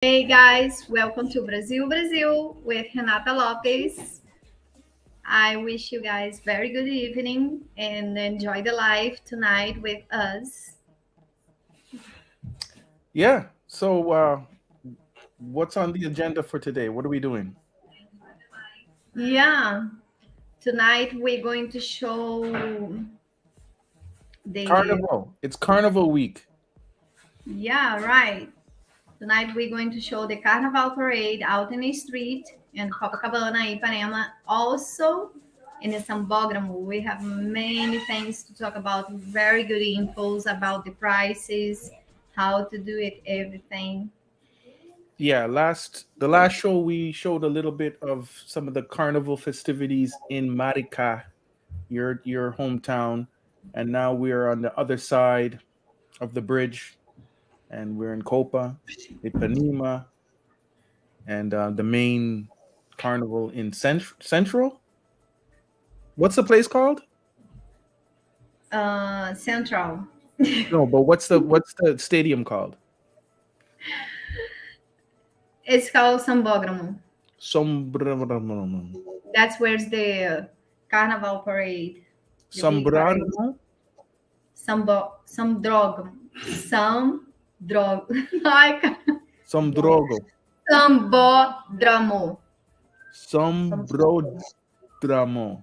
Hey guys, welcome to Brazil with Renata Lopes. I wish you guys very good evening and enjoy the live tonight with us. Yeah. So, what's on the agenda for today? What are we doing? Yeah, tonight we're going to show the Carnival. It's Carnival week. right. Tonight we're going to show the Carnival parade out in the street in Copacabana, Ipanema. Also in the Sambódromo, we have many things to talk about. Very good infos about the prices, how to do it, everything. Yeah. The last show we showed a little bit of some of the carnival festivities in Marica, your hometown, and now we're on the other side of the bridge, and we're in Copa, Ipanema, and the main carnival in Central. What's the place called? Central. No, but what's the stadium called? It's called Sambódromo. Sombrano. That's where's the Carnival parade, the big parade. Sombrano. Sambódromo. Sambódromo. Ai, cara. Sombrogo. Sambódromo. Sombrodramo.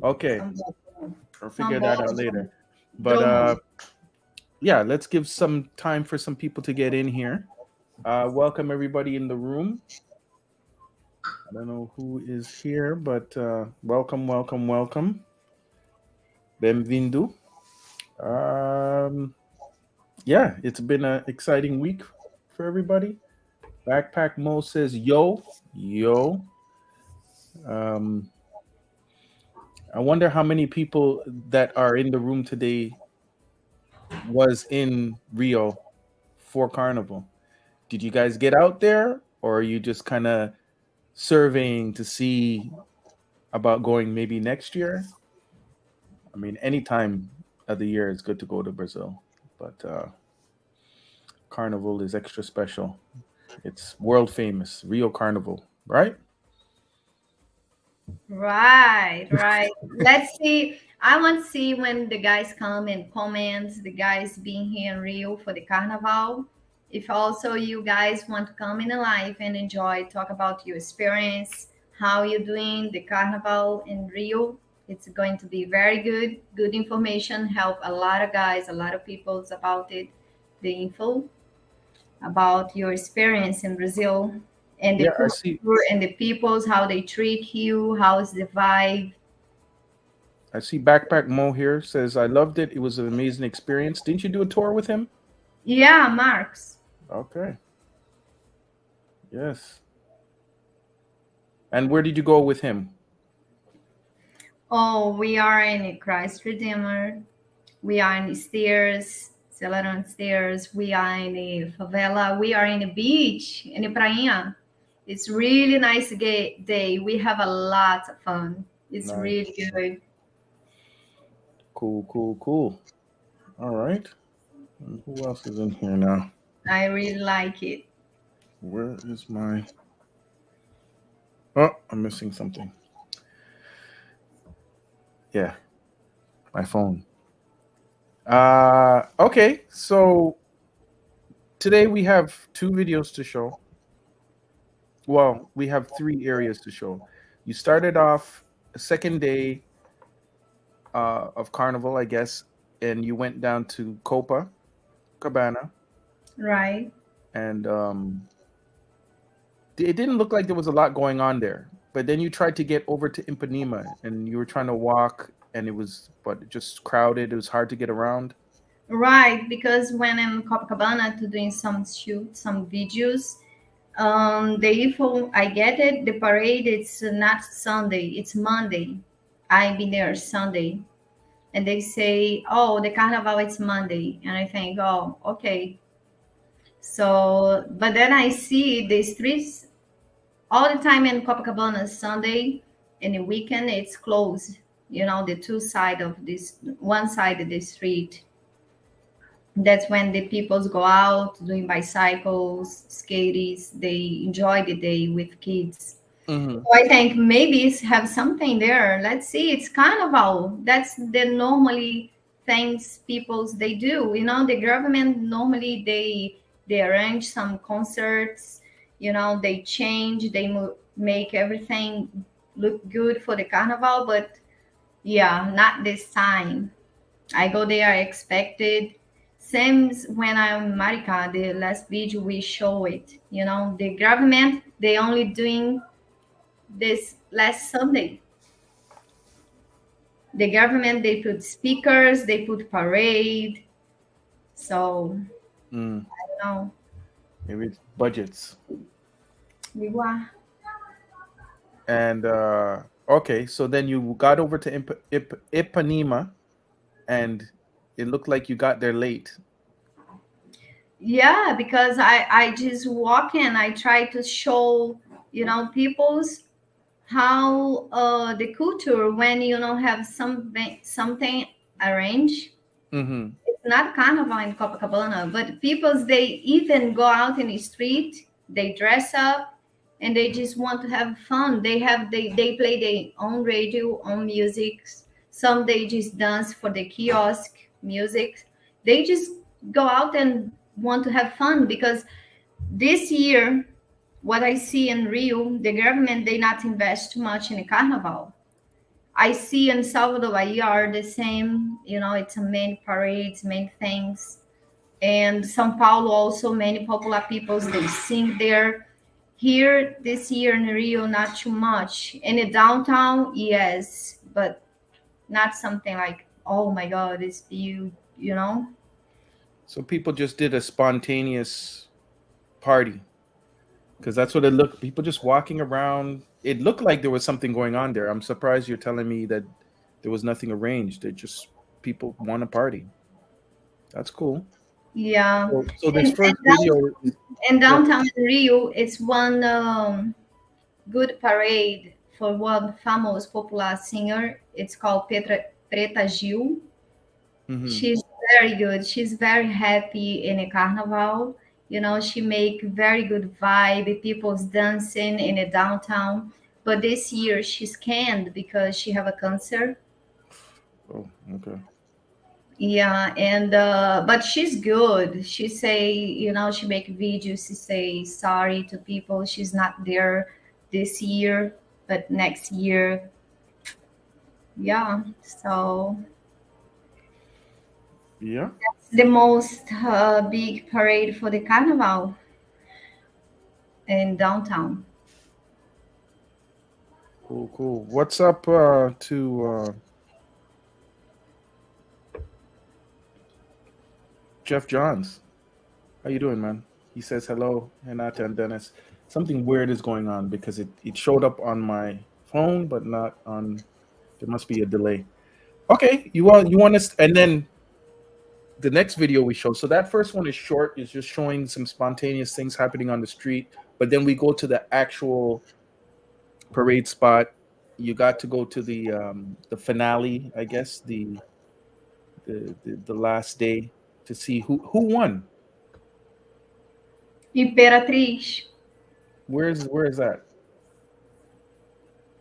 Okay, I'll figure that out Sambódromo. later. But yeah, let's give some time for some people to get in here. Welcome everybody in the room. I don't know who is here, but welcome, welcome, welcome. Bem-vindo. Yeah, it's been an exciting week for everybody. Backpack Mo says, yo, yo. Um, I wonder how many people that are in the room today was in Rio for Carnival. Did you guys get out there, or are you just kind of surveying to see about going maybe next year? I mean, any time of the year is good to go to Brazil, but Carnival is extra special. It's world famous, Rio Carnival, right? Right. Let's see. I want to see when the guys come and comment, the guys being here in Rio for the carnival. If also you guys want to come in a live and enjoy, talk about your experience, how you're doing the carnival in Rio. It's going to be very good. Good information, help a lot of guys, a lot of people about it, the info about your experience in Brazil and the Yeah, I culture see. and the peoples, how they treat you, how's the vibe. I see. Backpack Mo here says, "I loved it. It was an amazing experience." Didn't you do a tour with him? Yeah, Marks. Okay. Yes. And where did you go with him? Oh, we are in Christ Redeemer. We are in stairs, Celeron stairs. We are in the favela. We are in the beach, in the praia. It's really nice day. We have a lot of fun. It's really Nice. good. Cool, cool, cool. All right. And who else is in here now? I really like it. Where is my? Oh, I'm missing something. Yeah, my phone. Okay. So today we have two videos to show. Well, we have three areas to show. You started off a second day of Carnival, I guess, and you went down to Copacabana, Right. and it didn't look like there was a lot going on there. But then you tried to get over to Ipanema, and you were trying to walk, and it was but just crowded. It was hard to get around. Right, because when I'm in Copacabana to doing some shoot, some videos, the info I get it, the parade it's not Sunday, it's Monday. I be there Sunday, and they say, "Oh, the carnival it's Monday," and I think, "Oh, okay." So, but then I see the streets all the time in Copacabana Sunday, and the weekend it's closed. You know, the two side of this one side of the street. That's when the peoples go out doing bicycles, skates. They enjoy the day with kids. Hmm. So I think maybe it's have something there. Let's see. It's carnival. That's the normally things peoples they do. You know, the government normally they arrange some concerts. You know, they change. They make everything look good for the carnival. But yeah, not this time. I go there expected. Same when I'm in Marica, the last video we show it. You know, the government they only doing this last Sunday. The government they put speakers, they put parade. So Mm. you know, Maybe it's budgets. we were. And okay, so then you got over to Ipanema, and it looked like you got there late. Yeah, because I just walk in. I try to show people's how the culture when have something arranged. Mm-hmm. It's not carnival in Copacabana, but people they even go out in the street, they dress up, and they just want to have fun. They play their own radio, own music. Some they just dance for the kiosk music. They just go out and want to have fun because this year, what I see in Rio, the government they not invest too much in the carnival. I see in Salvador Bahia are the same. It's a main parades, main things. And São Paulo also many popular peoples they sing there. Here this year in Rio, not too much. In the downtown, yes, but not something like oh my god, it's you. So people just did a spontaneous party because that's what it looked. People just walking around. It looked like there was something going on there. I'm surprised you're telling me that there was nothing arranged. It just people want to party. That's cool. Yeah. So this And, first video, yeah. downtown in Rio, it's one good parade for one famous popular singer. It's called Preta Gil. Hmm. She's very good. She's very happy in a carnival. She make very good vibe. People's dancing in a downtown. But this year she's canned because she have a cancer. Oh, okay. Yeah, and but she's good. She say, she make videos. She say sorry to people. She's not there this year, but next year. Yeah, so Yeah. the most big parade for the carnival in downtown. Cool, cool. What's up to Jeff Johns? How you doing, man? He says hello, Renata and Dennis. Something weird is going on because it showed up on my phone, but not on. There must be a delay. Okay, you want us, and then the next video we show. So that first one is short, is just showing some spontaneous things happening on the street. But then we go to the actual parade spot. You got to go to the finale, I guess, the last day to see who won. Imperatriz, Where is that?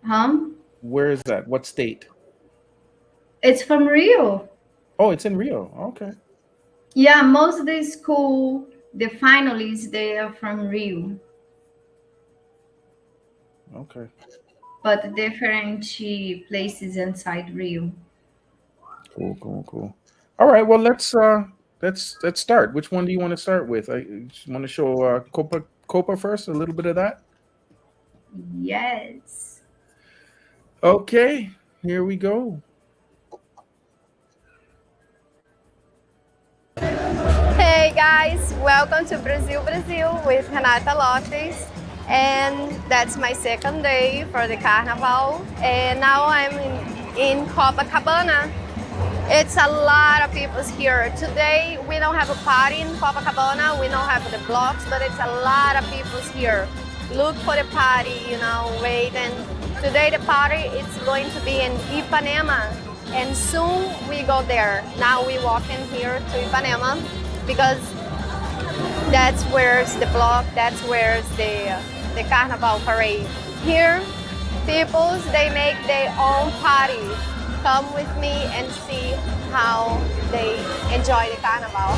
huh? Where is that? What state? It's from Rio. Oh, it's in Rio. Okay. Yeah, most of the school, the finalists, they are from Rio, Okay. but different places inside Rio. Cool, cool, cool. All right, well let's start. Which one do you want to start with? I just want to show Copa first, a little bit of that. Yes. Okay, here we go. Hey guys, welcome to Brazil with Renata Lopes. And that's my second day for the Carnival. And now I'm in Copacabana. It's a lot of people here. Today we don't have a party in Copacabana, we don't have the blocks, but it's a lot of people here. Look for the party, wait. And today the party is going to be in Ipanema. And soon we go there. Now we walk in here to Ipanema. because that's where's the block, that's where's the Carnival parade. Here, people, they make their own party. Come with me and see how they enjoy the Carnival.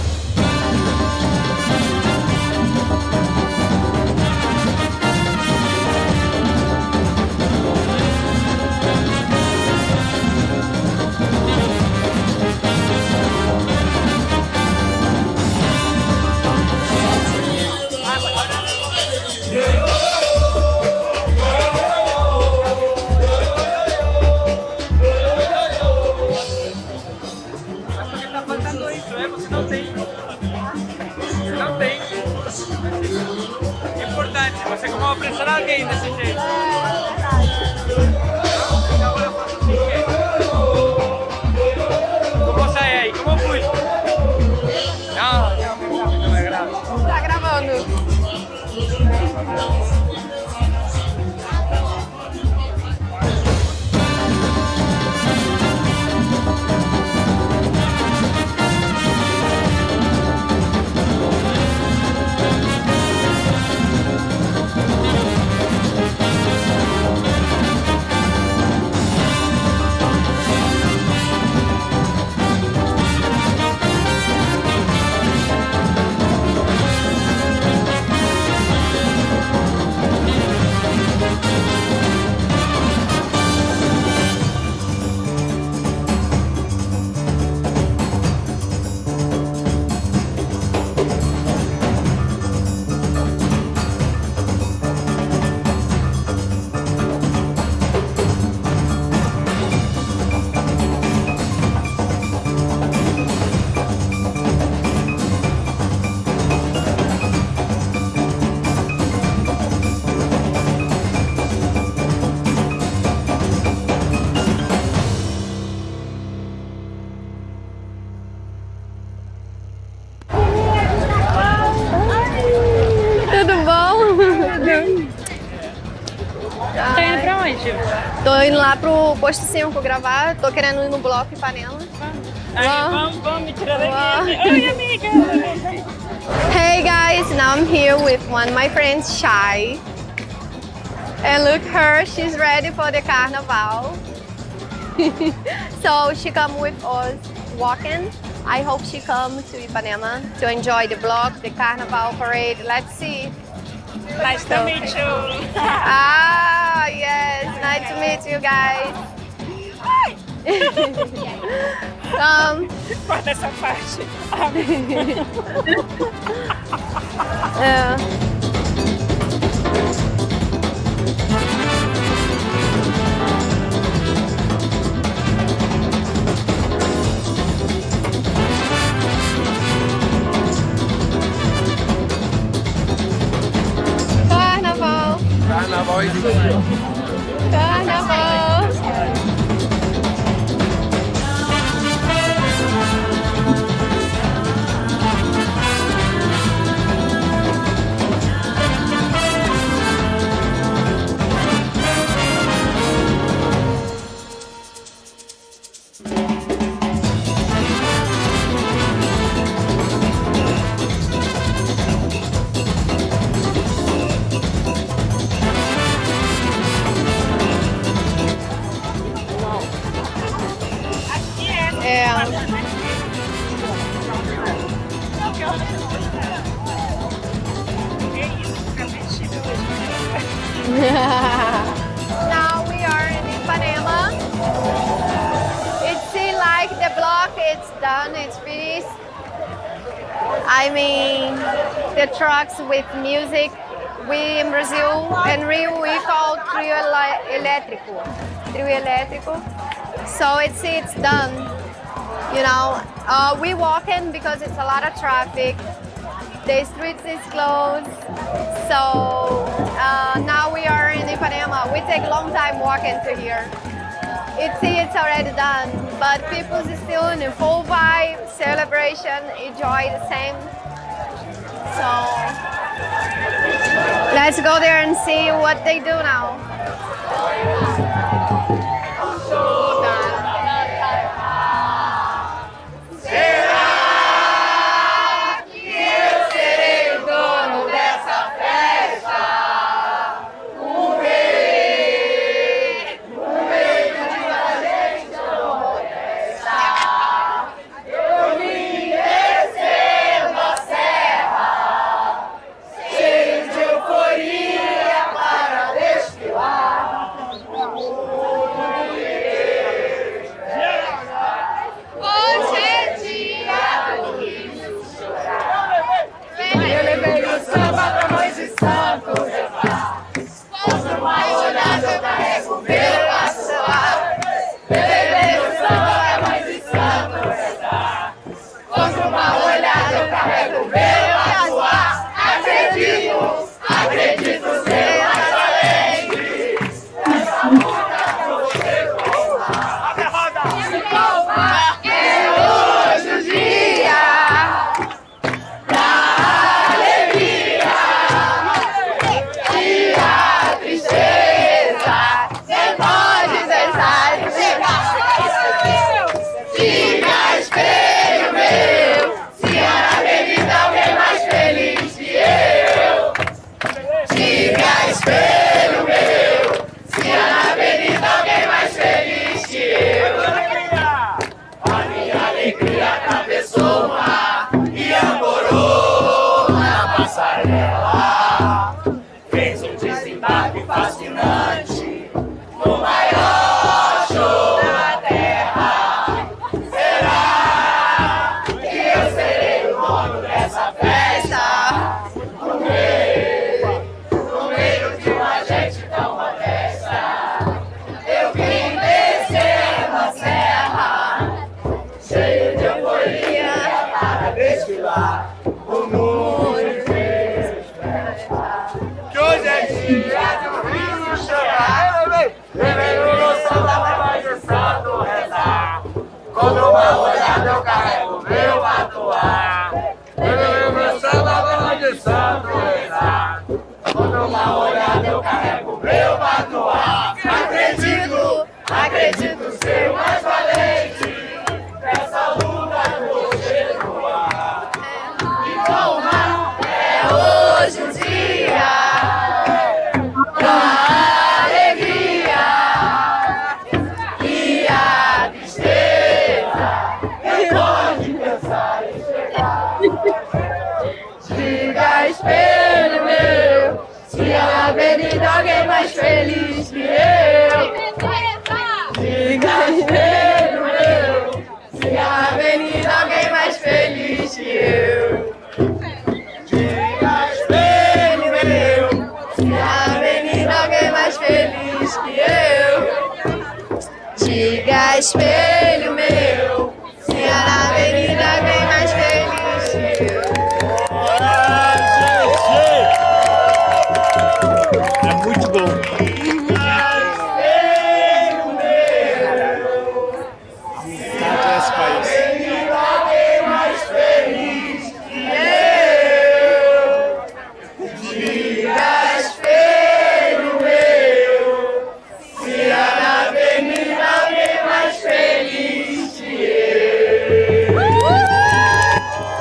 Você não tem. Você não tem. É importante, você como apressar alguém desse jeito. Agora eu faço assim, como sai aí? Como fui? Não é grave. Tá gravando. Tudo bom? Tá indo pra onde? Tô indo lá pro posto 5 gravar, tô querendo ir no bloco Ipanema. Vamos, me tirar daqui. Oi, amiga. Hey guys, now I'm here with one of my friends, Shai. And look her, she's ready for the carnival. So she come with us walking. I hope she comes to Ipanema to enjoy the block, the carnival parade. Let's see. Nice to meet you. Ah, yes, nice to meet you guys. Corta essa parte. Carnaval, Carnaval é isso aí. carnaval. Now we are in Ipanema. It seems like the block is done, it's finished. I mean, the trucks with music, we in Brazil and Rio, we call trio elétrico. Trio elétrico. So it's done. You know, we walking because it's a lot of traffic. The streets is closed. So now we are in Ipanema. We take a long time walking to here. It's already done, but people is still in a full vibe, celebration, enjoy the same. So let's go there and see what they do now. que hoje é dia do Rio chorar. Ele veio no samba, vai de santo rezar. Quando uma olhada eu carrego meu atuar. Ele veio no samba, vai de santo rezar. Quando uma olhada eu carrego meu atuar. Acredito, acredito ser mais valente. Essa luta continuar. Então, mano, é hoje o dia da alegria e a tristeza. Pode pensar em chegar. Diga, espelho meu, se na avenida alguém mais feliz que eu. Diga, espelho meu, se na avenida alguém mais feliz que eu. Diga, espelho meu, se na avenida alguém mais feliz que eu. Diga, espelho meu, se na avenida alguém mais feliz que eu. É muito bom.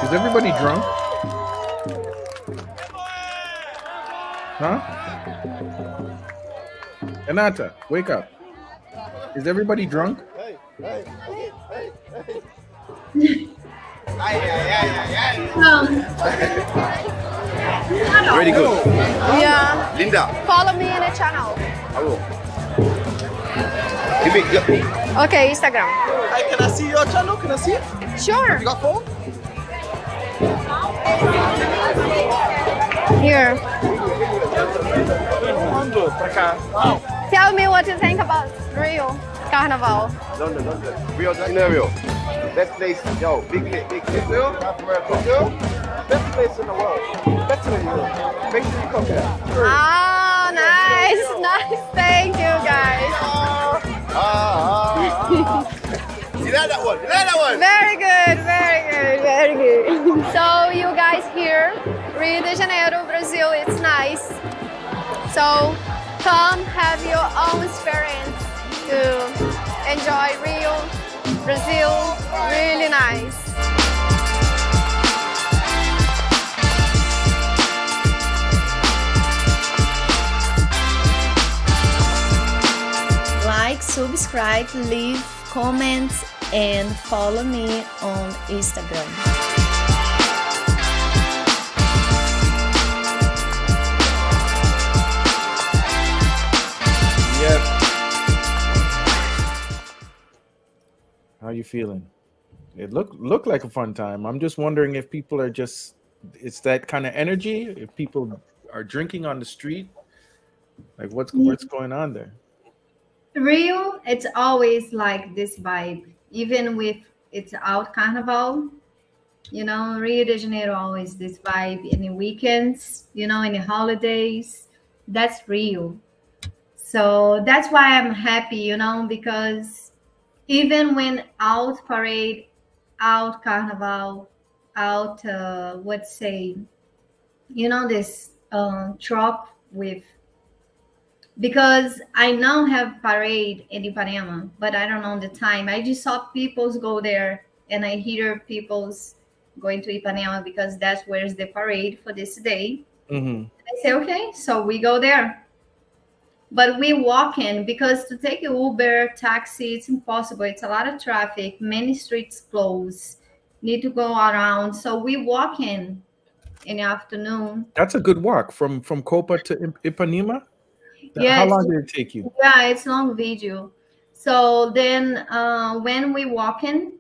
Is everybody drunk? Huh? Renata, wake up. Is everybody drunk? Very good. Yeah. Linda, Follow me in the channel. I will. Give me. Okay, Instagram. Hey, can I see your channel? Can I see it? Sure. You got phone? Here. Pra cá. Tell me what you think about Rio Carnival. London. Rio de Janeiro. Best place, yo, big hit. Brazil, best place in the world. Better than Europe. Make sure you come here. Ah, nice. Thank you, guys. You like that one? Very good. So you guys here, Rio de Janeiro, Brazil, it's nice. So come have your own experience to enjoy Rio, Brazil, really nice. Like, subscribe, leave comments, and follow me on Instagram. Yes. How you feeling? It looked like a fun time. I'm just wondering if people are just, it's that kind of energy. If people are drinking on the street, like what's going on there? Rio, it's always like this vibe, even with it's out Carnival. Rio de Janeiro always this vibe in the weekends, in the holidays. That's Rio. So that's why I'm happy, because even when out parade, out Carnival, out this truck with, because I now have parade in Ipanema, but I don't know the time. I just saw people's go there, and I hear people's going to Ipanema because that's where's the parade for this day. Mm-hmm. I say, okay, so we go there. But we walk in because to take Uber, taxi, it's impossible. It's a lot of traffic. Many streets close. Need to go around. So we walk in the afternoon. That's a good walk from Copa to Ipanema. Yeah, how long did it take you? Yeah, it's long video. So then when we walk in,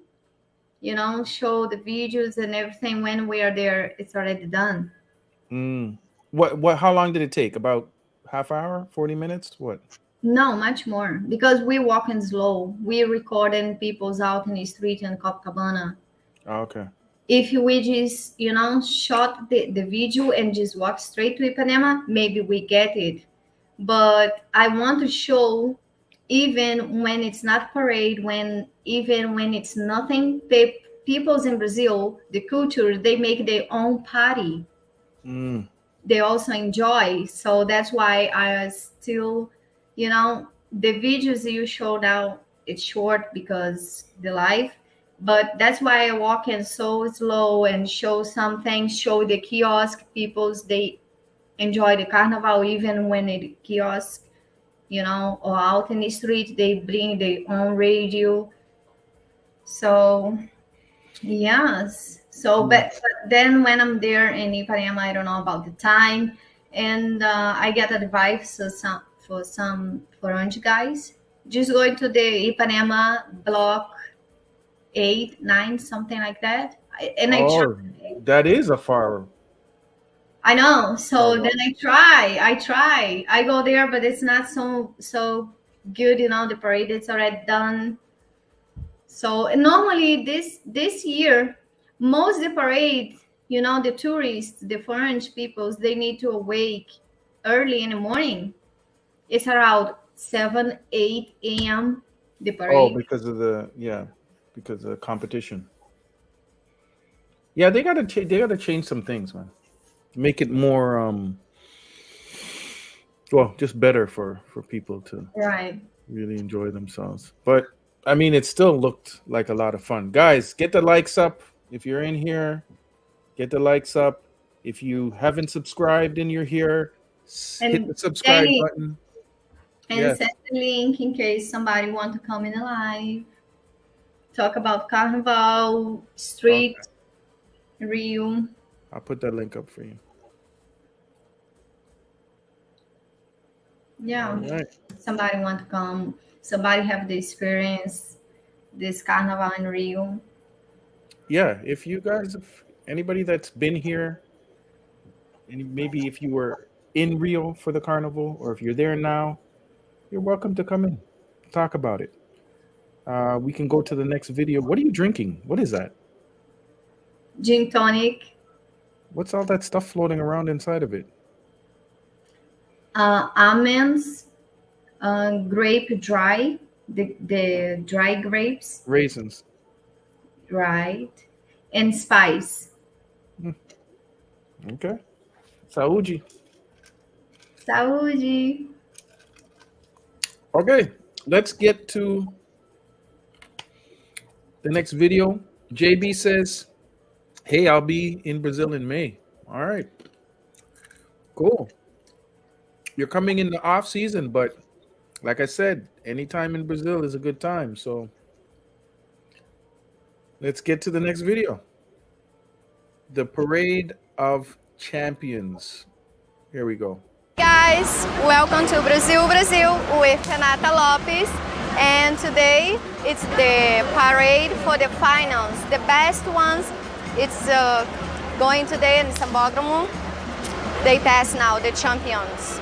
show the videos and everything. When we are there, it's already done. What? How long did it take? About half hour, 40 minutes? What? No, much more, because we walking slow. We recording people's out in the street in Copacabana. Oh, okay. If we just, shot the video and just walk straight to Ipanema, maybe we get it. But I want to show, even when it's not parade, even when it's nothing, peoples in Brazil, the culture, they make their own party. Mm. They also enjoy. So that's why I still, the videos you show now, it's short because the life. But that's why I walk in so slow and show some things, show the kiosk peoples, they enjoy the carnival even when it kiosk, or out in the street, they bring their own radio. So yes. So, but then when I'm there in Ipanema, I don't know about the time, and I get advice for some foreign guys. Just going to the Ipanema block 8, 9, something like that. And Oh, that is a far. I know. So Oh, then I go there, but it's not so good. The parade is already done. So normally this year, most the parade, the tourists, the foreign peoples, they need to awake early in the morning. It's around 7, 8 a.m. The Oh, parade. because of the competition. Yeah, they gotta change some things, man. Make it more well, just better for people to Right. really enjoy themselves. But I mean, it still looked like a lot of fun. Guys, get the likes up if you're in here. Get the likes up. If you haven't subscribed and you're here, hit And the subscribe Danny, button. and Yes. send the link in case somebody want to come in live, talk about Carnival, street, Rio. I'll put that link up for you. Yeah. All right. Somebody want to come, somebody have the experience this Carnival in Rio. Yeah, if you guys, if anybody that's been here, and maybe if you were in Rio for the carnival, or if you're there now, you're welcome to come in, talk about it. We can go to the next video. What are you drinking? What is that? Gin tonic, What's all that stuff floating around inside of it? almonds, grape dry, the dry grapes, Raisins. right, and spice. Okay. Saúde. Saúde. Okay, let's get to the next video. JB says, hey, I'll be in Brazil in May. All right. Cool. You're coming in the off season, but like I said, anytime in Brazil is a good time. So let's get to the next video. The Parade of Champions. Here we go. Guys, welcome to Brazil with Renata Lopes, and today it's the parade for the finals. The best ones, it's going today in Sambódromo. They pass now, the champions.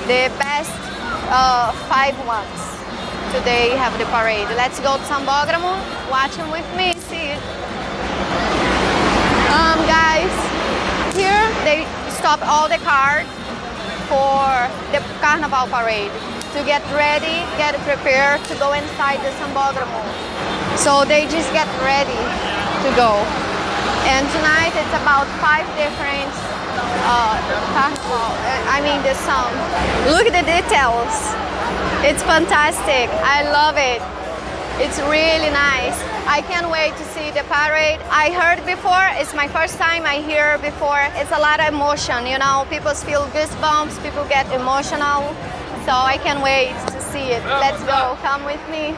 The best 5 ones. Today have the parade. Let's go to Sambódromo, watch them with me, see it. Guys, here they stop all the cars for the Carnival parade to get ready, get prepared to go inside the Sambódromo. So they just get ready to go. And tonight it's about 5 different Carnival. I mean the song. Look at the details. It's fantastic. I love it. It's really nice. I can't wait to see the parade. I heard before, it's my first time I hear before. It's a lot of emotion, people feel goosebumps, people get emotional. So I can't wait to see it. Let's go, come with me.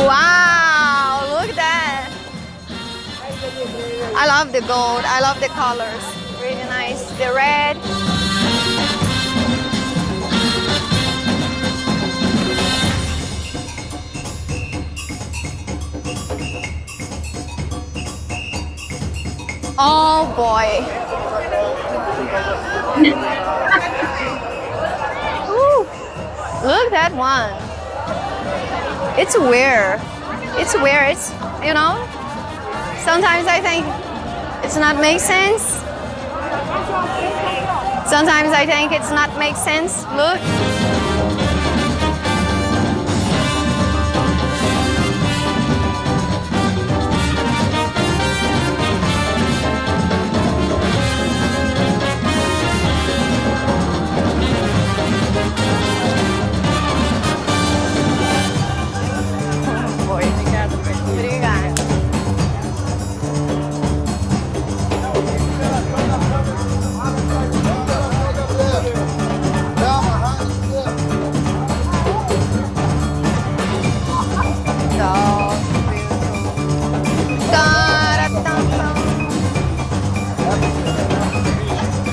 Wow, look at that. I love the gold, I love the colors. Really nice. The red. boy. Ooh, look that one. It's weird. It's weird. It's, you know, sometimes I think it's not make sense. Sometimes I think it's not make sense. Look. Obrigada.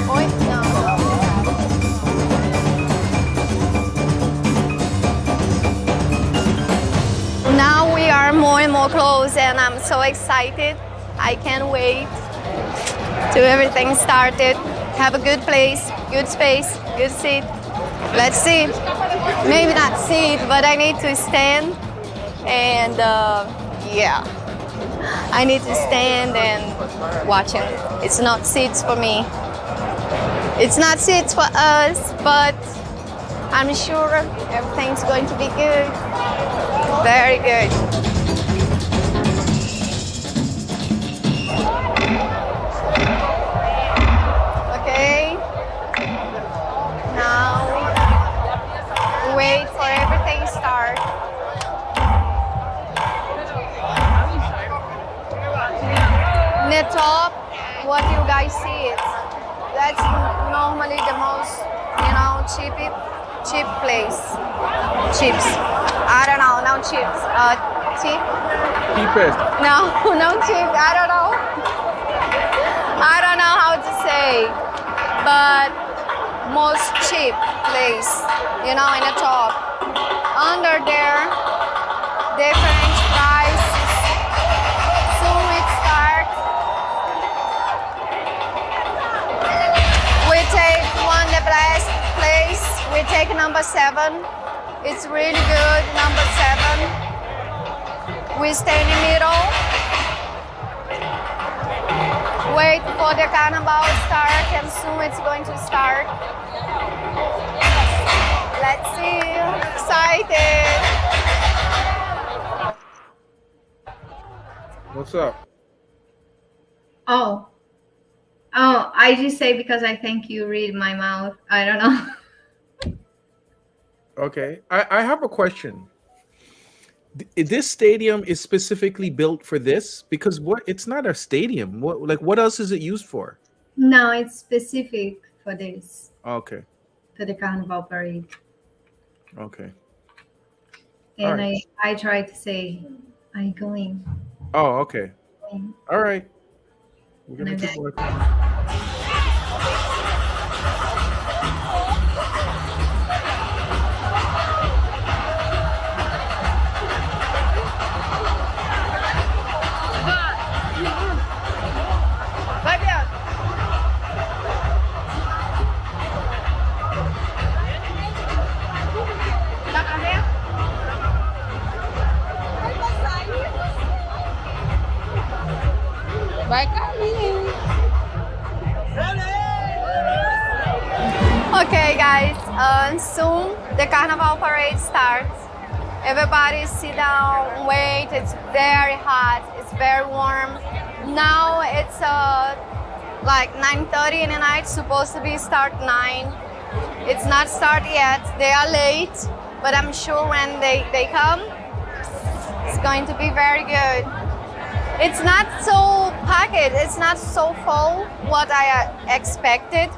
Oi, não. Now we are more and more close, and I'm so excited. I can't wait till everything started. Have a good place, good space, good seat. Let's see. Maybe not seat, but I need to stand. And yeah, I need to stand and watch it. It's not seats for me. It's not seats for us, but I'm sure everything's going to be good. Very good. Okay. Now wait for everything to start. In the top, what you guys see it. That's normally the most, cheap place. Chips. I don't know, no chips. Cheap? Cheapest. No, no chips. I don't know. I don't know how to say, but most cheap place, in the top. Under there, different price. Soon it starts. We take the best place. We take number 7. It's really good, number 7. We stay in the middle. Wait for the carnival to start, and soon it's going to start. Let's see. Excited. What's up? Oh, I just say because I think you read my mouth. I don't know. Okay, I have a question. This stadium is specifically built for this because it's not a stadium. What else is it used for? No, it's specific for this, Okay. for the Carnival parade. Okay. And Alright. I try to say, I'm going. Oh, okay. Going. All right. We're gonna And keep then- working. Vai, Bianca. Tá correndo? Vai cair. Okay, guys. Soon the Carnival parade starts. Everybody sit down, wait. It's very hot. It's very warm. Now it's like 9:30 in the night. Supposed to be start 9. It's not start yet. They are late, but I'm sure when they come, it's going to be very good. It's not so packed. It's not so full what I expected.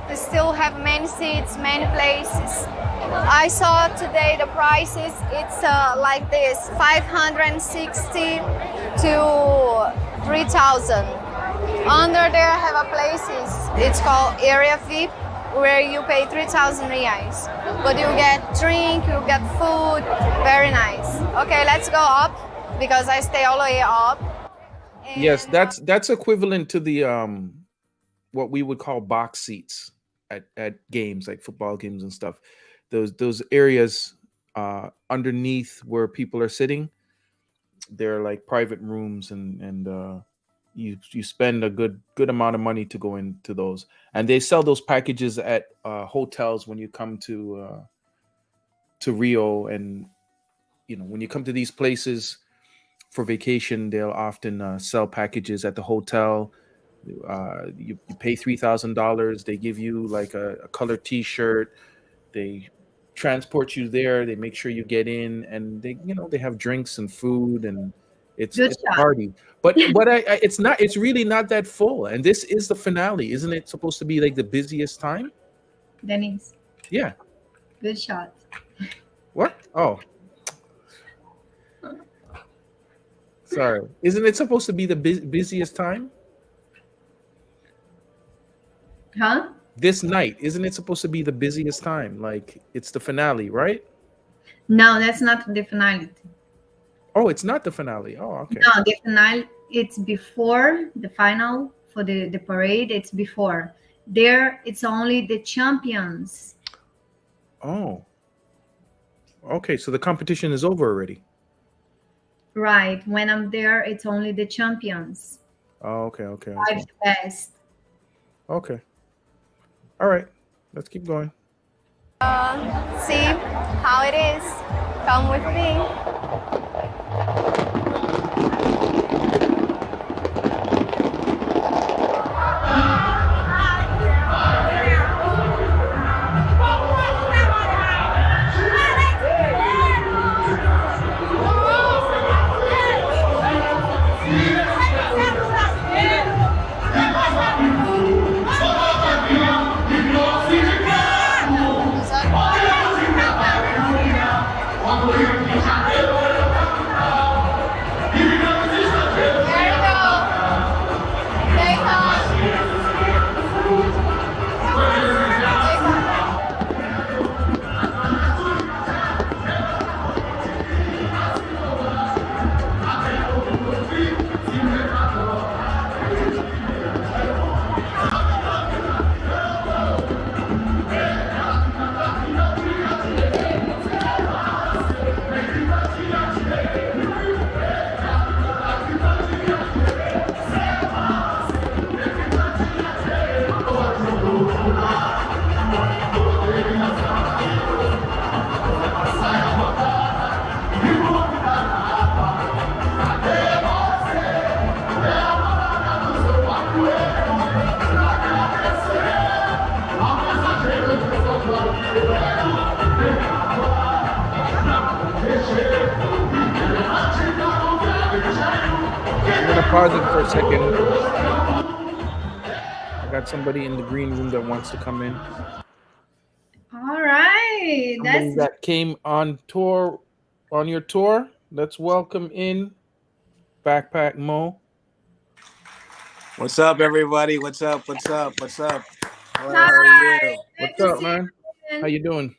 They still have many seats, many places. I saw today the prices. It's like this, 560 to 3,000. Under there I have a places. It's called Area VIP, where you pay 3,000 reais. But you get drink, you get food, very nice. Okay, let's go up because I stay all the way up. Yes, And, that's equivalent to the what we would call box seats at games like football games and stuff. Those areas underneath where people are sitting, they're like private rooms, and you spend a good amount of money to go into those, and they sell those packages at hotels when you come to Rio. And when you come to these places for vacation, they'll often sell packages at the hotel. You pay $3,000. They give you like a colored T-shirt. They transport you there. They make sure you get in, and they have drinks and food, and it's Good a shot, party. But it's not. It's really not that full. And this is the finale, isn't it? Supposed to be like the busiest time. Denise. Yeah. Good shot. What? Oh, sorry. Isn't it supposed to be the busiest time? Huh? This night, isn't it supposed to be the busiest time? Like it's the finale, right? No, that's not the finale. Oh, it's not the finale. Oh, okay. No, the finale, it's before the final for the parade. It's before. There, it's only the champions. Oh. Okay, so the competition is over already. Right. When I'm there, it's only the champions. Oh, okay. Five best. Okay. All right. Let's keep going. See how it is. Come with me. I'm gonna pause it for a second. I got somebody in the green room that wants to come in. All right. Somebody that came on your tour. Let's welcome in Backpack Mo. What's up, everybody? What's up? How Hi. are you? What's up, man? How you doing?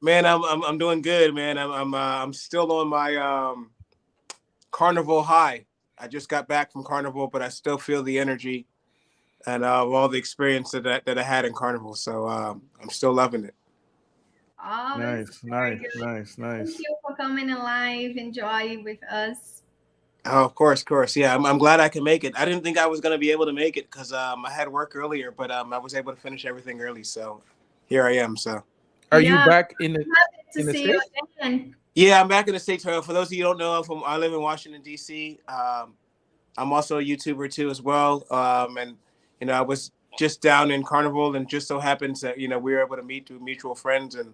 Man, I'm doing good, man. I'm still on my Carnival high. I just got back from Carnival, but I still feel the energy and all the experience that I had in Carnival. So I'm still loving it. Oh, Nice. Thank you for coming alive. Enjoy with us. Oh, of course. Yeah, I'm glad I can make it. I didn't think I was going to be able to make it because I had work earlier, but I was able to finish everything early. So here I am. So are you back in the to see States? you again. Yeah, I'm back in the States. For those of you who don't know, I live in Washington, D.C. I'm also a YouTuber too as well. And, I was just down in Carnival and just so happens that, we were able to meet through mutual friends and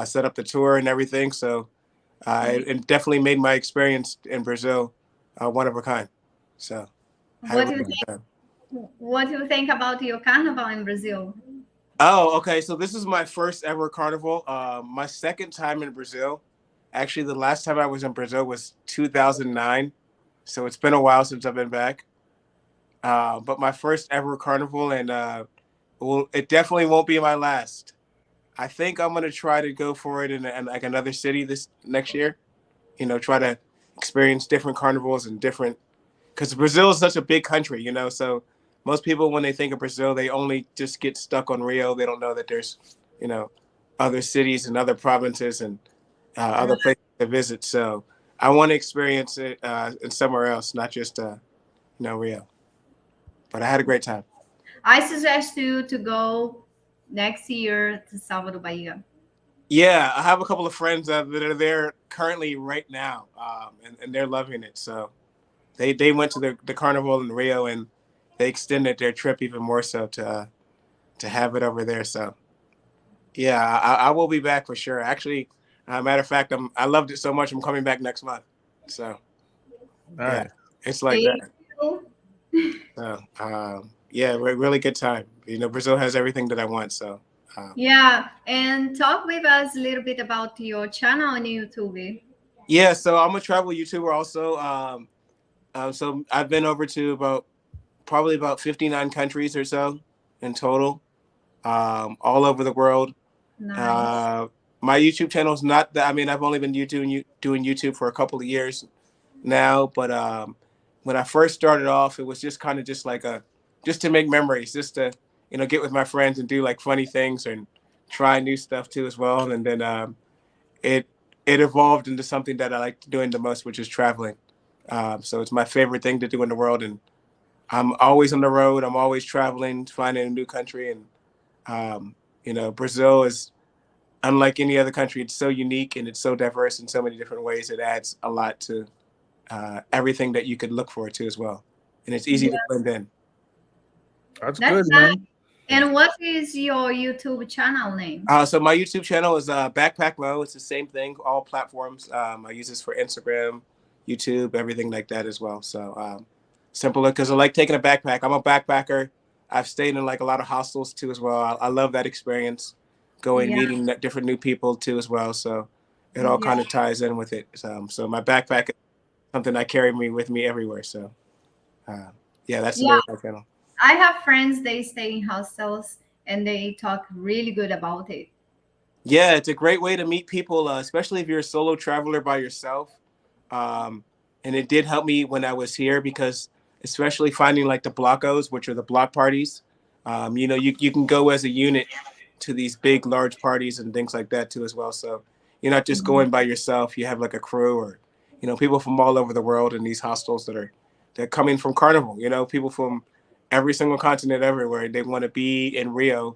set up the tour and everything. So it definitely made my experience in Brazil one of a kind. So What do you think about your Carnival in Brazil? Oh, okay. So this is my first ever Carnival. My second time in Brazil. Actually, the last time I was in Brazil was 2009. So it's been a while since I've been back. But my first ever Carnival, and it definitely won't be my last. I think I'm going to try to go for it in like another city this next year. Try to experience different carnivals and different, because Brazil is such a big country, so most people when they think of Brazil, they only just get stuck on Rio. They don't know that there's, you know, other cities and other provinces and other places to visit. So I want to experience it in somewhere else, not just Rio. But I had a great time. I suggest you to go next year to Salvador Bahia. Yeah, I have a couple of friends that are there currently right now, and they're loving it. So they went to the carnival in Rio, and they extended their trip even more so to have it over there. So yeah, I will be back for sure. Actually, matter of fact, I loved it so much. I'm coming back next month. So yeah, Nice. it's like Thank that. you. So yeah, really good time. You know, Brazil has everything that I want. So Yeah, and talk with us a little bit about your channel on YouTube. yeah, so I'm a travel YouTuber also. So I've been over to probably about 59 countries or so in total, all over the world. Nice. Uh, my YouTube channel is not that. I mean, I've only been doing YouTube for a couple of years now, but when I first started off, it was just kind of just to make memories, just to get with my friends and do like funny things and try new stuff too as well. And then it it evolved into something that I like doing the most, which is traveling. So it's my favorite thing to do in the world, and I'm always on the road. I'm always traveling, finding a new country, and Brazil is unlike any other country. It's so unique and it's so diverse in so many different ways. It adds a lot to everything that you could look forward to as well, and it's easy to Yeah, blend in. That's that's good, nice. man. And what is your YouTube channel name? So my YouTube channel is Backpack Mo. It's the same thing, all platforms. I use this for Instagram, YouTube, everything like that as well. So simple because I like taking a backpack. I'm a backpacker. I've stayed in like a lot of hostels too as well. I love that experience, going Yeah, meeting different new people too as well. So it all yeah, kind of ties in with it. So my backpack is something I carry with me everywhere. So uh, yeah, that's the yeah. name of my channel. I have friends, they stay in hostels and they talk really good about it. Yeah, it's a great way to meet people, especially if you're a solo traveler by yourself. And it did help me when I was here because, especially finding like the blockos, which are the block parties, you can go as a unit to these big, large parties and things like that too as well. So you're not just Mhm. going by yourself. You have like a crew or, people from all over the world in these hostels they're coming from Carnival. People from every single continent, everywhere. They want to be in Rio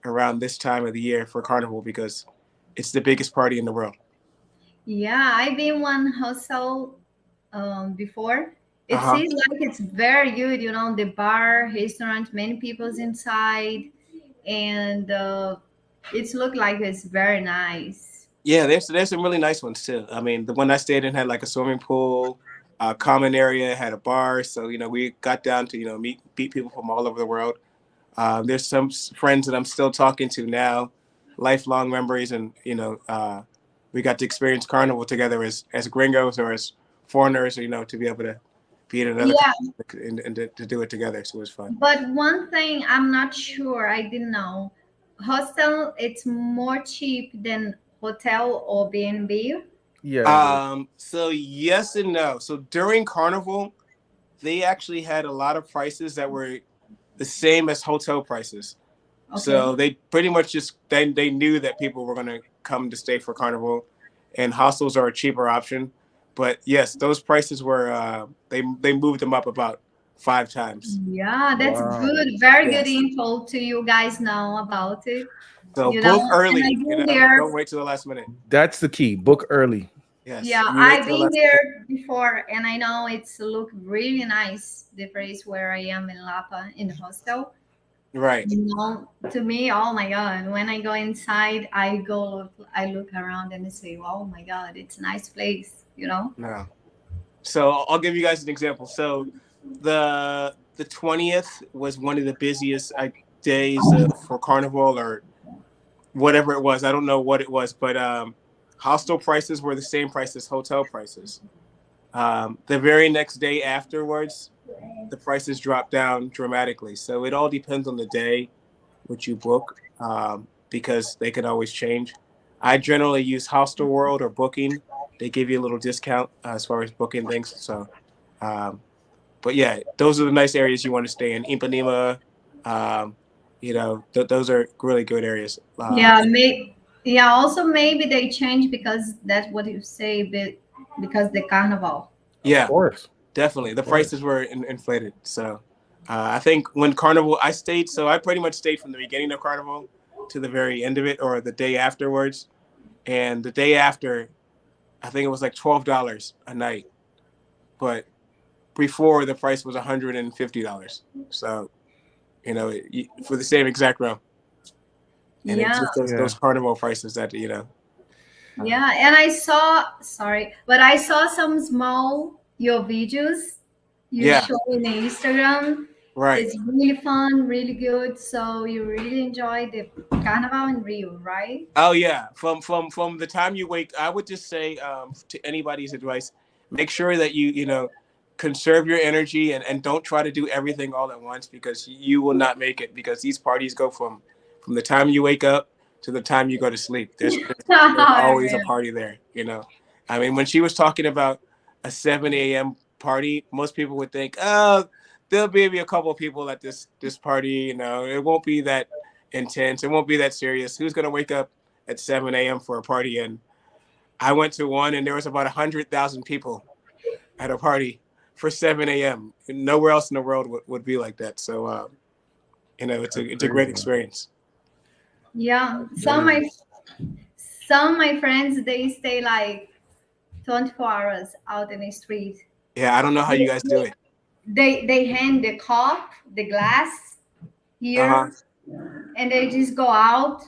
around this time of the year for Carnival because it's the biggest party in the world. Yeah, I've been one hostel before. Uh It huh. seems like it's very good, the bar, restaurant, many people's inside, and it's look like it's very nice. Yeah, there's some really nice ones too. I mean, the one I stayed in had like a swimming pool, a common area, had a bar. So we got down to meet people from all over the world. There's some friends that I'm still talking to now, lifelong memories, and we got to experience Carnival together as gringos or as foreigners, to be able to be in another Yeah, country and to do it together. So it was fun. but one thing I'm not sure, I didn't know. Hostel, it's more cheap than hotel or B&B. Yeah, it is. So yes and no. So during Carnival, they actually had a lot of prices that were the same as hotel prices. Okay. So they pretty much just they knew that people were going to come to stay for Carnival, and hostels are a cheaper option. But yes, those prices were they moved them up about 5 times. Yeah, that's Wow. good. Very good Yes. info to you guys know about it. So You know, book and early. I've been there. Don't wait till the last minute. That's the key. Book early. Yes, Yeah, you wait I've till the been last minute. there before, and I know it's look really nice. The place where I am in Lapa in the hostel. Right. To me, oh my God! When I go inside, I look around and I say, "Oh my God, it's a nice place." No. So I'll give you guys an example. So the 20th was one of the busiest days for Carnival or whatever it was. I don't know what it was, but hostel prices were the same price as hotel prices. The very next day afterwards, the prices dropped down dramatically. So it all depends on the day which you book because they can always change. I generally use Hostel World or Booking. They give you a little discount as far as booking things. So um, but yeah, those are the nice areas you want to stay in. Ipanema, those are really good areas. Yeah, yeah. Also, maybe they change because that's what you say, because the carnival. Of Yeah, course. definitely. The Of course. prices were inflated. So I think when Carnival, I stayed. So I pretty much stayed from the beginning of Carnival to the very end of it, or the day afterwards. And the day after, I think it was like $12 a night, but before the price was $150. So for the same exact room, and it's Yeah, just those Yeah. Carnival prices that yeah. And I saw, sorry, but I saw some small your videos you Yeah, show in Instagram. right. It's really fun, really good. So you really enjoy the carnival in Rio, right? Oh yeah, from the time you wake, I would just say to anybody's advice, make sure that you conserve your energy and don't try to do everything all at once because you will not make it because these parties go from the time you wake up to the time you go to sleep. There's always a Really. party there. I mean, when she was talking about a 7 a.m. party, most people would think, oh, there'll be a couple of people at this party. It won't be that intense. It won't be that serious. Who's gonna wake up at 7 a.m. for a party? And I went to one, and there was about 100,000 people at a party for 7 a.m. Nowhere else in the world would be like that. So, it's a great Crazy. experience. Yeah. Crazy. Some of my friends they stay like 24 hours out in the street. Yeah, I don't know how you guys do it. They hand the cup, the glass Uh huh. here, and they just go out.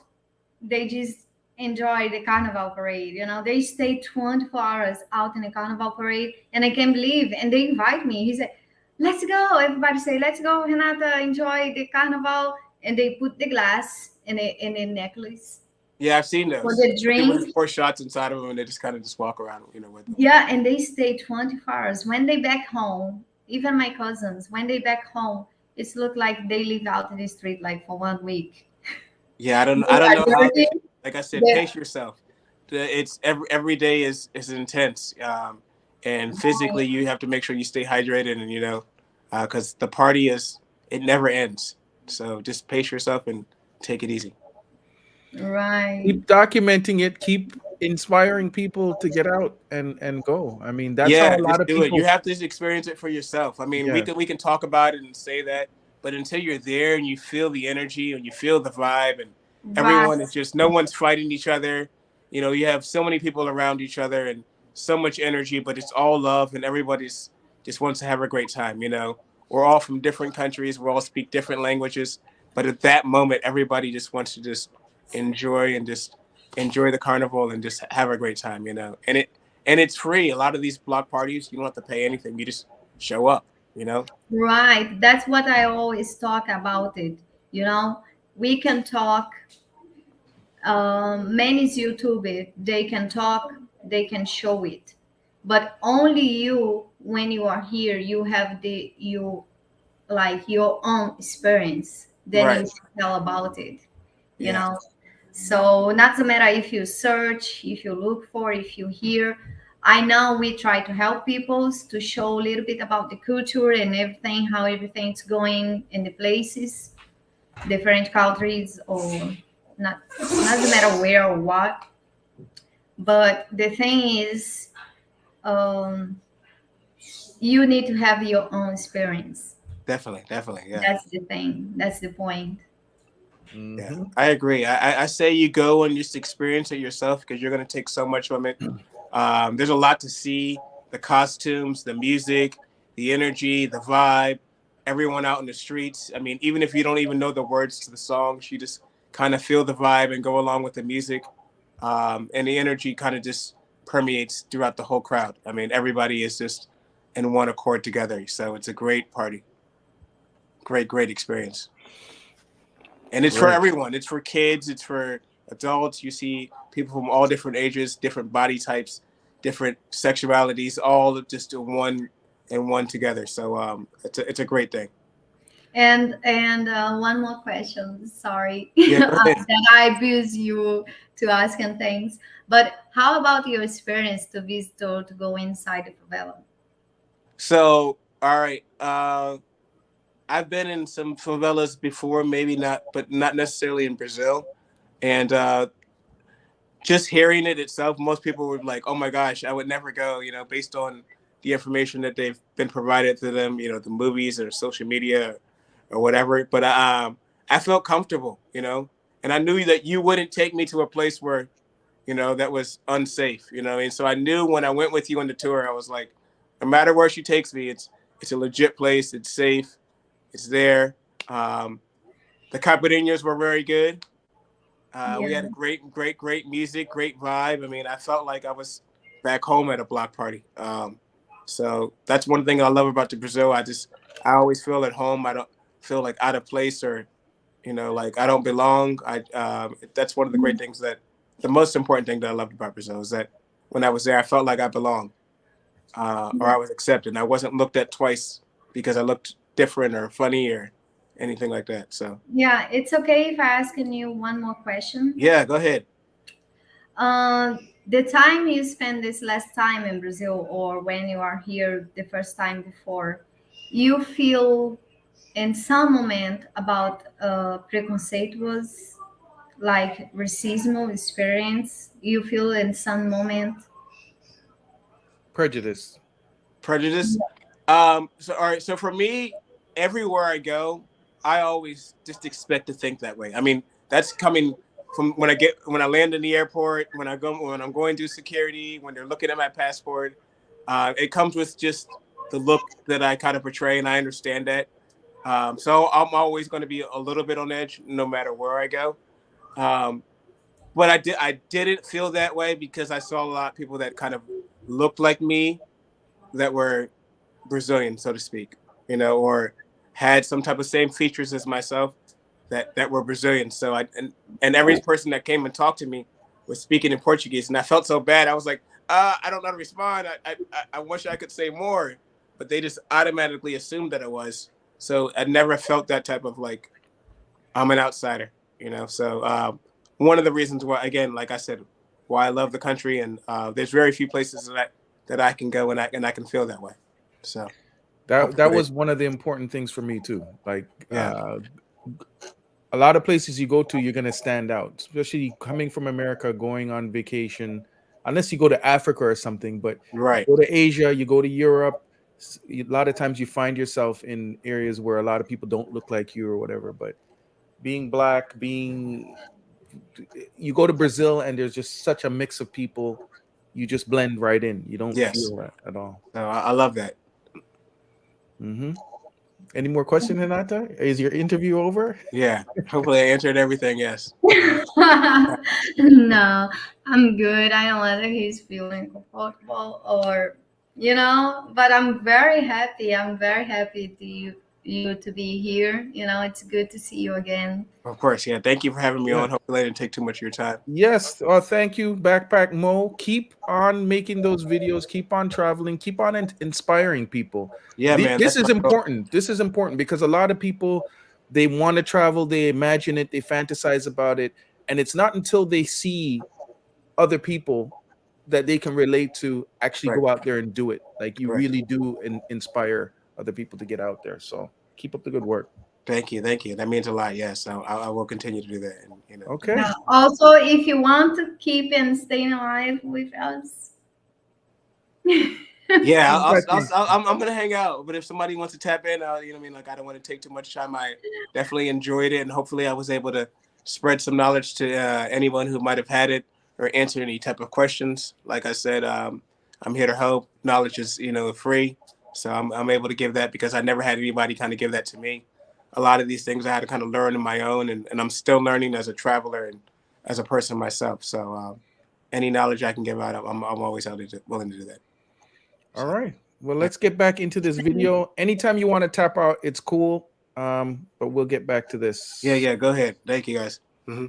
They just enjoy the carnival parade. They stay 24 hours out in the carnival parade, and I can't believe. And they invite me. He said, "Let's go!" Everybody say, "Let's go, Renata! Enjoy the carnival." And they put the glass in a necklace Yeah, I've seen for those. the Some people just drink. pour shots inside of them, and they just kind of just walk around, with them. Yeah, and they stay 24 hours. When they back home, even my cousins, when they back home, it's look like they live out in the street like for 1 week. Yeah, I They don't are know how they. dirty. Like I said, They pace yourself. It's every day is intense, and physically you have to make sure you stay hydrated, and because the party it never ends. So just pace yourself and take it easy. right. Keep documenting it. Keep inspiring people to get out and go. I mean, that's how Yeah, a lot just of do it. You people. have to experience it for yourself. I mean, we Yeah. can talk about it and say that, but until you're there and you feel the energy and you feel the vibe and Right. everyone is just no one's fighting each other. You have so many people around each other and so much energy, but it's all love and everybody's just wants to have a great time. We're all from different countries. We all speak different languages, but at that moment, everybody just wants to just enjoy and just enjoy the carnival and just have a great time. And it's free. A lot of these block parties, you don't have to pay anything. You just show up. Right. That's what I always talk about it. You know, we can talk. Many YouTubers, they can talk, they can show it, but only you, when you are here, you have like your own experience. Then you Right. can tell about it. You Yeah. know. So not matter if you search, if you look for, if you hear. I know we try to help people to show a little bit about the culture and everything, how everything's going in the places, different countries, or not, doesn't matter where or what. But the thing is, um, you need to have your own experience. Definitely. Definitely. Yeah. That's the thing. That's the point. Yeah. Hmm. I agree. I say you go and just experience it yourself because you're going to take so much from it. There's a lot to see: the costumes, the music, the energy, the vibe, everyone out in the streets. I mean, even if you don't even know the words to the songs, you just kind of feel the vibe and go along with the music. And the energy kind of just permeates throughout the whole crowd. I mean, everybody is just in one accord together. So it's a great party. Great experience. And it's for Great. everyone. It's for kids. It's for adults. You see people from all different ages, different body types, different sexualities, all just in one together. So it's a great thing. And one more question. Sorry Yeah, go ahead. that I abuse you to asking things. But how about your experience to visit or to go inside the favela? So all right, uh, I've been in some favelas before, maybe not, but not necessarily in Brazil. And just hearing it itself, most people were like, "Oh my gosh, I would never go," based on the information that they've been provided to them, the movies or social media or whatever. But I felt comfortable, and I knew that you wouldn't take me to a place where, that was unsafe, and so I knew when I went with you on the tour, I was like, no matter where she takes me, it's a legit place, it's safe, it's there. The caipirinhas were very good. We Yeah. had a great music, great vibe. I mean, I felt like I was back home at a block party. So that's one thing I love about the Brazil. I always feel at home. I don't feel like out of place or, like I don't belong. That's one of the great things the most important thing that I loved about Brazil is that when I was there, I felt like I belonged, or I was accepted. And I wasn't looked at twice because I looked different or funny or anything like that. So Yeah, it's okay if I ask you one more question. yeah, go ahead. The time you spend this last time in Brazil, or when you are here the first time before, you feel in some moment about preconceituous, like racism experience. You feel in some moment. Prejudice. Prejudice. So all right. So for me, everywhere I go, I always just expect to think that way. I mean, that's coming from when I land in the airport, when I'm going through security, when they're looking at my passport. It comes with just the look that I kind of portray, and I understand that. So I'm always going to be a little bit on edge, no matter where I go. Um, but I didn't feel that way because I saw a lot of people that kind of looked like me that were Brazilian, so to speak, or had some type of same features as myself that were Brazilian. So and every person that came and talked to me was speaking in Portuguese, and I felt so bad. I was like, I don't know how to respond. I wish I could say more, but they just automatically assumed that I was. So I never felt that type of like I'm an outsider, So one of the reasons why, again, like I said, why I love the country, and there's very few places that I can go and I can feel that way. So That was one of the important things for me too. Like Yeah. a lot of places you go to, you're gonna stand out, especially coming from America, going on vacation. Unless you go to Africa or something, but Right. you go to Asia, you go to Europe. A lot of times you find yourself in areas where a lot of people don't look like you or whatever. But being black, you go to Brazil and there's just such a mix of people. You just blend right in. You don't Yes. feel that at all. No, I love that. Mm-hmm. Any more questions, Renata? Is your interview over? Yeah. Hopefully I answered everything. Yes. No, I'm good. I don't know whether he's feeling comfortable or, but I'm very happy. I'm very happy you to be here. It's good to see you again. Of course. Yeah. Thank you for having me on. Hopefully I didn't take too much of your time. Yes. Thank you, Backpack Mo. Keep on making those videos. Keep on traveling. Keep on inspiring people. Yeah, man. This is important. This is important because a lot of people, they want to travel. They imagine it. They fantasize about it. And it's not until they see other people that they can relate to actually go out there and do it. Like you really do inspire other people to get out there. So keep up the good work. Thank you. That means a lot. Yes, I will continue to do that. And, Okay. Now, also, if you want to keep and staying alive with us, yeah, I'm gonna hang out. But if somebody wants to tap in, like I don't want to take too much time. I definitely enjoyed it, and hopefully I was able to spread some knowledge to anyone who might have had it or answer any type of questions. Like I said, I'm here to help. Knowledge is free, so I'm able to give that because I never had anybody kind of give that to me. A lot of these things I had to kind of learn on my own, and I'm still learning as a traveler and as a person myself. So any knowledge I can give out, I'm always willing to do that. All right. Well, let's get back into this video. Anytime you want to tap out, it's cool. But we'll get back to this. Yeah. Go ahead. Thank you, guys. Mm-hmm.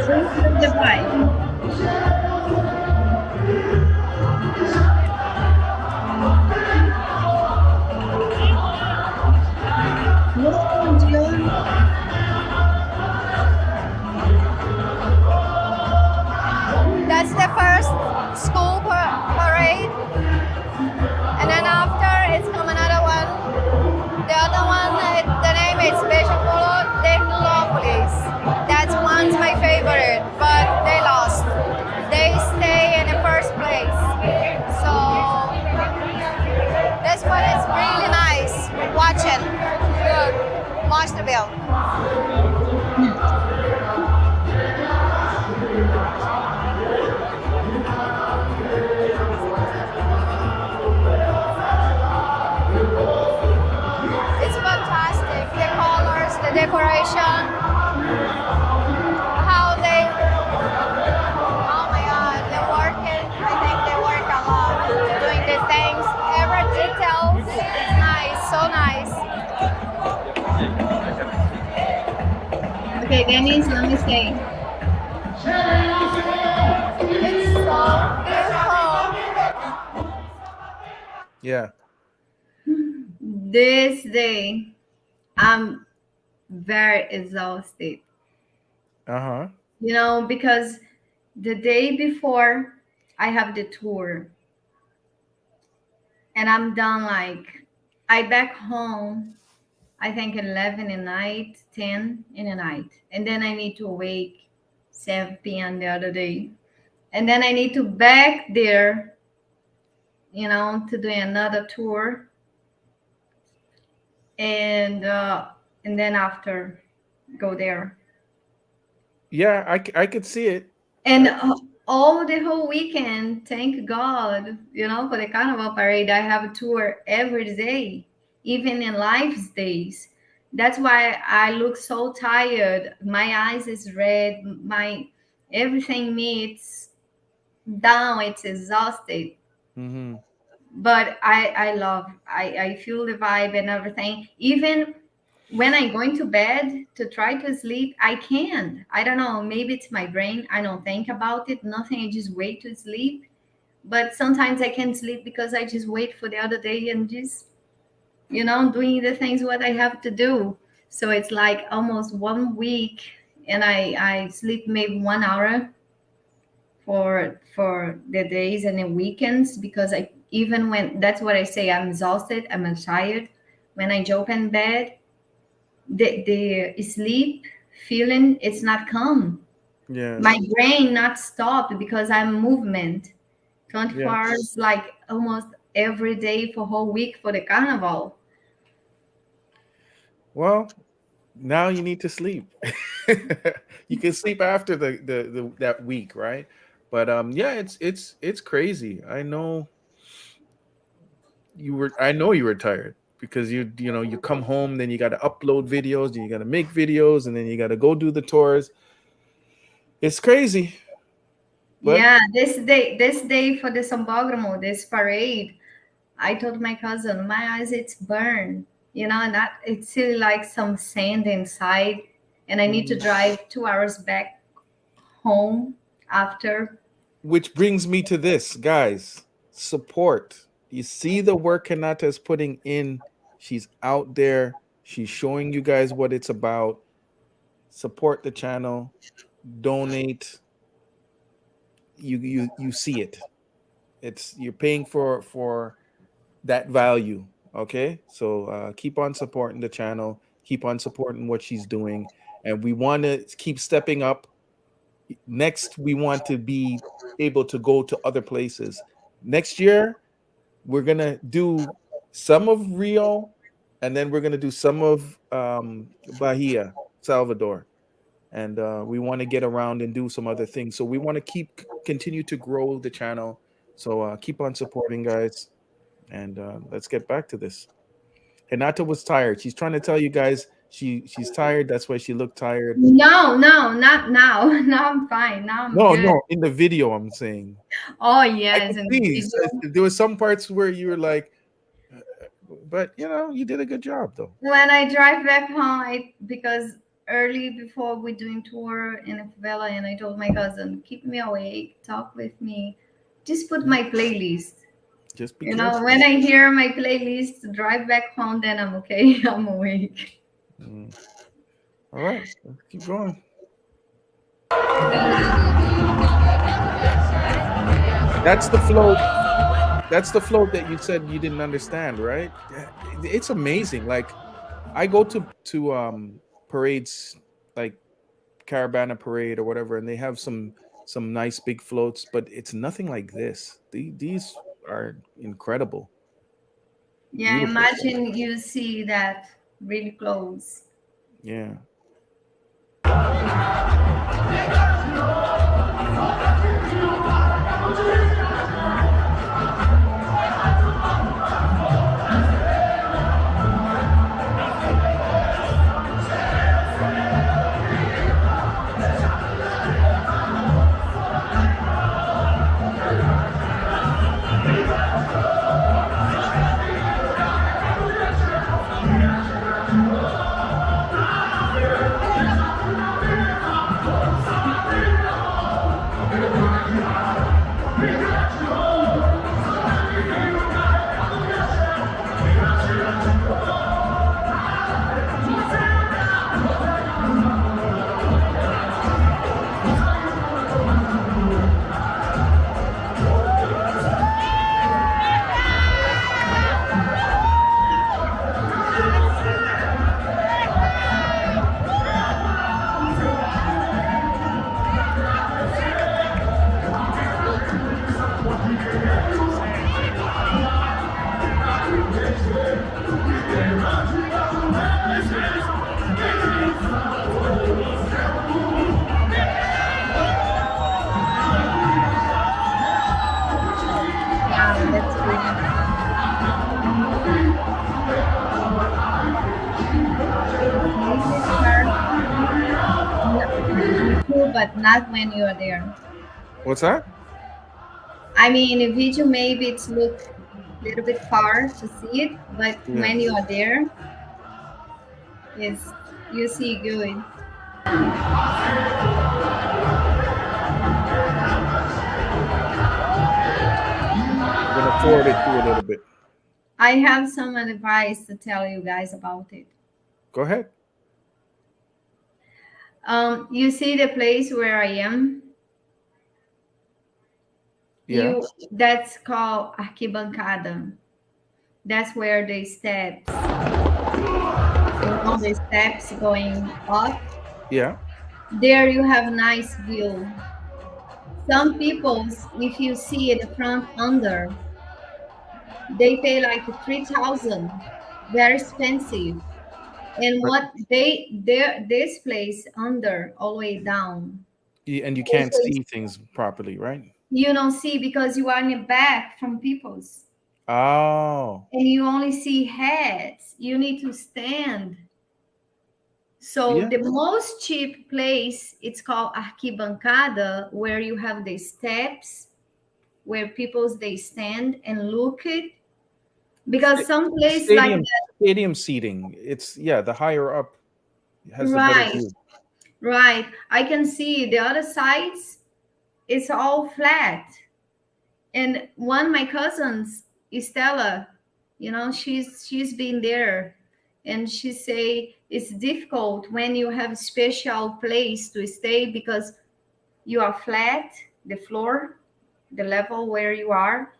We feel the vibe. Whoa, Dion. That's the first school parade, and then after it's come another one. The other one, the name is Beija-Flor de Nilópolis. That's one's my favorite, but they lost. They stay in the first place. So this one is really nice. Watching. Look, watch the bill. It's fantastic. The colors, the decoration, how they, oh my God, they're working. I think they work a lot doing these things. Every detail is nice, so nice. Okay, Dennis, let me say. It's so beautiful. Yeah. This day, I'm very exhausted. Uh-huh. You know, because the day before I have the tour and I'm done like I back home I think 11 at night, 10 in the night. And then I need to wake 7 p.m. the other day. And then I need to back there, you know, to do another tour. And then after go there. Yeah, I could see it. And all the whole weekend, thank God, you know, for the Carnival parade, I have a tour every day, even in live days. That's why I look so tired. My eyes is red. My everything meets down. It's exhausted. Mm-hmm. But I love. I feel the vibe and everything. Even when I'm going to bed to try to sleep, I can't. I don't know. Maybe it's my brain. I don't think about it. Nothing. I just wait to sleep. But sometimes I can't sleep because I just wait for the other day and just, you know, doing the things what I have to do. So it's like almost 1 week, and I sleep maybe 1 hour for the days and the weekends because I even when that's what I say I'm exhausted. I'm tired. When I jump in bed, the sleep feeling it's not come. Yes. My brain not stopped because I'm movement 24 Yeah. hours like almost every day for whole week for the carnival. Well, now you need to sleep. You can sleep after the that week, right? But yeah, it's crazy. I know you were tired because you know you come home, then you got to upload videos, then you got to make videos, and then you got to go do the tours. It's crazy, but Yeah, this day for the Sambódromo, this parade, I told my cousin, my eyes it's burned, you know, and that it's still like some sand inside, and I need to drive 2 hours back home after. which brings me to this, guys. Support. You see the work Kanata's putting in. She's out there. She's showing you guys what it's about. Support the channel. Donate. You see it. It's you're paying for that value. Okay, so keep on supporting the channel. Keep on supporting what she's doing, and we want to keep stepping up. Next, we want to be able to go to other places. Next year, we're gonna do some of Rio, and then we're gonna do some of Bahia, Salvador, and we want to get around and do some other things. So we want to continue to grow the channel. So keep on supporting, guys, and let's get back to this. Hinata was tired. She's trying to tell you guys she's tired. That's why she looked tired. No, no, not now. Now I'm fine. Now I'm No, good. no, in the video I'm saying. Oh I yes, could and see there was some parts where you were like, but you know, you did a good job though. when I drive back home, because early before we doing tour in a favela, and I told my cousin, keep me awake, talk with me, just put my playlist. Just be You know, careful. when I hear my playlist, drive back home, then I'm okay. I'm awake. Mm. All right, let's keep going. That's the float. That's the float that you said you didn't understand, right? Yeah, it's amazing. Like I go to parades like Caravana Parade or whatever, and they have some nice big floats, but it's nothing like this. These are incredible, Yeah, beautiful floats. imagine you see that really close. Yeah. Wow, that's really maybe it's hard. Me too, but not when you're there. What's that? I mean, in video maybe it's look a little bit far to see it, but Yeah. when you are there, is you see good. I'm gonna forward it to you a little bit. I have some advice to tell you guys about it. Go ahead. You see the place where I am. Yeah. You that's called arquibancada. That's where the steps, the steps going up. Yeah. There you have a nice view. Some people, if you see the front under, they pay like 3,000. Very expensive. And But what they this place under all the way down. and you can't Also, see things properly, right? you don't see because you are in the back from people's, Oh. and you only see heads. You need to stand. So Yeah. the most cheap place, it's called arquibancada, where you have the steps where people they stand and look it. Because some place like Stadium that, stadium seating. It's yeah, the higher up has the better right, view. right. I can see the other sides, it's all flat. And one of my cousins, Estella, she's been there, and she say it's difficult when you have a special place to stay because you are flat, the floor, the level where you are,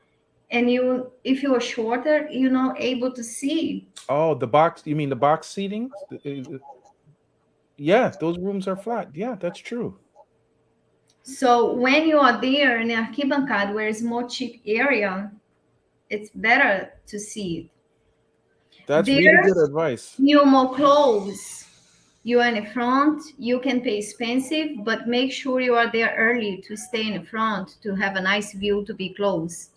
and you if you are shorter, you're not able to see. Oh, the box. You mean the box seating? Yeah, those rooms are flat. Yeah, that's true. So when you are there in the arquibancada, where it's more cheap area, it's better to see it. That's really There, good advice. you more close. You are in the front, you can pay expensive, but make sure you are there early to stay in the front to have a nice view to be close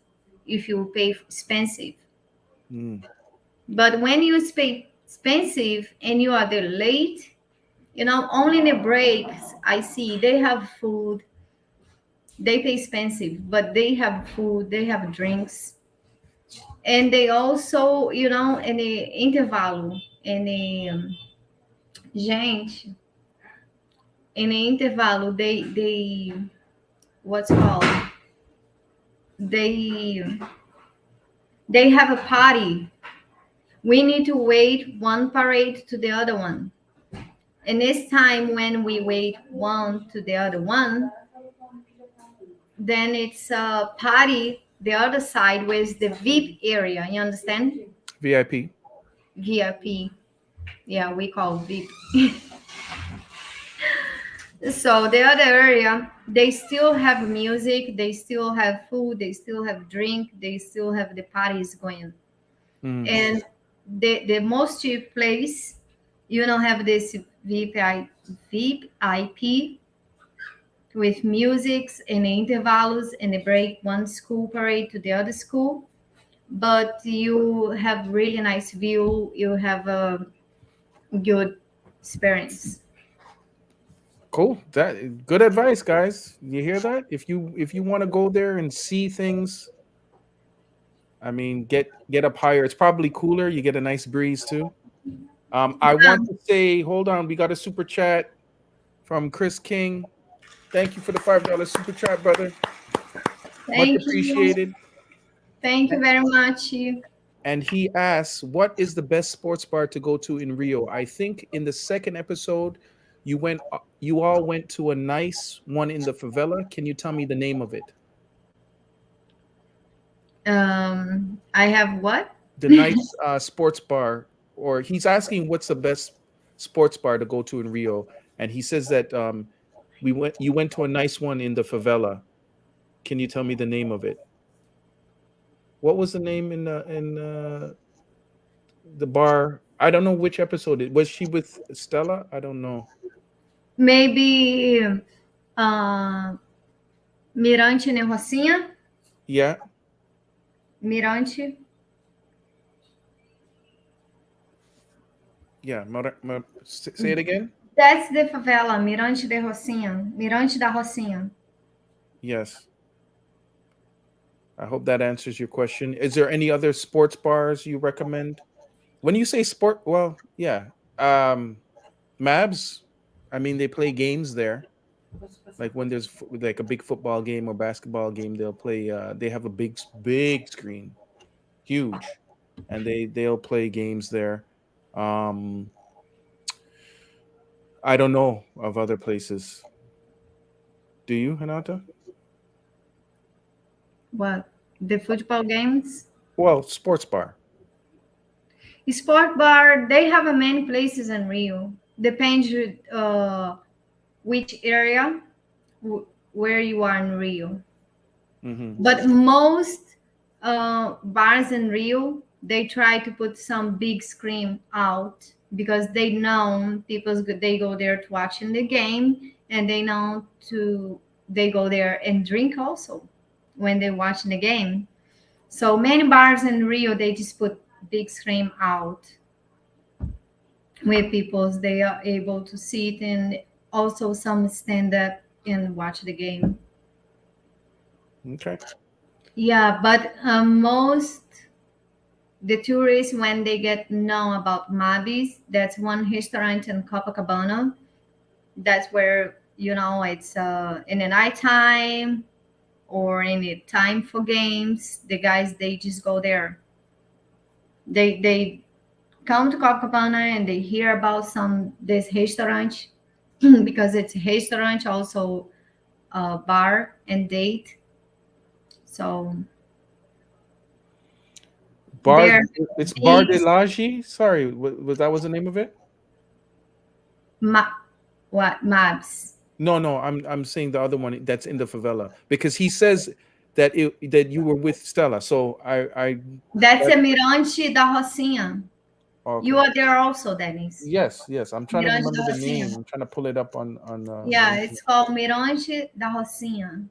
if you pay expensive. Mm. But when you pay expensive and you are there late, only in the breaks I see they have food. They pay expensive, but they have food, they have drinks. And they also, in the intervalo, gente, in the intervalo, they what's called they they have a party. We need to wait one parade to the other one. And this time when we wait one to the other one, then it's a party the other side with the VIP area. You understand? VIP. VIP. Yeah, we call VIP. So the other area, they still have music, they still have food, they still have drink, they still have the parties going. Mm. And the most cheap place, you don't have this VIP with musics and intervals and a break one school parade to the other school, but you have really nice view, you have a good experience. Cool. That good advice, guys. You hear that? If you want to go there and see things, I mean, get up higher. It's probably cooler. You get a nice breeze too. I want to say, hold on, we got a super chat from Chris King. Thank you for the $5 super chat, brother. Much Thank you. appreciated. Thank you very much. And he asks, "What is the best sports bar to go to in Rio?" I think in the second episode, you all went to a nice one in the favela. Can you tell me the name of it? I have what? The nice sports bar, or he's asking what's the best sports bar to go to in Rio, and he says that you went to a nice one in the favela. Can you tell me the name of it? What was the name in the bar? I don't know which episode it was. She with Stella? I don't know. Maybe Mirante ne Rocinha? Yeah. Mirante. Yeah. Say it again. That's the favela, Mirante de Rocinha. Mirante da Rocinha. Yes. I hope that answers your question. Is there any other sports bars you recommend? When you say sport, well, yeah. Mabs, I mean, they play games there. Like when there's like a big football game or basketball game, they'll play. They have a big screen, huge, and they'll play games there. Um, I don't know of other places. Do you, Hanata? What? The football games? Well, sports bar. Sport bar, they have many places in Rio. Depends which area where you are in Rio. Mm-hmm. But most bars in Rio, they try to put some big screen out because they know people they go there to watching the game, and they go there and drink also when they're watching the game. So many bars in Rio, they just put big screen out where people they are able to sit, and also some stand up and watch the game. Okay. Yeah, but most the tourists when they get know about Mabis, that's one restaurant in Copacabana. That's where it's in the nighttime or any time for games. The guys they just go there. They come to Copacabana and they hear about this restaurant because it's a restaurant also a bar and date. So Bar. there It's Bar de is Lagi. Sorry, was that was the name of it? what Mabs. No. I'm saying the other one that's in the favela because he says that you were with Stella. So I That's a Mirante da Rocinha. okay. You are there also, Dennis. Yes. I'm trying to Mirante da remember the name. Rocinha. I'm trying to pull it up on Yeah, it's called Mirante da Rocinha.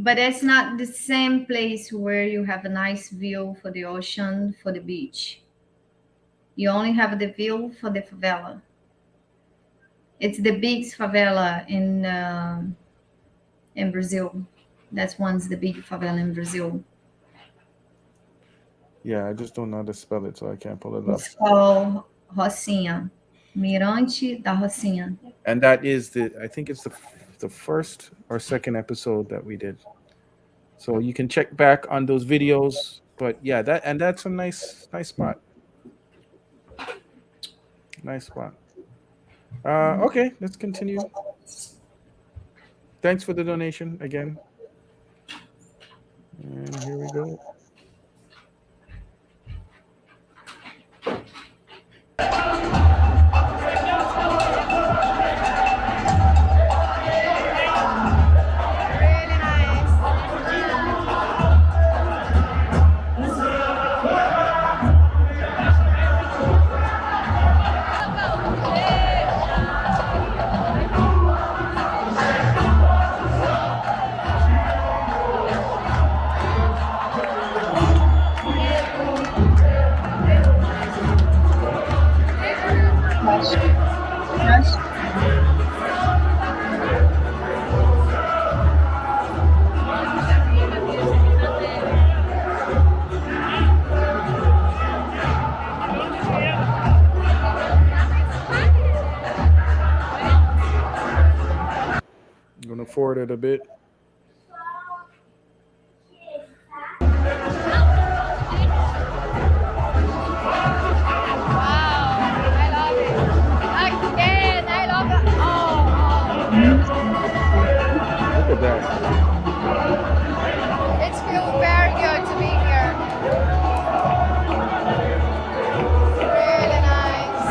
But it's not the same place where you have a nice view for the ocean, for the beach. You only have the view for the favela. It's the biggest favela in Brazil. That's one's the big favela in Brazil. Yeah, I just don't know how to spell it, so I can't pull it up. It's called Rocinha. Mirante da Rocinha. And that is I think it's the first or second episode that we did. So you can check back on those videos. But yeah, that's a nice spot. Nice spot. Okay, let's continue. Thanks for the donation again. And here we go. Really nice. I'm gonna forward it a bit. Wow, I love it. Again, I love it. Look at that. It feels very good to be here. Really nice.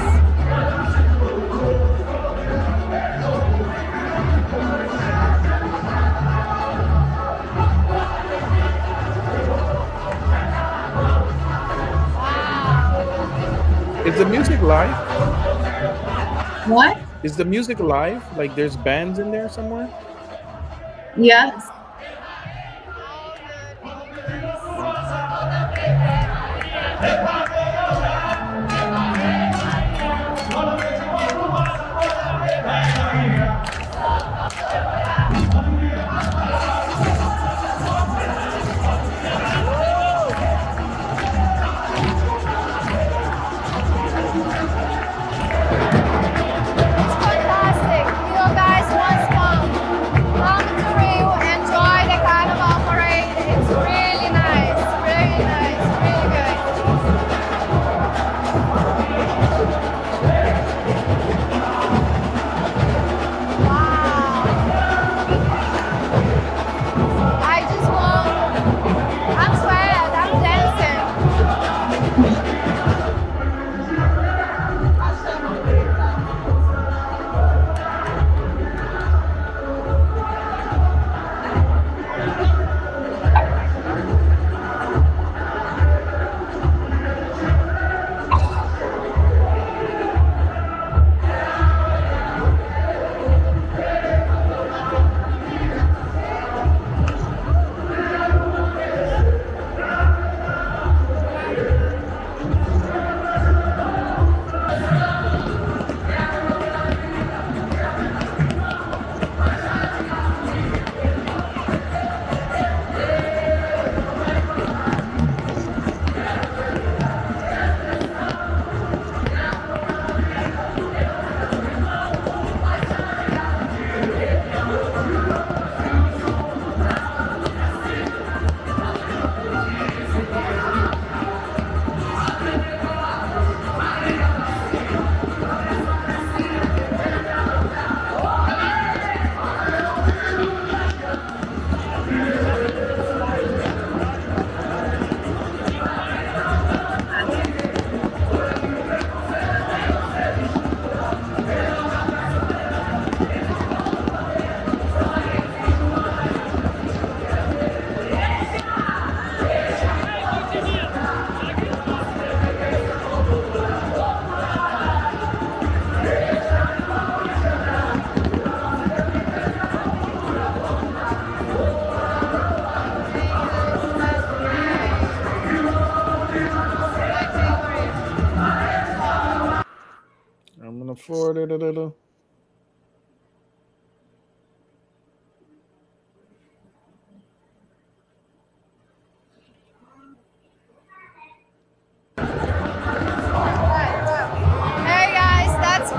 Wow. Is the music live? What? Is the music live? Like there's bands in there somewhere? Yes. Fantastic. You guys must come. Come to Rio, enjoy the Carnival parade. It's really nice, really good. Wow. I just want, I'm sweating, I'm dancing. I'm gonna forward it a little. Hey guys, that's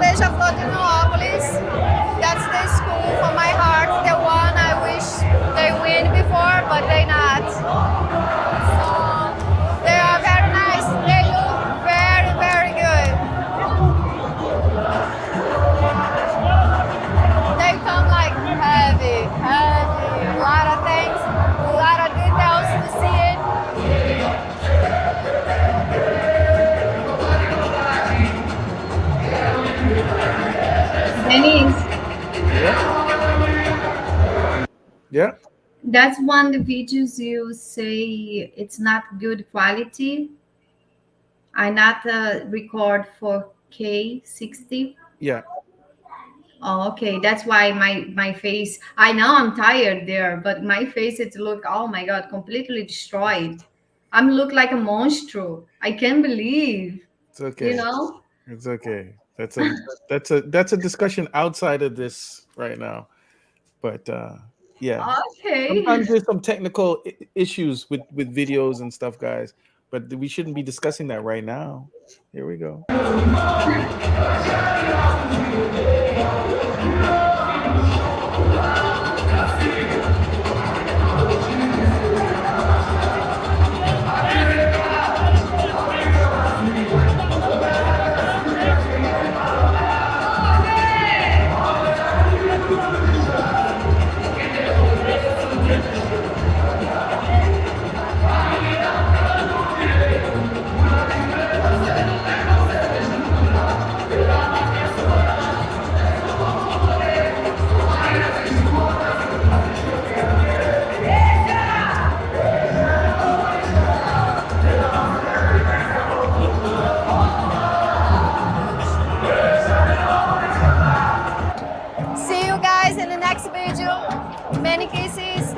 Denise, Yeah, yeah, that's one of the videos you say it's not good quality. I not record for K60. yeah. Oh, okay. That's why my face. I know I'm tired there, but my face it look. Oh my god, completely destroyed. I'm look like a monster. I can't believe. It's You okay. know. It's okay. That's a discussion outside of this right now. But yeah, Okay. sometimes there's some technical issues with videos and stuff, guys. But we shouldn't be discussing that right now. Here we go. See you guys in the next video. Many kisses.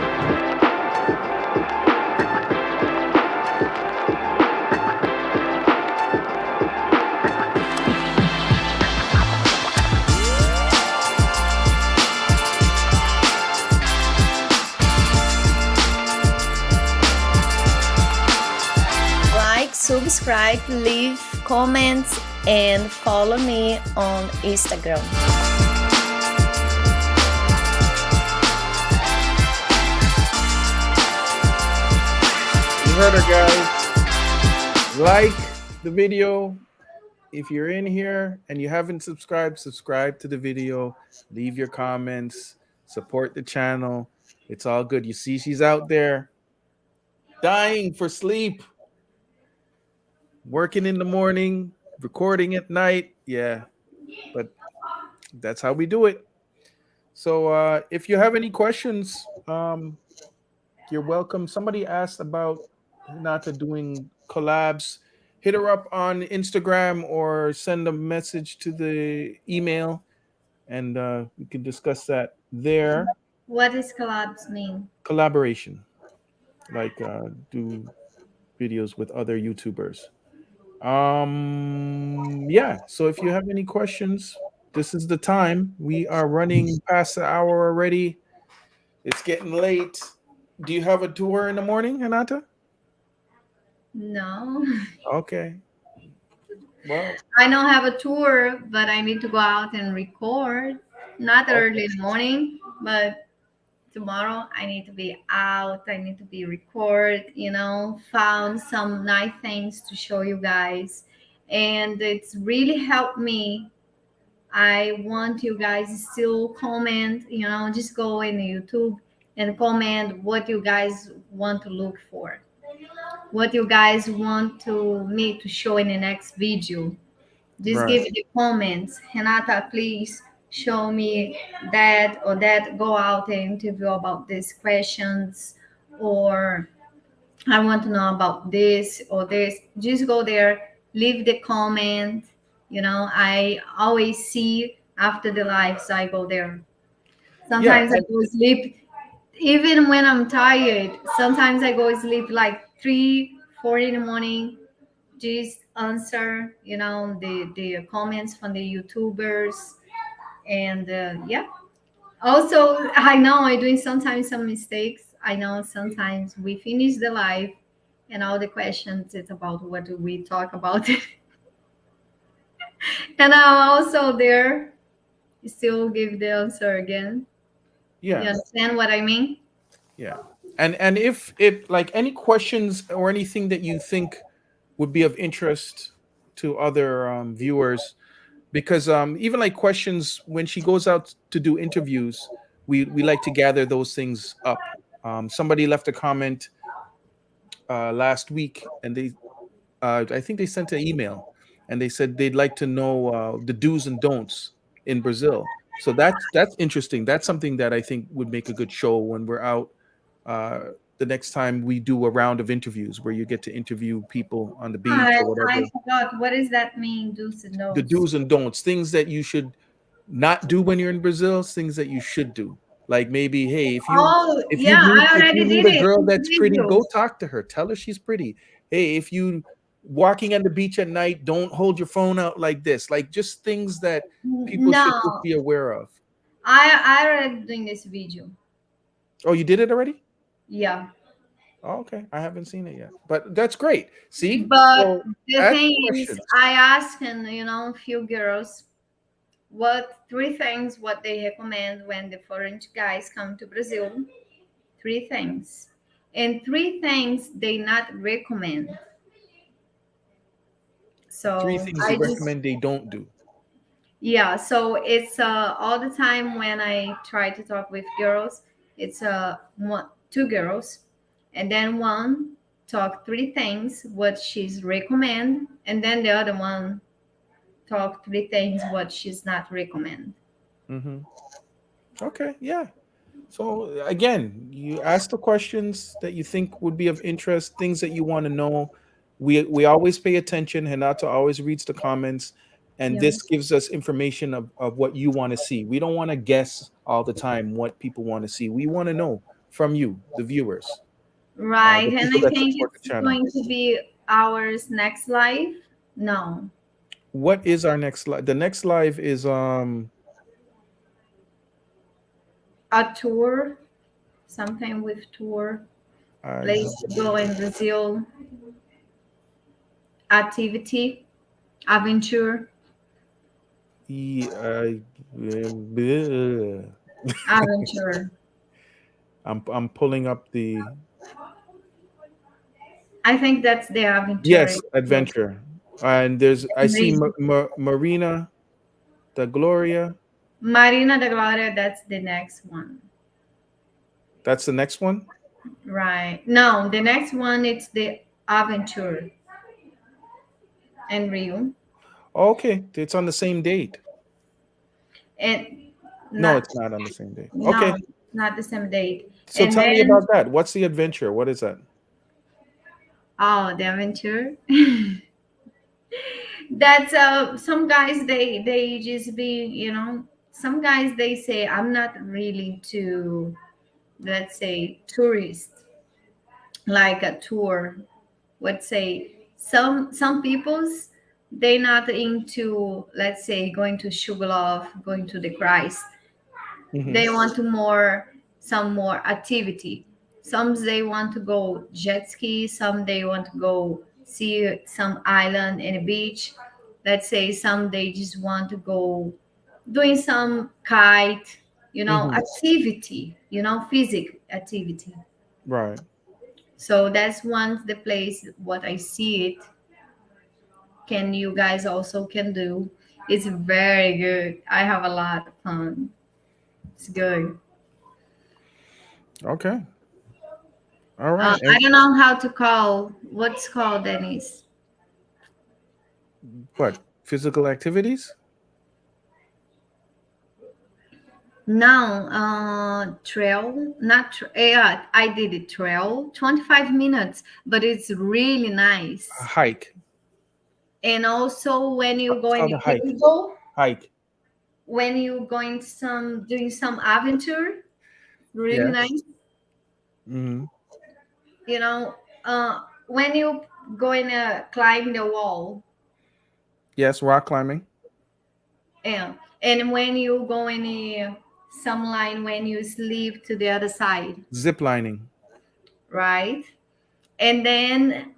Like, subscribe, leave comments, and follow me on Instagram. You heard her, guys. Like the video. If you're in here and you haven't subscribed, subscribe to the video. Leave your comments. Support the channel. It's all good. You see, she's out there dying for sleep, working in the morning, recording at night. Yeah, but that's how we do it. So if you have any questions, you're welcome. Somebody asked about Hinata doing collabs. Hit her up on Instagram or send a message to the email, and we can discuss that there. What does collabs mean? Collaboration, like do videos with other YouTubers. Yeah, so if you have any questions, this is the time. We are running past the hour already. It's getting late. Do you have a tour in the morning, Hanata? No. Okay. Well, I don't have a tour, but I need to go out and record. Not early okay. in the morning, but tomorrow I need to be out. I need to be record, found some nice things to show you guys. And it's really helped me. I want you guys still comment, just go in YouTube and comment what you guys want to look for. What you guys want to me to show in the next video. Just Right. give the comments. Renata, please show me that or that. Go out and interview about these questions, or I want to know about this or this. Just go there, leave the comment. I always see after the lives, I go there. Yeah, Sometimes I go sleep, even when I'm tired. Sometimes I go sleep like 3, 4 in the morning. Just answer, the comments from the YouTubers, and yeah. Also, I know I'm doing sometimes some mistakes. I know sometimes we finish the live, and all the questions it's about what do we talk about, and I'm also there still give the answer again. You yeah, understand what I mean? yeah. And if it like any questions or anything that you think would be of interest to other viewers, because even like questions when she goes out to do interviews, we like to gather those things up. Somebody left a comment last week, and they I think they sent an email, and they said they'd like to know the do's and don'ts in Brazil. So that's interesting. That's something that I think would make a good show when we're out. Uh, the next time we do a round of interviews where you get to interview people on the beach or I whatever, forgot. What does that mean, do's and the don'ts? do's and don'ts, things that you should not do when you're in Brazil, things that you should do. Like maybe, hey, Oh, if you yeah, meet I if you already meet did a it girl in the that's pretty, video. go talk to her. Tell her she's pretty. Hey, if you walking on the beach at night, don't hold your phone out like this. Like just things that people should just No, be aware of. I already doing this video. Oh, you did it already? Yeah. Oh, okay. I haven't seen it yet. But that's great. See? But So the ask thing is, questions. I asked him, a few girls what three things what they recommend when the foreign guys come to Brazil. Three things. And three things they not recommend. Three So things I you just recommend they don't do. yeah, so it's all the time when I try to talk with girls, it's two girls, and then one talk three things what she's recommend, and then the other one talk three things what she's not recommend. Mm-hmm. Okay, yeah. So again, you ask the questions that you think would be of interest, things that you want to know. We always pay attention. Hinata always reads the comments, and Yeah. this gives us information of what you want to see. We don't want to guess all the time what people want to see. We want to know from you, the viewers, Right, the and people I that think support the it's channel. going to be ours next live. No, What is our next live? The next live is a tour, something with tour, I place to go in Brazil, activity, adventure, bleh. adventure. I'm pulling up the I think that's the adventure. yes adventure, and there's I see Amazing. Marina the Gloria. Marina da Glória, that's the next one. That's the next one. Right. No, the next one it's the adventure in Rio. Okay, it's on the same date. And No, not it's not on the same date. no, Okay, not the same date. so And tell me then about that. What's the adventure? What is that? oh, the adventure. That's some guys they just be, some guys they say I'm not really to, let's say, tourist, like a tour, let's say some people's they not into, let's say, going to Sugarloaf, going to the Christ. Hmm. They want to more, some more activity. Some they want to go jet ski, some they want to go see some island and a beach. Let's say some they just want to go doing some kite, Hmm. activity, physical activity. Right. So that's one the place what I see it. Can you guys also can do? It's very good. I have a lot of fun. It's good. Okay. All right. I And don't know how to call. What's called, Denise? what physical activities? No, trail. Not yeah. I did it trail. 25 minutes, but it's really A nice. hike. And also when you go It's in called the a hike. cable, Hike. when you going some doing some adventure, really Yes. nice. Hmm. You know, when you going to climb the wall, Yes. Rock climbing. and when you go in some line when you sleep to the other side, Zip lining. right? And then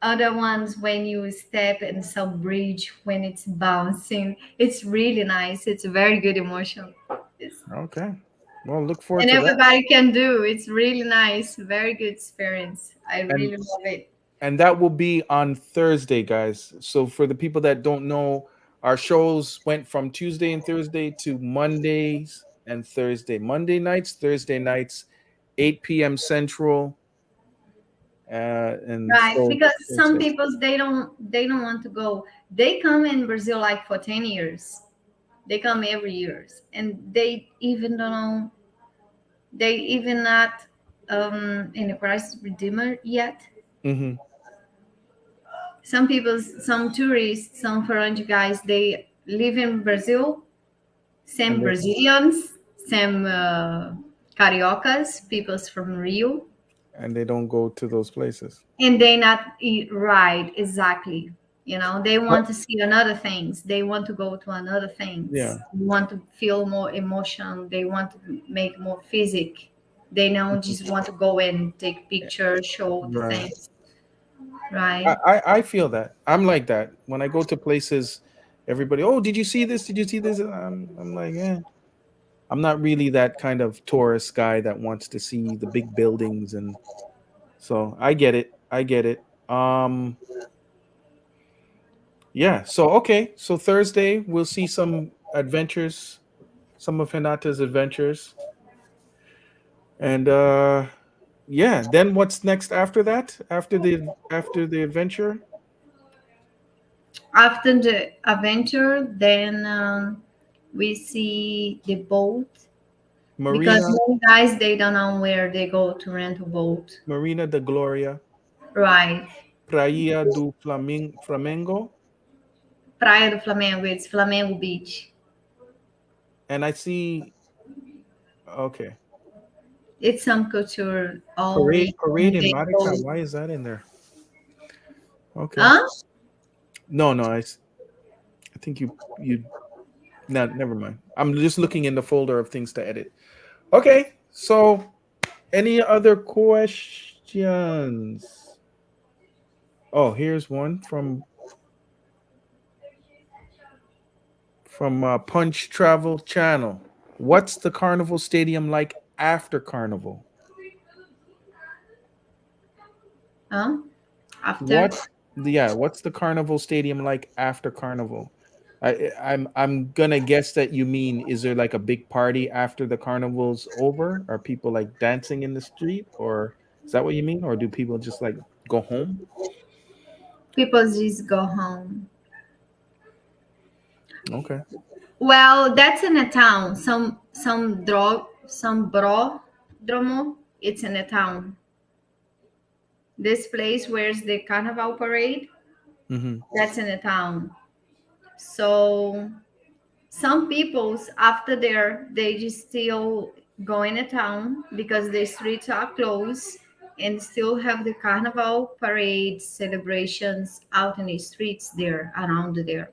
other ones when you step in some bridge when it's bouncing, it's really nice. It's a very good emotion. It's, Okay. Well, look forward and to that. everybody can do. It's really nice. Very good experience. I And really love it. that will be on Thursday, guys. So for the people that don't know, our shows went from Tuesday and Thursday to Mondays and Thursday. Monday nights, Thursday nights, 8 p.m. Central, and Right, so because some Thursday. people they don't want to go. They come in Brazil like for 10 years. They come every year, and they even don't know. They even not in the Christ Redeemer yet. Mm-hmm. Some people, some tourists, some foreign guys, they live in Brazil. And Some they Brazilians, some Cariocas, peoples from Rio, don't go to those places. and they not eat right exactly. You know, they want But to see another things. They want to go to another yeah. things. They want to feel more emotion. They want to make more physic. They don't just want to go and take pictures, show the Right. things, right? I feel that. I'm like that. When I go to places, everybody, oh, did you see this? Did you see this? And I'm like, yeah. I'm not really that kind of tourist guy that wants to see the big buildings, and so I get it. I get it. Yeah. So okay. So Thursday we'll see some adventures, some of Hinata's adventures, and yeah. Then what's next after that? After the adventure, After the adventure, then we see the boat because Marina many guys they don't know where they go to rent a boat. Marina de Gloria, Right. Praia do Flamengo, Praia do Flamengo, it's Flamengo Beach. and I see. Okay. It's some culture all Parade week. parade And in they Marica. go, Why is that in there? Okay. huh? No, no, I think you no, never mind. I'm just looking in the folder of things to edit. Okay. So any other questions? Oh, here's one from Punch Travel Channel. What's the Carnival Stadium like after Carnival? Huh? After What? Yeah, what's the Carnival Stadium like after Carnival? I'm gonna guess that you mean, is there like a big party after the carnival's over? Are people like dancing in the street, or is that what you mean, or do people just like go home? people just go home. Okay. Well, that's in a town. Some brodromo. It's in a town. This place where's the carnival parade. Mm-hmm. That's in a town. So some peoples after there they just still go in a town because the streets are closed and still have the carnival parades celebrations out in the streets there around there.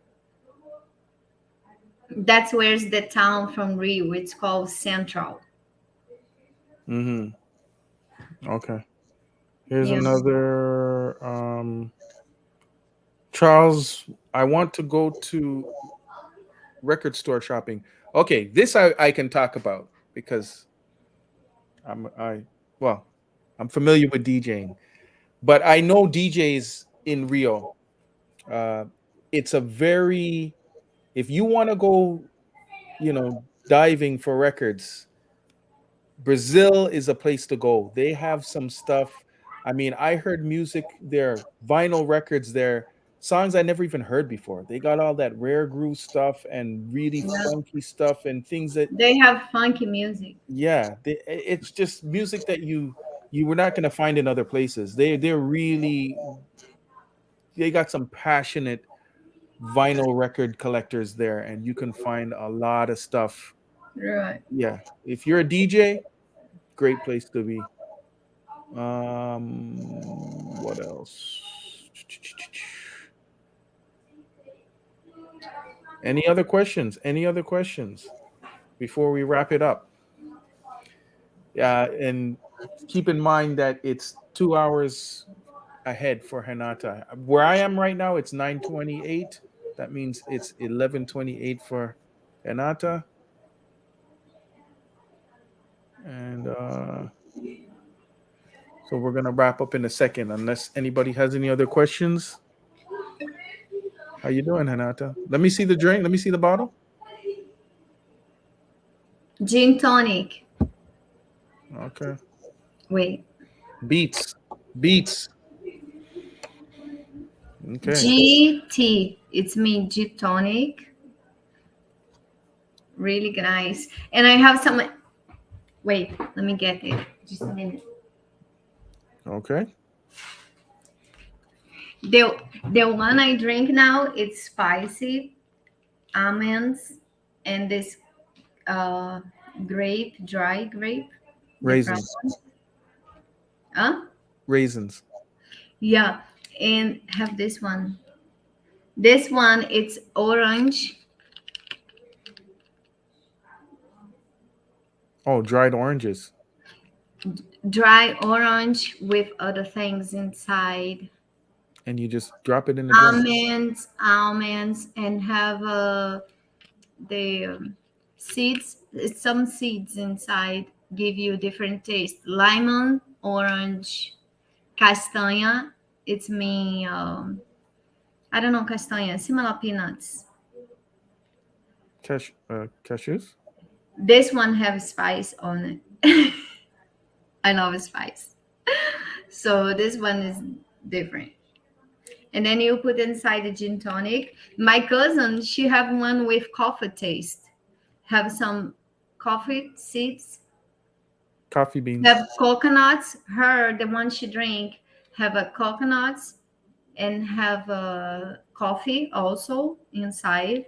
That's where's the town from Rio. It's called Central. Mm-hmm. Okay. Here's Yeah. another Charles. I want to go to record store shopping. Okay, this I can talk about because I well, I'm familiar with DJing, but I know DJs in Rio. Uh, it's a very, if you want to go, diving for records, Brazil is a place to go. They have some stuff. I mean, I heard music there, vinyl records there, songs I never even heard before. They got all that rare groove stuff and really Yeah. funky stuff and things that, They have funky music. yeah, it's just music that you were not going to find in other places. They're really, they got some passionate vinyl record collectors there, and you can find a lot of stuff. Right. Yeah, if you're a DJ, great place to be. What else? Any other questions? Any other questions before we wrap it up? Yeah, and keep in mind that it's 2 hours ahead for Hanata. Where I am right now, it's 9:28. That means it's 11:28 for Hanata. And so we're gonna wrap up in a second, unless anybody has any other questions. How you doing, Hanata? Let me see the drink. Let me see the bottle. Gin tonic. Okay. Wait. Beats. Beats. Okay. GT. It's me, G tonic. really nice. And I have some. Wait, let me get it. Just a minute. Okay. The the one I drink now, it's spicy almonds and this uh grape, dry grape, the brown Raisins. one. Huh? Raisins. Yeah, and have this one. This one, it's orange, Oh, dried oranges. dry orange with other things inside. And you just drop it in the drink. Almonds, and have the seeds. Some seeds inside give you different taste. Lemon, orange, castanha. It's me. I don't know castanha. Similar peanuts. Cashews. This one have spice on it. I love spice. So this one is different. And then you put inside the gin tonic. My cousin, she have one with coffee taste. Have some coffee seeds. Coffee beans. Have coconuts. Her, the one she drink, have a coconuts and have a coffee also inside.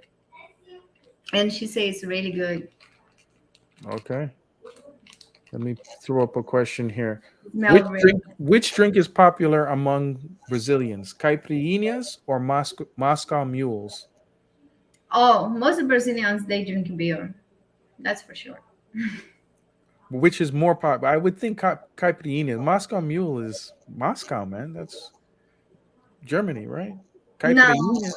And she says it's really good. Okay. Let me throw up a question here. Smell really. Which drink is popular among Brazilians? Caipirinhas or Moscow mules? Oh, most Brazilians they drink beer. That's for sure. Which is more popular? I would think caipirinha. Moscow mule is Moscow, man. That's Germany, right? No, Caipirinha.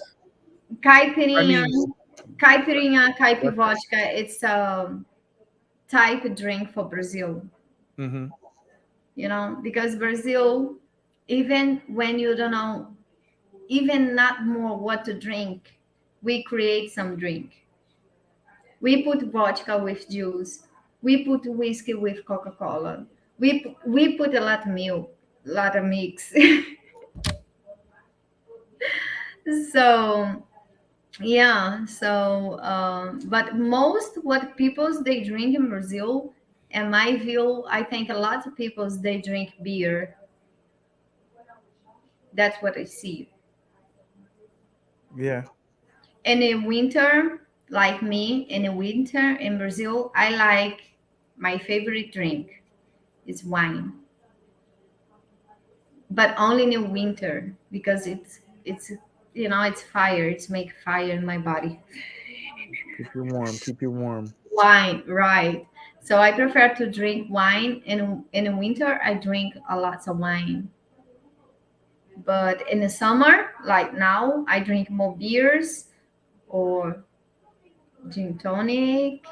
I caipirinha, mean, caipi vodka. It's a type of drink for Brazil. mm-hmm. You know, because Brazil, even when you don't know, even not more what to drink, we create some drink. We put vodka with juice. We put whiskey with Coca-Cola. We put a lot of milk, a lot of mix. So yeah, so but most what peoples they drink in Brazil, in my view, I think a lot of peoples they drink beer. That's what I see. Yeah. In the winter, like me, in the winter in Brazil, I like my favorite drink is wine, but only in the winter because it's you know it's fire. It's make fire in my body. Keep you warm. Keep you warm. Wine, right? So I prefer to drink wine, and in the winter I drink a lot of wine. But in the summer, like now, I drink more beers or gin tonic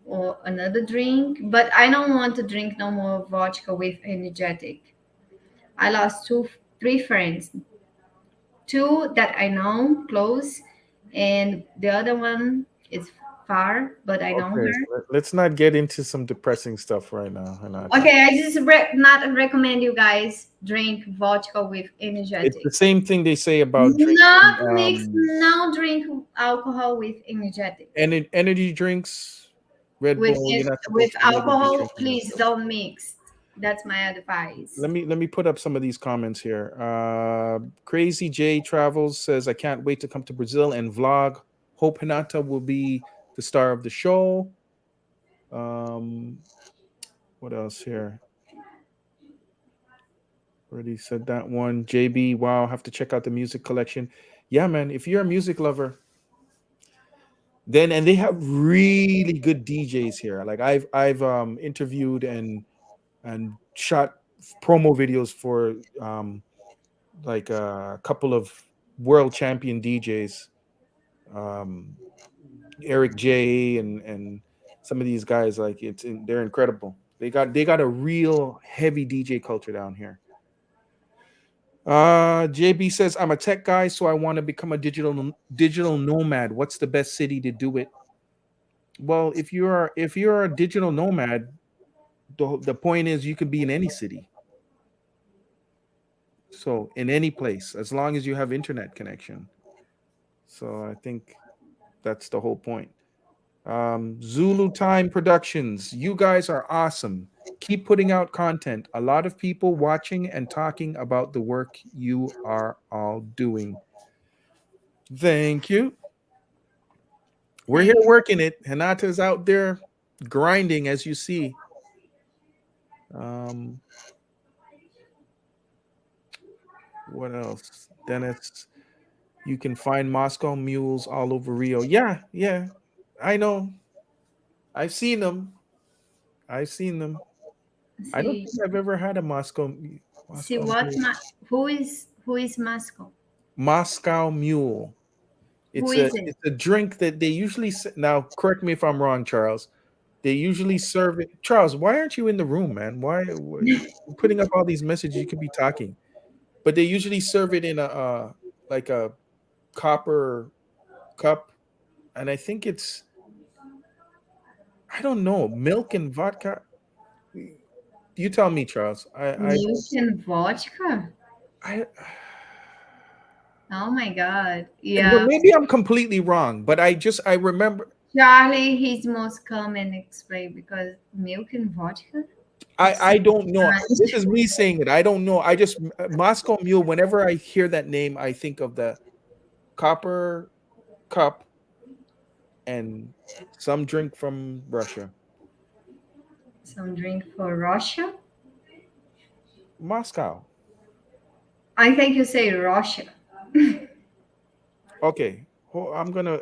or another drink. But I don't want to drink no more vodka with energetic. I lost three friends, two that I know close, and the other one is far, but I know Okay. her. Let's not get into some depressing stuff right now, Hanata. Okay, I just not recommend you guys drink vodka with It's energetic. the same thing they say about drinking Not mix, no drink alcohol with energetic. energy drinks, Red With Bull. You're not with supposed to really be alcohol, drinking that please stuff. don't mix. That's my advice. Let me put up some of these comments here. Crazy J Travels says, "I can't wait to come to Brazil and vlog. Hope Hinata will be the star of the show." Um, what else here? Already said that one. JB, wow, have to check out the music collection. Yeah, man. If you're a music lover, then and they have really good DJs here. Like I've interviewed and shot promo videos for like a couple of world champion DJs, um, Eric J and some of these guys. Like they're incredible. They got a real heavy DJ culture down here. JB says, I'm a tech guy, so I want to become a digital nomad. What's the best city to do it? Well, if you're a digital nomad, the point is you could be in any city. So in any place, as long as you have internet connection. So I think that's the whole point. Zulu Time Productions. You guys are awesome. Keep putting out content. A lot of people watching and talking about the work you are all doing. Thank you. We're here Thank you. working it. Hinata's out there grinding, as you see. Um, what else? Dennis, you can find Moscow mules all over Rio. Yeah, yeah. I know. I've seen them. I've seen them. I don't See, think I've ever had a see Moscow what mule. who is Moscow? Moscow mule. Who It's a is it? it's a drink that they usually now correct me if I'm wrong, Charles. They usually serve it. Charles, why aren't you in the room, man? Why you're putting up all these messages? You could be talking, but they usually serve it in a like a copper cup, and I think it's I don't know milk and vodka. You tell me, Charles. Milk and vodka? I Oh my God. well, Yeah. maybe I'm completely wrong, but I remember Charlie, he's most common explain because milk and vodka? It's I don't know. This strange. is me saying it. I don't know. I just Moscow Mule. Whenever I hear that name, I think of the copper cup and some drink from Russia. Some drink for Russia? Moscow. I think you say Russia. Okay. I'm gonna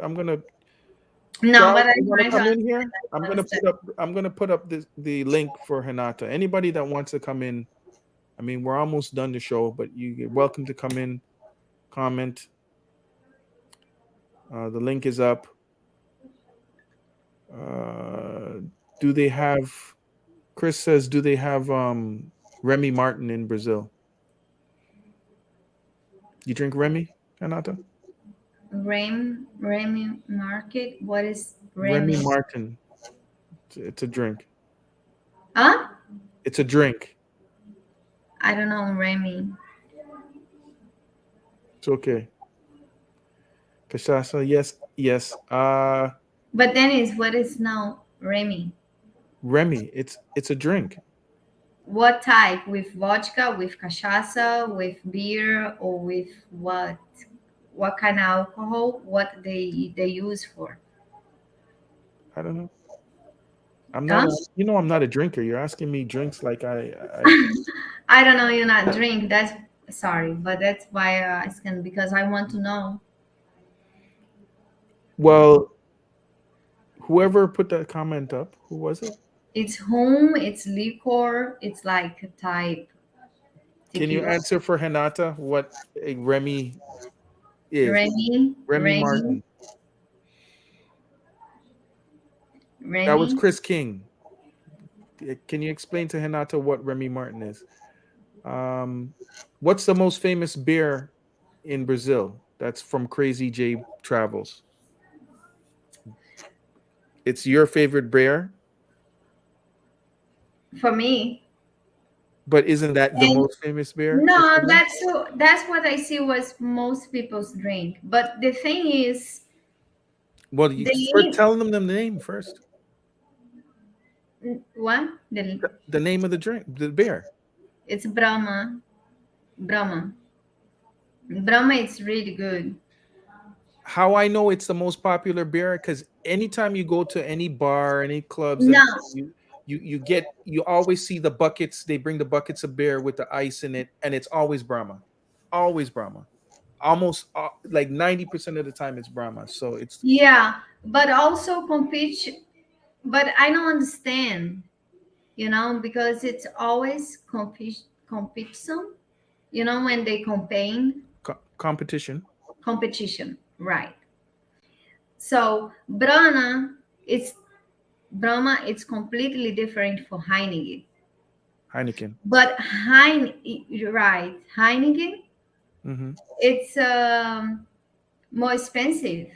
No, Charles, but I'm you wanna trying to come in here? understand. I'm gonna put up the link for Hinata. Anybody that wants to come in, I mean we're almost done the show, but you're welcome to come in, comment. The link is up. Uh, do they have Chris says, do they have Remy Martin in Brazil? You drink Remy, Anata? Remy Market? What is Remy Remy? Martin. It's a drink. Huh? It's a drink. I don't know Remy. It's okay. Cachaça, yes, yes. But Dennis, what is now Remy? Remy, it's a drink. What type? With vodka, with cachaça, with beer, or with what? What kind of alcohol? What they use for? I don't know. I'm not Huh? a I'm not a drinker. You're asking me drinks like I I don't know. You not drink. That's sorry, but that's why I asking because I want to know. well, whoever put that comment up, who was it? It's home. It's liquor. It's like a type Can you tequila. answer for Renata what a Remy is? Remy, Remy Remy, Martin. That was Remy. Chris King. Can you explain to Hinata what Remy Martin is? Um, what's the most famous beer in Brazil? That's from Crazy J Travels. It's your favorite beer, For me. but isn't that the And most famous beer in no, Brazil? that's what I see was most people's drink. But the thing is, Well, you first they tell them the name first. what? The name of the drink, the beer. It's Brahma. Brahma. Brahma is really good. How I know it's the most popular beer because anytime you go to any bar, any clubs, and No, you always see the buckets. They bring the buckets of beer with the ice in it, and it's always Brahma. Almost like 90% of the time it's Brahma. So it's yeah, but also compete. But I don't understand, because it's always competition. When they campaign competition. competition, right? So Brahma, it's completely different for Heineken. Heineken. But you're right, Heineken, Hmm. it's more expensive.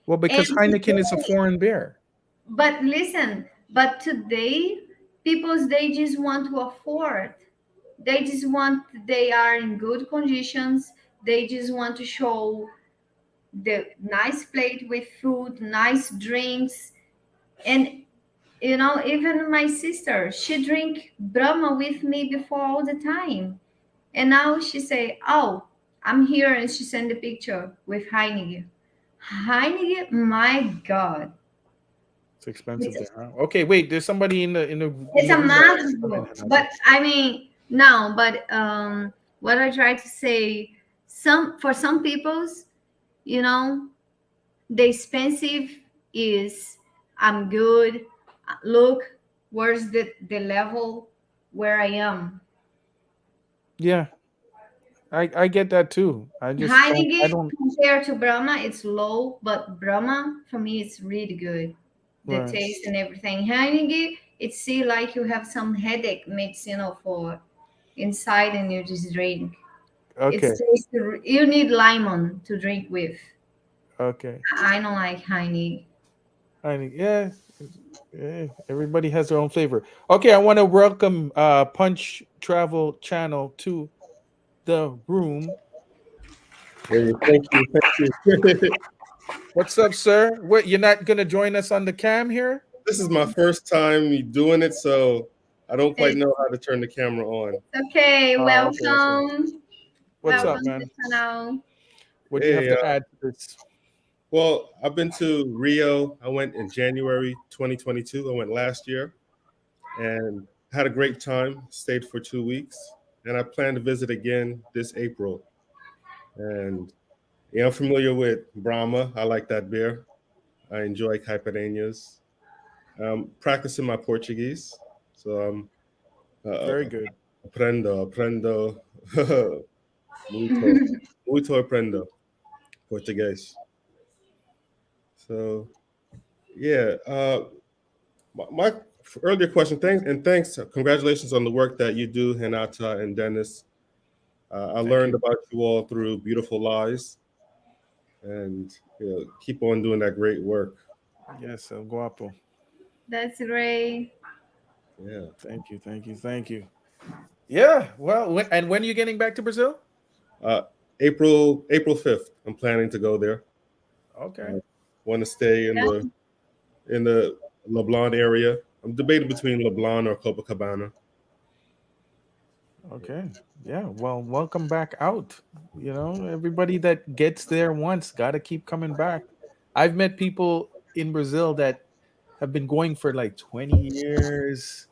Well, And because Heineken is a foreign beer. but listen, but today people they just want to afford. They are in good conditions. They just want to show the nice plate with food, nice drinks, and even my sister, she drink Brahma with me before all the time, and now she say, "Oh, I'm here," and she send a picture with Heineken. Heineken, my God, It's expensive it's there. Huh? Okay, wait. There's somebody in it's the a room. Come in, mouthful. Renata. But I mean, no, but what I try to say, some people's, you know, the expensive is I'm good. Look, where's the level where I am. Yeah, I get that too. I just don't. I Heineken don't. compared to Brahma, it's low, but Brahma for me it's really good. The Right. taste and everything. Heineken, it see like you have some headache mix, for inside and you just drink. Okay. It's tasty. You need lemon to drink with. Okay. I don't like Heineken. Yeah. Yeah, everybody has their own flavor. Okay, I want to welcome Punch Travel Channel to the room. Hey, thank you, thank you. What's up, sir? What, you're not gonna join us on the cam here? This is my first time doing it, so I don't quite It's know how to turn the camera on. okay. Oh, okay, okay. Welcome. What's up, Welcome to the man? channel. What do you have Hey, to add to this? well, I've been to Rio. I went in January 2022. I went last year and had a great time. Stayed for 2 weeks, and I plan to visit again this April. And yeah, I'm familiar with Brahma. I like that beer. I enjoy caipirinhas. I'm practicing my Portuguese, so I'm Very uh, good. aprendo muito, muito aprendo português. So yeah, my earlier question. Thanks. Congratulations on the work that you do, Hinata and Dennis. I Thank learned you. about you all through Beautiful Lies, and keep on doing that great work. Yes, El Guapo. That's great. Yeah, Thank you, thank you, thank you. Yeah, well, and when are you getting back to Brazil? uh, April 5th. I'm planning to go there. Okay, I want to stay in Yeah. the Leblon area. I'm debating between Leblon or Copacabana. okay. Yeah, well, welcome back out. Everybody that gets there once got to keep coming back. I've met people in Brazil that have been going for like 20 years,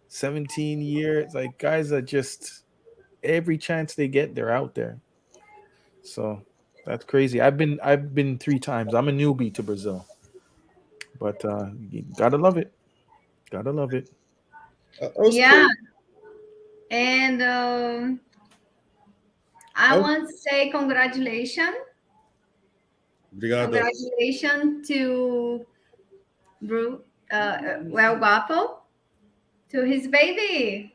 17 years. Like guys are just every chance they get, they're out there. So that's crazy. I've been 3 times. I'm a newbie to Brazil, but you gotta love it. Gotta love it. I was Yeah. curious. And I I was, want to say congratulations. Obrigado. Congratulations to well, Guapo, to his baby.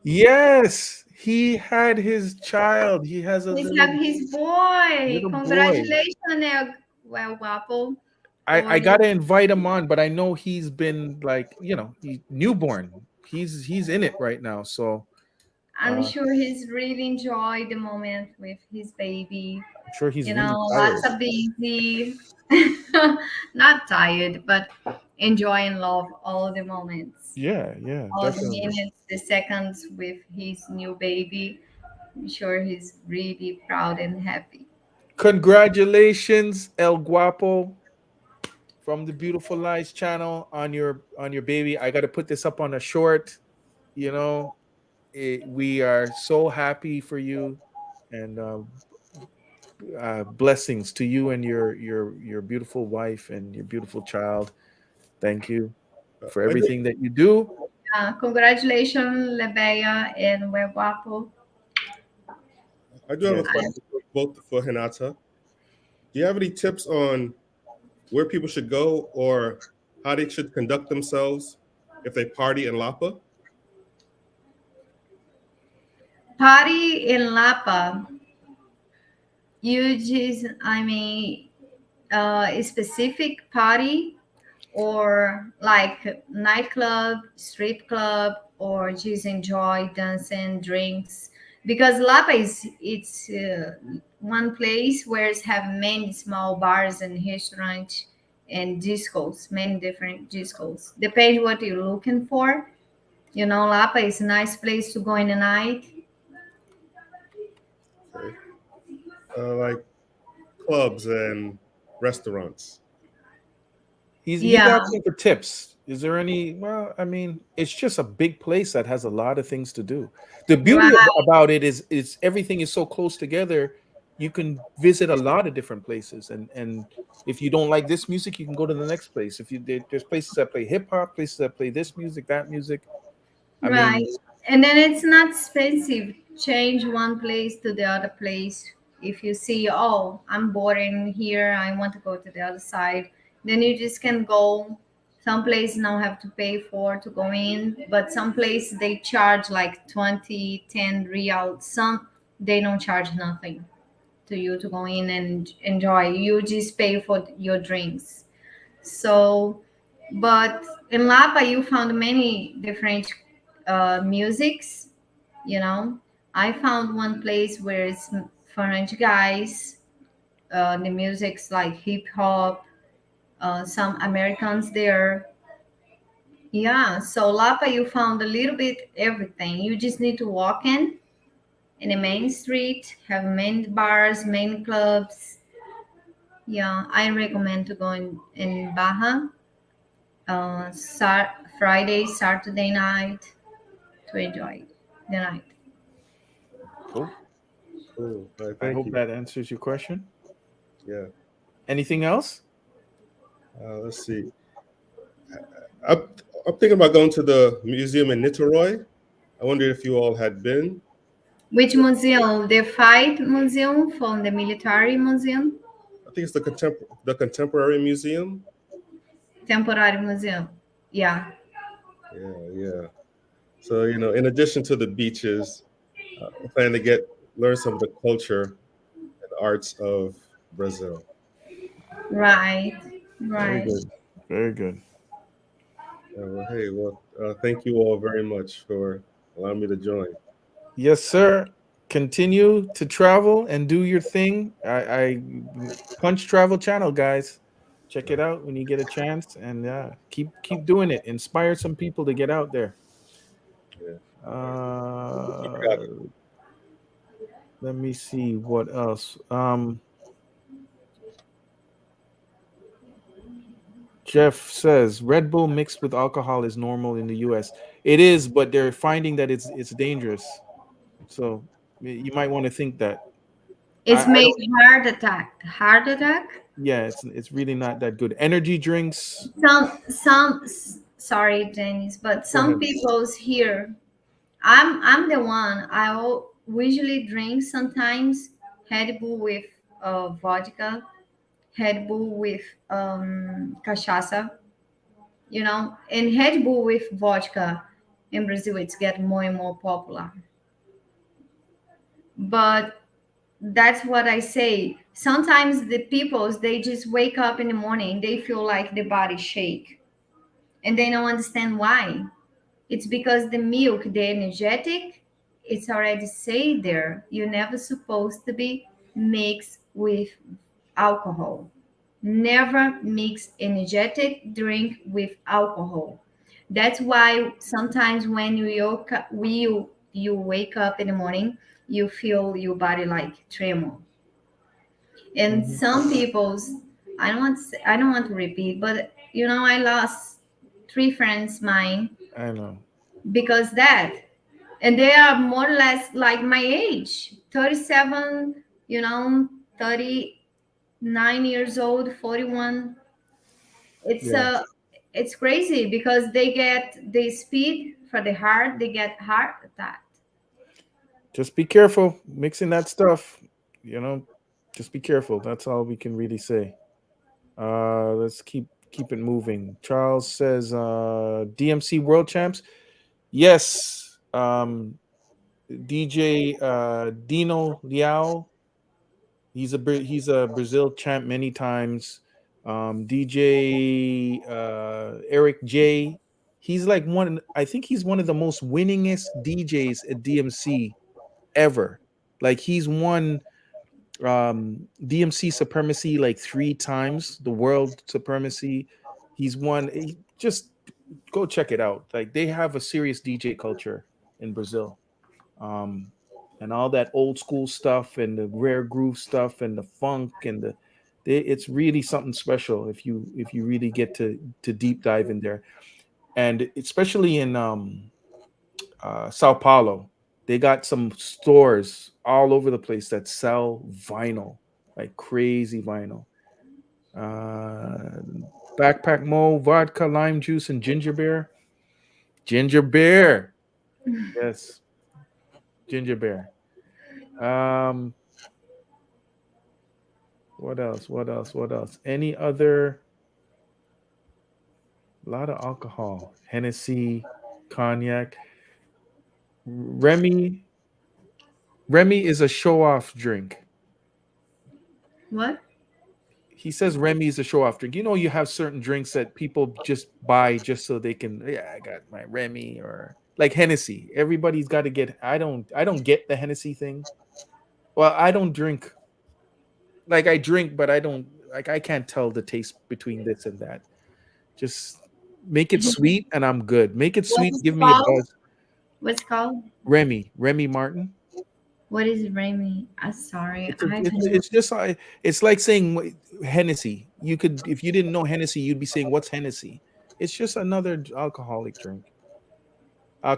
Yes, he had his child. He has a He's have little his boy. little boy. Congratulations, well, Guapo, I for I your gotta invite him on, but I know he's been like he newborn. He's in it right now. So I'm uh, sure he's really enjoyed the moment with his baby. I'm sure he's You really know, lots tired. of busy, not tired, but enjoy and love all the moments, Yeah, yeah, all the definitely. minutes, the seconds with his new baby. I'm sure he's really proud and happy. Congratulations, El Guapo, from the Beautiful Lies channel on your baby. I got to put this up on a short. You know, we are so happy for you, and blessings to you and your beautiful wife and your beautiful child. Thank you for I do, everything that you do. Congratulations, Lebea and well, Guapo. I do have a Yes. question for both for Hinata. Do you have any tips on where people should go or how they should conduct themselves if they party in Lapa? Party in Lapa. You just, I mean, a specific party or like nightclub, strip club, or just enjoy dancing, drinks. Because Lapa is it's one place where it's have many small bars and restaurants and discos, many different discos. Depends what you're looking for. Lapa is a nice place to go in the night. Okay. Like clubs and restaurants. He's Yeah, asking for tips. Is there any? Well, I mean, it's just a big place that has a lot of things to do. The beauty right. about it is everything is so close together. You can visit a lot of different places, and if you don't like this music, you can go to the next place. If there's places that play hip hop, places that play this music, that music. I Right. mean, And then it's not expensive. Change one place to the other place. If you see, oh, I'm bored in here, I want to go to the other side, then you just can go. Some places now have to pay for to go in, but some places they charge like 20, 10 real. Some they don't charge nothing to you to go in and enjoy. You just pay for your drinks. So, but in Lapa, you found many different musics. You know, I found one place where it's French guys. The music's like hip hop. Some Americans there. Yeah, so Lapa, you found a little bit everything. You just need to walk in the main street, have many bars, many clubs. Yeah, I recommend to go in Baja Friday, Saturday night to enjoy the night. cool. Cool. All right, I thank hope you. that answers your question. Yeah. Anything else? Let's see. I'm, I'm thinking about going to the museum in Niterói. I wonder if you all had been. Which museum? The fight museum from the military museum? I think it's the Contemporary Museum. Temporary museum. Yeah. Yeah, yeah. So in addition to the beaches, I plan to learn some of the culture and arts of Brazil. Right. Very Right. good. Very good. Thank you all very much for allowing me to join. Yes, sir. Continue to travel and do your thing. I Punch Travel Channel, guys. Check it out when you get a chance, and keep doing it. Inspire some people to get out there. Yeah. Uh, let me see what else. Jeff says Red Bull mixed with alcohol is normal in the U.S. It is, but they're finding that it's dangerous. So you might want to think that. It's I made don't. heart attack. Heart attack? Yeah, it's really not that good. Energy drinks. Sorry, Dennis, but Go some ahead. people's here. I'm the one. Usually drink sometimes Red Bull with vodka, Red Bull with cachaça, and Red Bull with vodka in Brazil, it's get more and more popular. But that's what I say. Sometimes the peoples they just wake up in the morning, they feel like the body shake, and they don't understand why. It's because the milk, the energetic, it's already say there. You're never supposed to be mixed with alcohol. Never mix energetic drink with alcohol. That's why sometimes when you wake up in the morning, you feel your body like tremor. And Hmm. some people's, I don't want to repeat, but I lost three friends mine I know. because that, and they are more or less like my age, 37, 39 years old, 41. it's Yeah. uh it's crazy because they get the speed for the heart, they get heart attack. Just be careful mixing that stuff. You know, just be careful. That's all we can really say. Let's keep it moving. Charles says, DMC World Champs. Yes. DJ Dino Liao. He's a Brazil champ many times. DJ Eric J. He's like one. I think he's one of the most winningest DJs at DMC ever. Like he's won DMC supremacy like 3 times, the world supremacy. He's won. Just go check it out. Like they have a serious DJ culture in Brazil. Um, and all that old school stuff and the rare groove stuff and the funk and it's really something special if you really get to deep dive in there. And especially in Sao Paulo, they got some stores all over the place that sell vinyl, like crazy vinyl. Uh, Backpack Mo, vodka, lime juice, and ginger beer. Ginger beer, yes, ginger beer. Um, what else? What else? What else? Any other? A lot of alcohol. Hennessy, cognac. Remy. Remy is a show-off drink. What? He says Remy is a show-off drink. You know, you have certain drinks that people just buy just so they can. Yeah, I got my Remy or like Hennessy. Everybody's got to get. I don't get the Hennessy thing. Well, I don't drink. Like I drink, but I don't. Like I can't tell the taste between this and that. Just make it sweet, and I'm good. Make it What sweet. is Give me a called? buzz. What's called? Remy Martin. What is Remy? I'm sorry, It's a, I don't. it's just it's like saying Hennessy. You could if you didn't know Hennessy, you'd be saying what's Hennessy. It's just another alcoholic drink.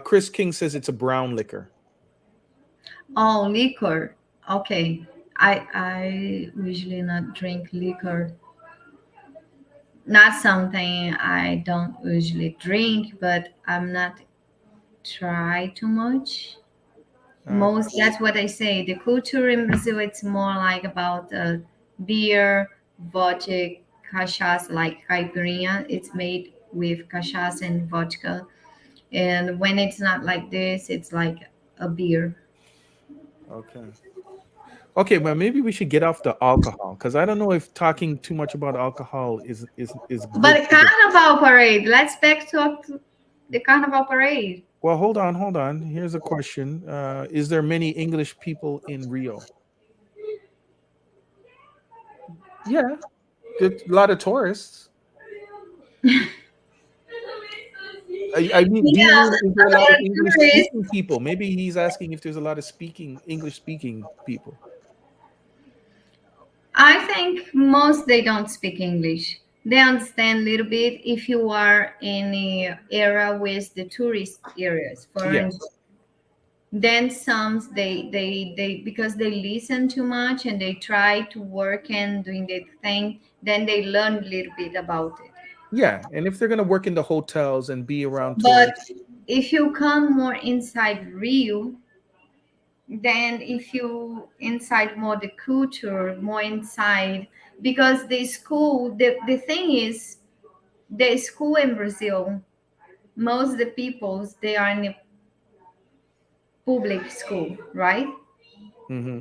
Chris King says it's a brown liquor. Oh, liquor. Okay. I usually not drink liquor. Not something I don't usually drink, but I'm not try too much. Okay. Most that's what I say. The culture in Brazil it's more like about beer, vodka, cachaça, like caipirinha. It's made with cachaça and vodka. And when it's not like this, it's like a beer. Okay. Okay, well maybe we should get off the alcohol because I don't know if talking too much about alcohol is good But for the. carnival parade. Let's back to the carnival parade. Well, hold on. Here's a question: is there many English people in Rio? Yeah, there's a lot of tourists. I mean, do you Yeah, mean is there a a lot lot of of English tourists. speaking people? Maybe he's asking if there's a lot of speaking English speaking people. I think most they don't speak English. They understand a little bit if you are in the area with the tourist areas. For instance, Yes. then some they because they listen too much and they try to work and doing their thing. Then they learn a little bit about it. Yeah, and if they're gonna work in the hotels and be around But tourists. if you come more inside Rio, then if you inside more the culture, more inside because the thing is the school in Brazil, most of the peoples they are in a public school, right? Hmm.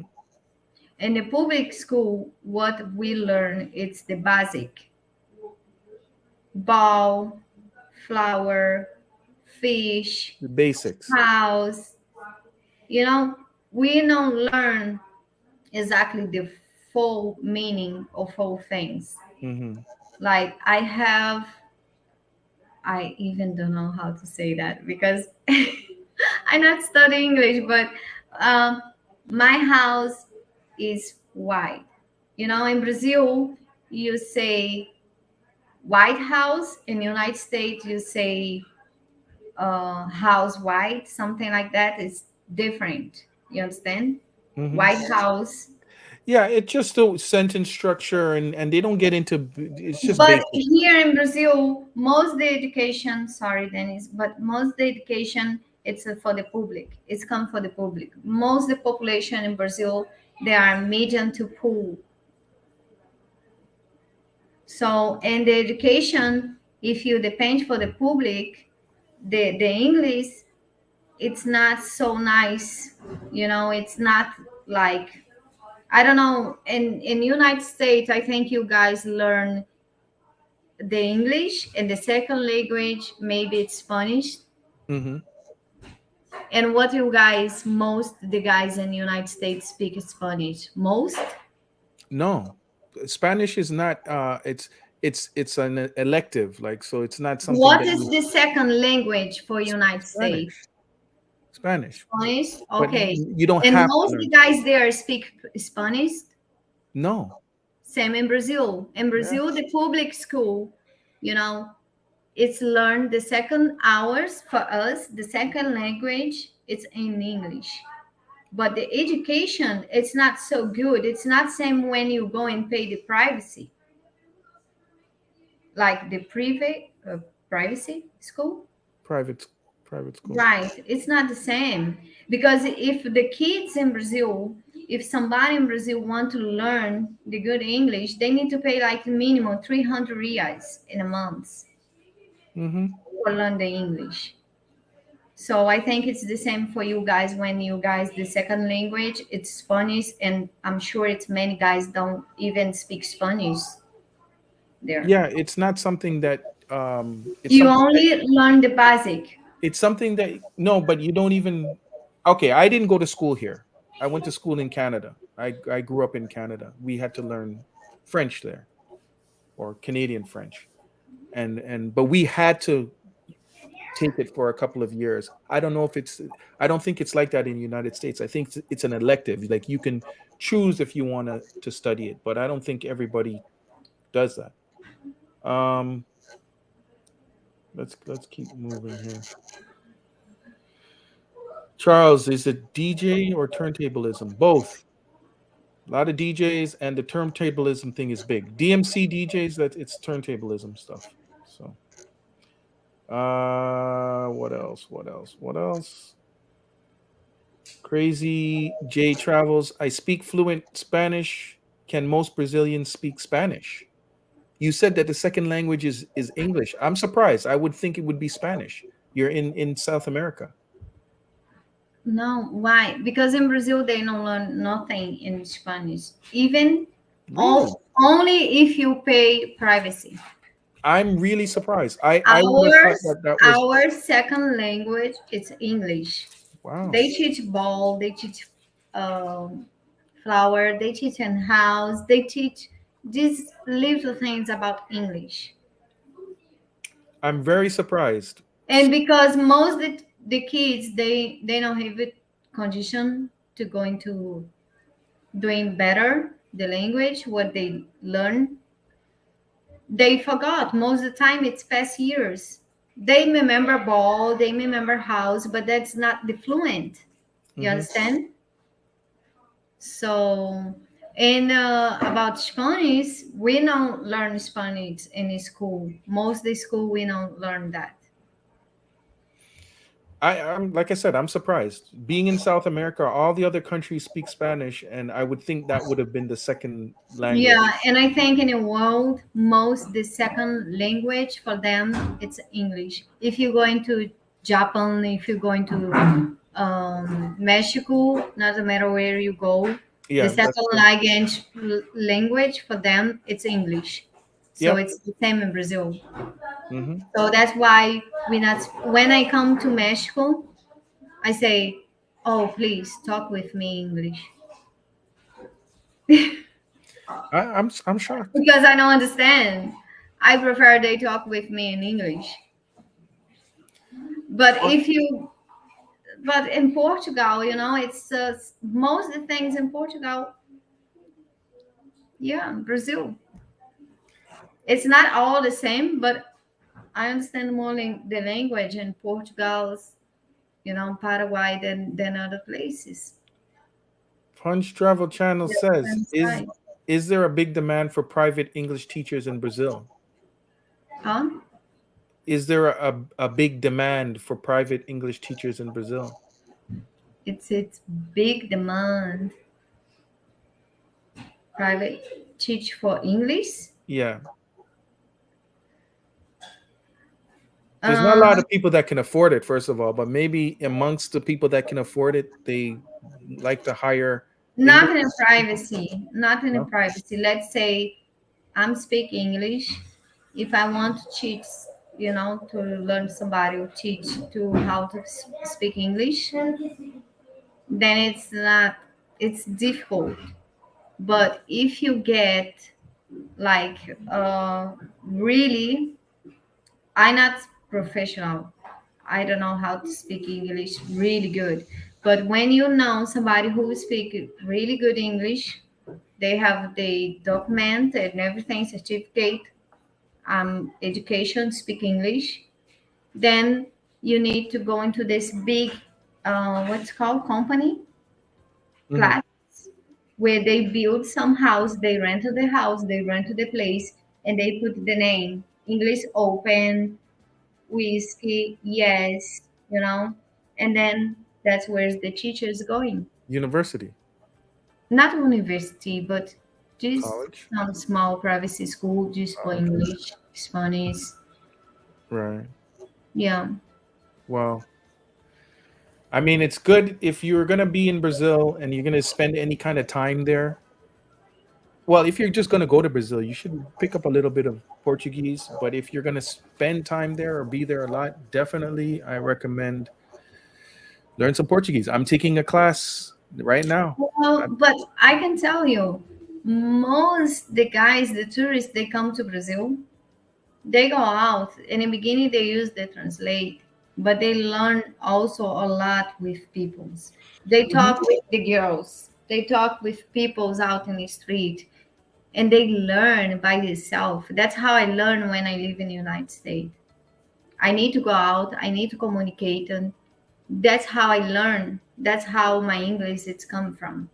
In the public school, what we learn it's the basic ball, flower, fish, The basics. house. You know, we don't learn exactly the full meaning of all things. Hmm. Like I even don't know how to say that because I'm not studying English, but um, my house is white. You know, in Brazil, you say White House. In the United States, you say house white, something like that. It's different. You understand? Hmm. White House. Yeah, it's just a sentence structure, and they don't get into. It's just But basic. here in Brazil, most the education, sorry, Dennis, but most the education it's for the public. It's come for the public. Most the population in Brazil they are medium to poor. So and the education, if you depend for the public, the English it's not so nice. You know, it's not like I don't know. In United States, I think you guys learn the English and the second language, maybe it's Spanish. Hmm. And what you guys, most the guys in the United States speak Spanish. Most? No, Spanish is not. It's an elective, like, so it's not something What that is you. the second language for United States? Spanish, Spanish, Spanish? but Okay. you don't And have to most of the learn. guys there speak Spanish. No, Same in Brazil. In yeah, Brazil, the public school, you know, it's learned the second hours for us, the second language, it's in English. But the education, it's not so good. It's not same when you go and pay the privacy, like the private privacy school. private private school. Right. It's not the same because if the kids in Brazil, if somebody in Brazil want to learn the good English, they need to pay like minimum 300 reais in a month Mm-hmm. for learn the English. So I think it's the same for you guys when you guys the second language it's Spanish, and I'm sure it's many guys don't even speak Spanish there. Yeah, it's not something that it's You something that only learn the basic. it's something that no, but you don't even. Okay, I didn't go to school here. I went to school in Canada. I grew up in Canada. We had to learn French there, or Canadian French, and but we had to take it for a couple of years. I don't know if it's. I don't think it's like that in the United States. I think it's an elective. Like, you can choose if you want to study it, but I don't think everybody does that. Um, let's keep moving here. Charles, is it DJ or turntablism? Both. A lot of DJs, and the turntablism thing is big. DMC DJs, that it's turntablism stuff. So, what else? What else? What else? Crazy J travels. I speak fluent Spanish. Can most Brazilians speak Spanish? You said that the second language is English. I'm surprised. I would think it would be Spanish. You're in South America. No, why? Because in Brazil they don't learn nothing in Spanish. Even Really? all only if you pay privacy. I'm really surprised. I would have thought Ours that that was. our second language is English. Wow. They teach ball, they teach um, flower, they teach in house, they teach these little things about English. I'm very surprised. And because most the kids they don't have it condition to go into doing better the language what they learn, they forgot most of the time. It's past years. They remember ball, they remember house, but that's not the fluent. You Hmm. understand? So, and about Spanish, we don't learn Spanish in school. Most of the school we don't learn that. I'm like I said, I'm surprised. Being in South America, all the other countries speak Spanish, and I would think that would have been the second language. Yeah, and I think in the world, most the second language for them it's English. If you go into Japan, if you go into Mexico, doesn't matter where you go, the Yeah, that's second true. language for them it's English. So Yep. it's the same in Brazil. Hmm. So that's why we not. When I come to Mexico, I say, "Oh, please talk with me English," I'm shocked. because I don't understand. I prefer they talk with me in English. But if you, but in Portugal, it's most of the things in Portugal. Yeah, Brazil. It's not all the same, but I understand more the language in Portugal's, Paraguay than other places. Punch Travel Channel Yeah, says, that's right. is there a big demand for private English teachers in Brazil? Huh? Is there a big demand for private English teachers in Brazil? It's big demand. Private teach for English. Yeah. There's not a Uh, lot of people that can afford it, first of all, but maybe amongst the people that can afford it, they like to hire English. Not in privacy. Not in No? privacy. Let's say I'm speaking English. If I want to teach, to learn somebody to teach to how to speak English, then it's not. It's difficult. But if you get like really, I'm not professional. I don't know how to speak English really good. But when you know somebody who speak really good English, they have the document and everything, certificate, education, speak English, then you need to go into this big, what's called company Mhm. class where they build some house, they rent the house, they rent the place, and they put the name English Open, whiskey, yes, and then that's where the teacher is going. University, Not university, but just college, some small privacy school just for okay, English, Spanish. right. Yeah. Well, I mean, it's good if you're gonna be in Brazil and you're gonna spend any kind of time there. Well, if you're just gonna go to Brazil, you should pick up a little bit of Portuguese. But if you're gonna spend time there or be there a lot, definitely I recommend learn some Portuguese. I'm taking a class right now. Well, but I can tell you, most the guys, the tourists, they come to Brazil. They go out. In the beginning, they use the translate, but they learn also a lot with peoples. They Mhm. talk with the girls. They talk with peoples out in the street, and they learn by themselves. That's how I learn when I live in the United States. I need to go out. I need to communicate, and that's how I learn. That's how my English is come from.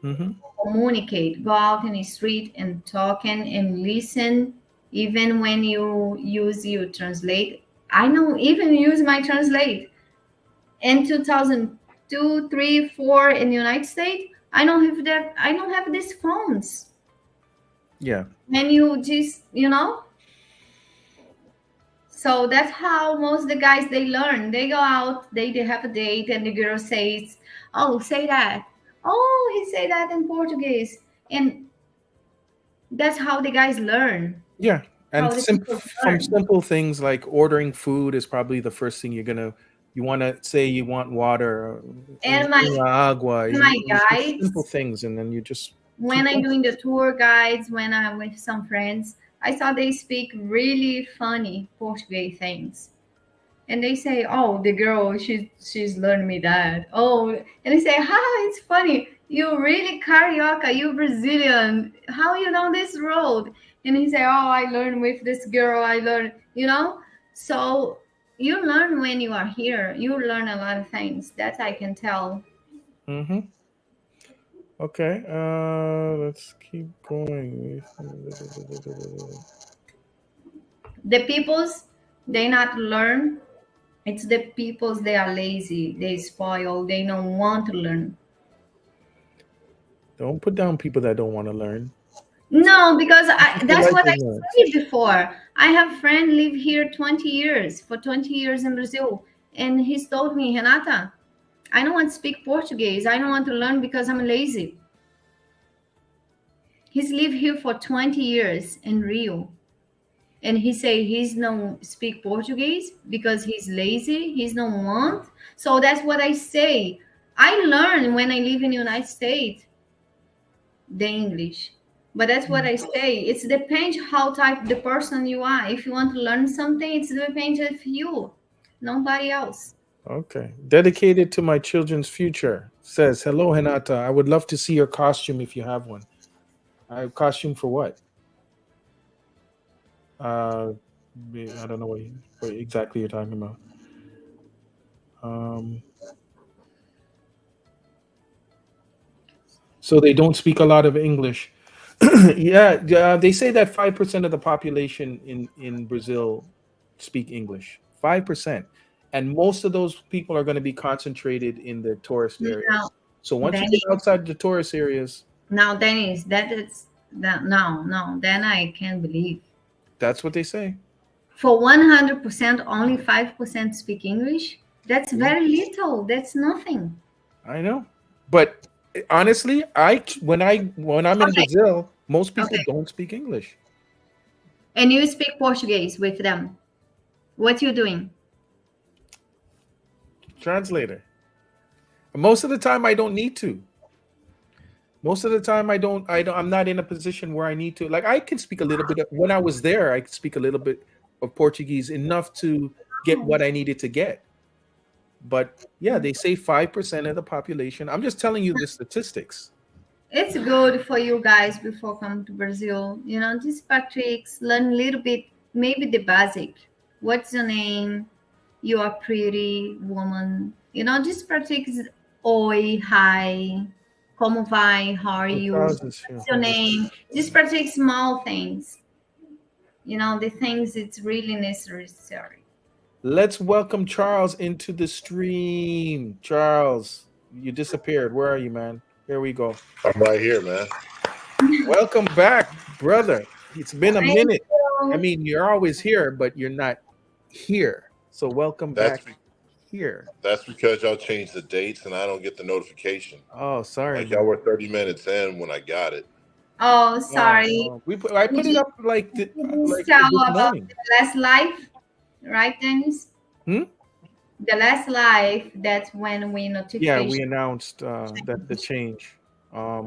Mhm. Communicate, go out in the street and talking and listen. Even when you use your translate, I know even use my translate in 2002, 3, 4 in the United States. I don't have these phones. Yeah. And you just, so that's how most of the guys they learn. They go out, they have a date, and the girl says, "Oh, say that." Oh, he say that in Portuguese, and that's how the guys learn. Yeah. And How the people from learn. simple things like ordering food is probably the first thing you want to say you want water, And my agua. my It's just simple guides, things, and then you just keep when I'm going. doing the tour guides, when I'm with some friends, I saw they speak really funny Portuguese things. And they say, "Oh, the girl, she's learned me that." Oh, and they say, "Ha, it's funny. You really carioca, you Brazilian. How you know this road?" And he say, "Oh, I learned with this girl. I learned, So you learn when you are here. You learn a lot of things. That I can tell. Mm-hmm. Okay. Let's keep going. The peoples, they not learn. It's the peoples they are lazy. They spoil. They don't want to learn. Don't put down people that don't want to learn. No, because People that's like what I ignorance. said before. I have friend live here 20 years, for 20 years in Brazil. And he's told me, Renata, I don't want to speak Portuguese. I don't want to learn because I'm lazy. He's lived here for 20 years in Rio. And he say he's no speak Portuguese because he's lazy. He's no want. So that's what I say. I learn when I live in the United States the English. But that's what I say. It's depends how type the person you are. If you want to learn something, it's depends of you, nobody else. Okay. Dedicated to my children's future. Says, hello, Hinata. I would love to see your costume if you have one. I costume for what? Uh, I don't know what exactly you're talking about. Um, so they don't speak a lot of English. Yeah, they say that 5% of the population in Brazil speak English. 5%, and most of those people are going to be concentrated in the tourist Now, areas. So once you get Dennis, outside the tourist areas, now Dennis, that is that no, no, then I can't believe. that's what they say. For 100%, only 5% speak English. That's Yeah, very little. That's nothing. I know, but honestly, when I'm in Okay, Brazil, most people okay. don't speak English. And you speak Portuguese with them. What you doing? Translator. Most of the time, I don't need to. Most of the time, I'm not in a position where I need to. Like, I can speak a little bit. When I was there, I could speak a little bit of Portuguese, enough to get what I needed to get. But yeah, they say 5% of the population. I'm just telling you the statistics. It's good for you guys before coming to Brazil. You know, just practice, learn a little bit, maybe the basic. What's your name? You are pretty woman. You know, just practice. Oi, hi, como vai? How are Oh, you? Charles is here. What's your name? Just practice small things. You know, the things it's really necessary. Let's welcome Charles into the stream. Charles, you disappeared. Where are you, man? Here we go. I'm right here, man. Welcome back, brother. It's been a Thank minute. you. I mean, you're always here, but you're not here. So welcome That's back here. that's because y'all changed the dates and I don't get the notification. Oh, sorry. Like y'all were 30 minutes in when I got it. Oh, sorry. I put it up like You like tell this about morning. the last life, right, Dennis? Hmm? The last life, that's when we notification. Yeah, we announced that the change. Yeah,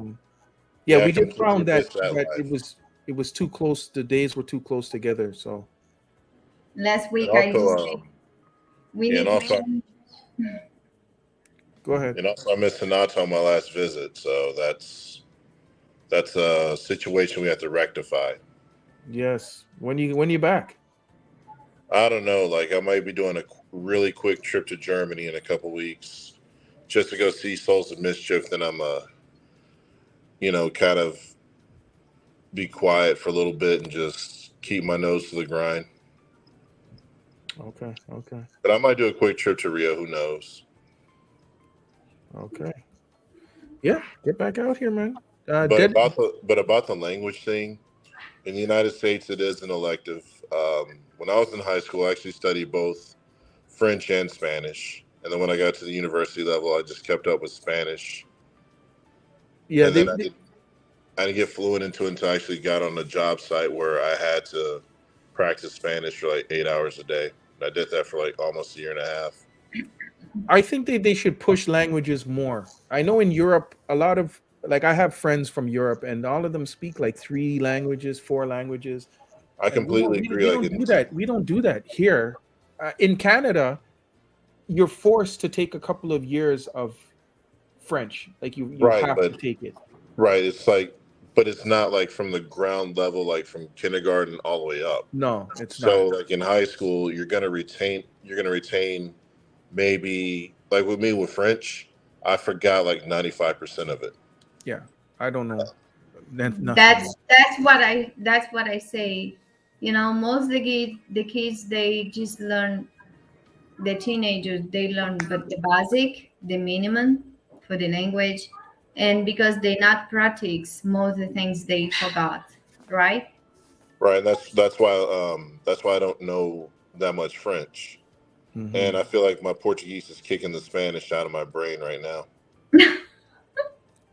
Yeah, I we just completely found that missed that it was too close. The days were too close together. So Last week And I also, used we yeah, need and also, go ahead. and also I missed Sonata on my last visit, so that's a situation we have to rectify. Yes. When you back? I don't know, like I might be doing a really quick trip to Germany in a couple weeks just to go see Souls of Mischief. Then I'm kind of be quiet for a little bit and just keep my nose to the grind. Okay. But I might do a quick trip to Rio. Who knows? Okay. Yeah, get back out here, man. But about the language thing, in the United States, it is an elective. When I was in high school, I actually studied both French and Spanish, and then when I got to the university level, I just kept up with Spanish. Yeah, and then I didn't get fluent into it until I actually got on a job site where I had to practice Spanish for like 8 hours a day. And I did that for like almost a year and a half. I think they should push languages more. I know in Europe, a lot of like I have friends from Europe, and all of them speak like 3 languages, 4 languages. I completely agree. We don't do that. We don't do that here. In Canada, you're forced to take a couple of years of French. Like you have to take it. Right. It's like, but it's not like from the ground level, like from kindergarten all the way up. No, it's So not. like in high school, you're gonna retain maybe like with me with French, I forgot like 95% of it. Yeah, I don't know. That's what I say. You know, most of the kids they just learn. The teenagers they learn but the basic, the minimum for the language, and because they not practice most of the things they forgot, right? Right. That's why I don't know that much French. Mhm. And I feel like my Portuguese is kicking the Spanish out of my brain right now.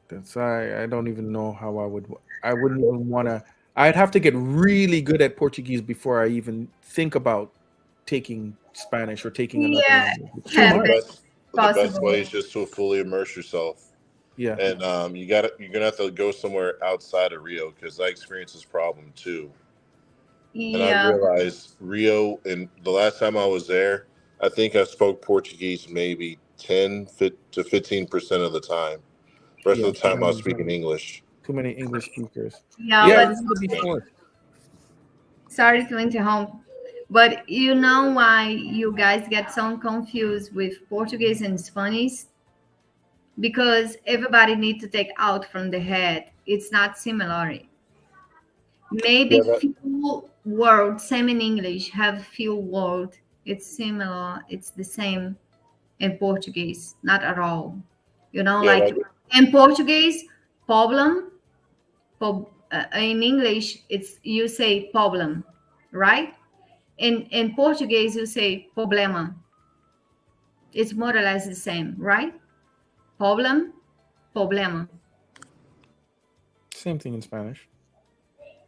That's I don't even know how I wouldn't even want to. I'd have to get really good at Portuguese before I even think about taking Spanish or taking another language. It's too hard. The best way is just to fully immerse yourself. Yeah. And you're gonna have to go somewhere outside of Rio because I experienced this problem too. And I realized Rio, and the last time I was there, I think I spoke Portuguese maybe 10 to 15% of the time. The rest of the time I was speaking English. Too many English speakers. Sorry to interrupt, but you know why you guys get so confused with Portuguese and Spanish? Because everybody needs to take out from the head. It's not similar. Maybe few words, same in English, have few words. It's similar. It's the same in Portuguese, not at all. You know, like in Portuguese, problem. In English, it's you say problem, right? In Portuguese, you say problema. It's more or less the same, right? Problem, problema. Same thing in Spanish.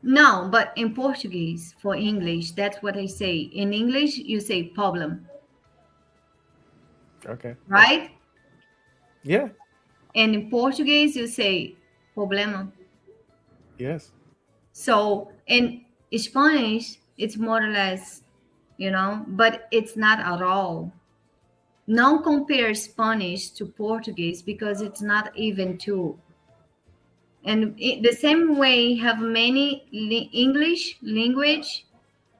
No, but in Portuguese, for English, that's what I say. In English, you say problem. Okay. Right? Yeah. And in Portuguese, you say Problema. Yes. So in Spanish, it's more or less, but it's not at all. Não compare Spanish to Portuguese because it's not even two. And the same way have many English language,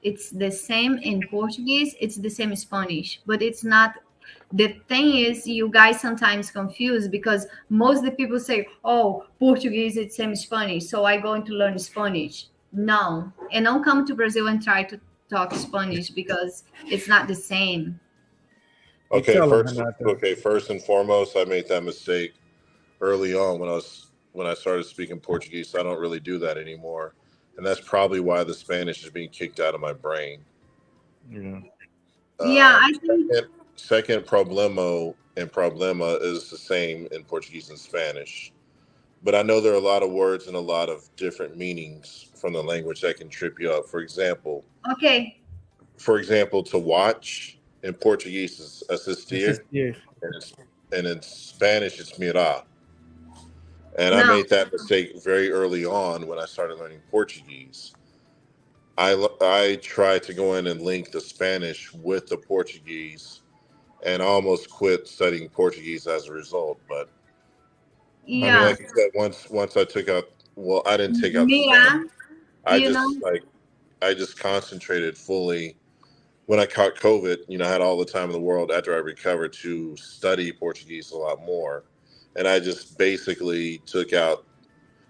it's the same in Portuguese, it's the same in Spanish, but it's not. The thing is, you guys sometimes confuse because most of the people say, oh, Portuguese it's same Spanish, so I'm going to learn Spanish. No, and don't come to Brazil and try to talk Spanish because it's not the same. You Okay, tell them, first Renata. okay, first and foremost, I made that mistake early on when I started speaking Portuguese. So I don't really do that anymore. And that's probably why the Spanish is being kicked out of my brain. Yeah. Yeah, I think. Second, problemo and problema is the same in Portuguese and Spanish. But I know there are a lot of words and a lot of different meanings from the language that can trip you up. Okay. For example, to watch in Portuguese is assistir, Yeah. and in Spanish it's mirar. And I No. made that mistake very early on when I started learning Portuguese. I tried to go in and link the Spanish with the Portuguese, and I almost quit studying Portuguese as a result. But I mean, Yeah. like you said, once I took out, well, I didn't take out the Mira, Spanish. I you just know, I just concentrated fully. When I caught COVID, I had all the time in the world after I recovered to study Portuguese a lot more, and I just basically took out.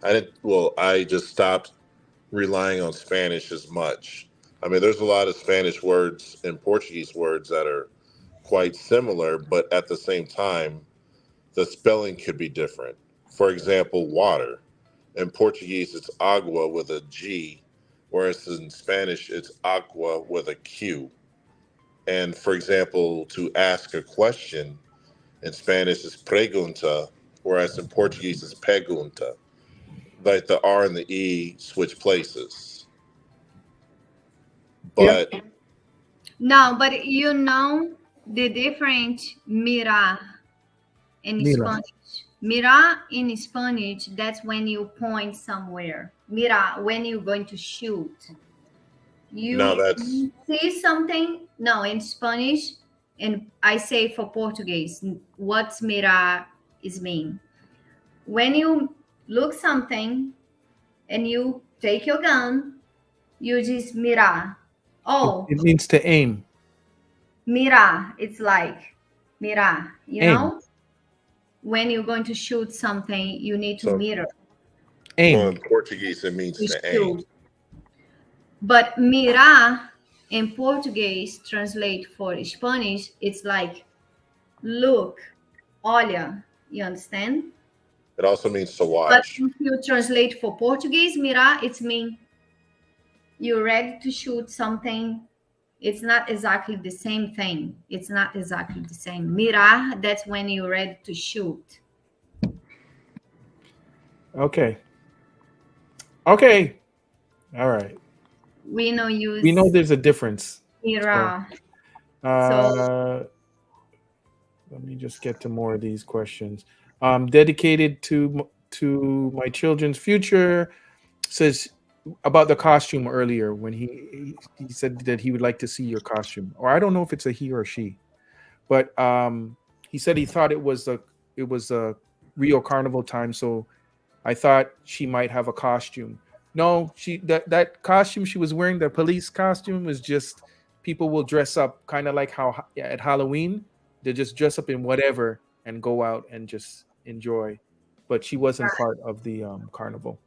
I didn't. Well, I just stopped relying on Spanish as much. I mean, there's a lot of Spanish words and Portuguese words that are quite similar, but at the same time, the spelling could be different. For example, water. In Portuguese, it's agua with a G, whereas in Spanish, it's aqua with a Q. And for example, to ask a question in Spanish is pregunta, whereas in Portuguese, it's pergunta. Like the R and the E switch places. But no, but you know the different mira in Mira. Spanish. Mira in Spanish, that's when you point somewhere. Mira, when you're going to shoot. no, that's You see something? No, in Spanish, and I say for Portuguese, what's mira is mean. When you look something and you take your gun, you just mira. Oh, It means to aim. mira, it's like mira, Aim. when you're going to shoot something, you need to so. mirror Well, Aim. in Portuguese, it means to to aim. shoot. But mirar in Portuguese translate for Spanish, it's like look, olha, you understand? It also means to But watch. if you translate for Portuguese, mirar, it's mean you're ready to shoot something. It's not exactly the same thing. It's not exactly the same. Mirar, that's when you're ready to shoot. Okay. All right. We know use We know there's a difference. mirar. Let me just get to more of these questions. Dedicated to my children's future. Says about the costume earlier when he said that he would like to see your costume, or I don't know if it's a he or she, but he said he thought it was a Rio Carnival time, so I thought she might have a costume. No, that costume she was wearing, the police costume, was just people will dress up kind of like how at Halloween they just dress up in whatever and go out and just enjoy. But she wasn't part of the carnival.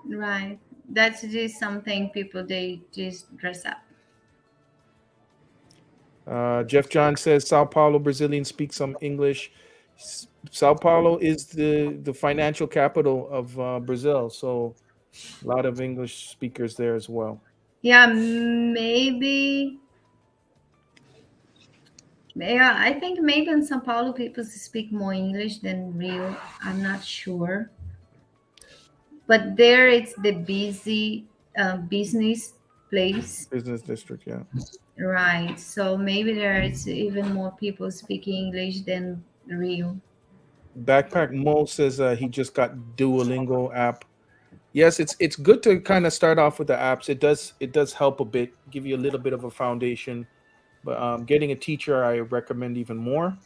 Right. That's just something people they just dress up. Jeff John says Sao Paulo Brazilians speak some English. Sao Paulo is the financial capital of Brazil, so a lot of English speakers there as well. Yeah, maybe. Yeah, I think maybe in São Paulo people speak more English than Rio. I'm not sure. But there it's the busy business place. Business district, yeah. Right. So maybe there's even more people speaking English than Rio. Backpack Mo says he just got Duolingo app. Yes, it's good to kind of start off with the apps. It does help a bit, give you a little bit of a foundation. But getting a teacher, I recommend even more.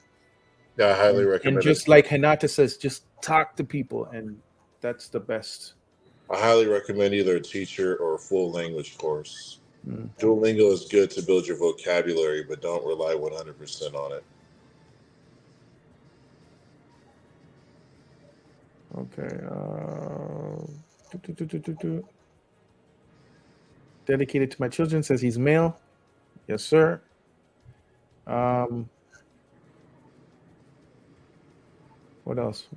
Yeah, I highly And recommend it. just like Hinata says, just talk to people, and that's the best. I highly recommend either a teacher or a full language course. Mm. Duolingo is good to build your vocabulary, but don't rely 100% on it. Okay. Dedicated to my children says he's male. Yes, sir. What else?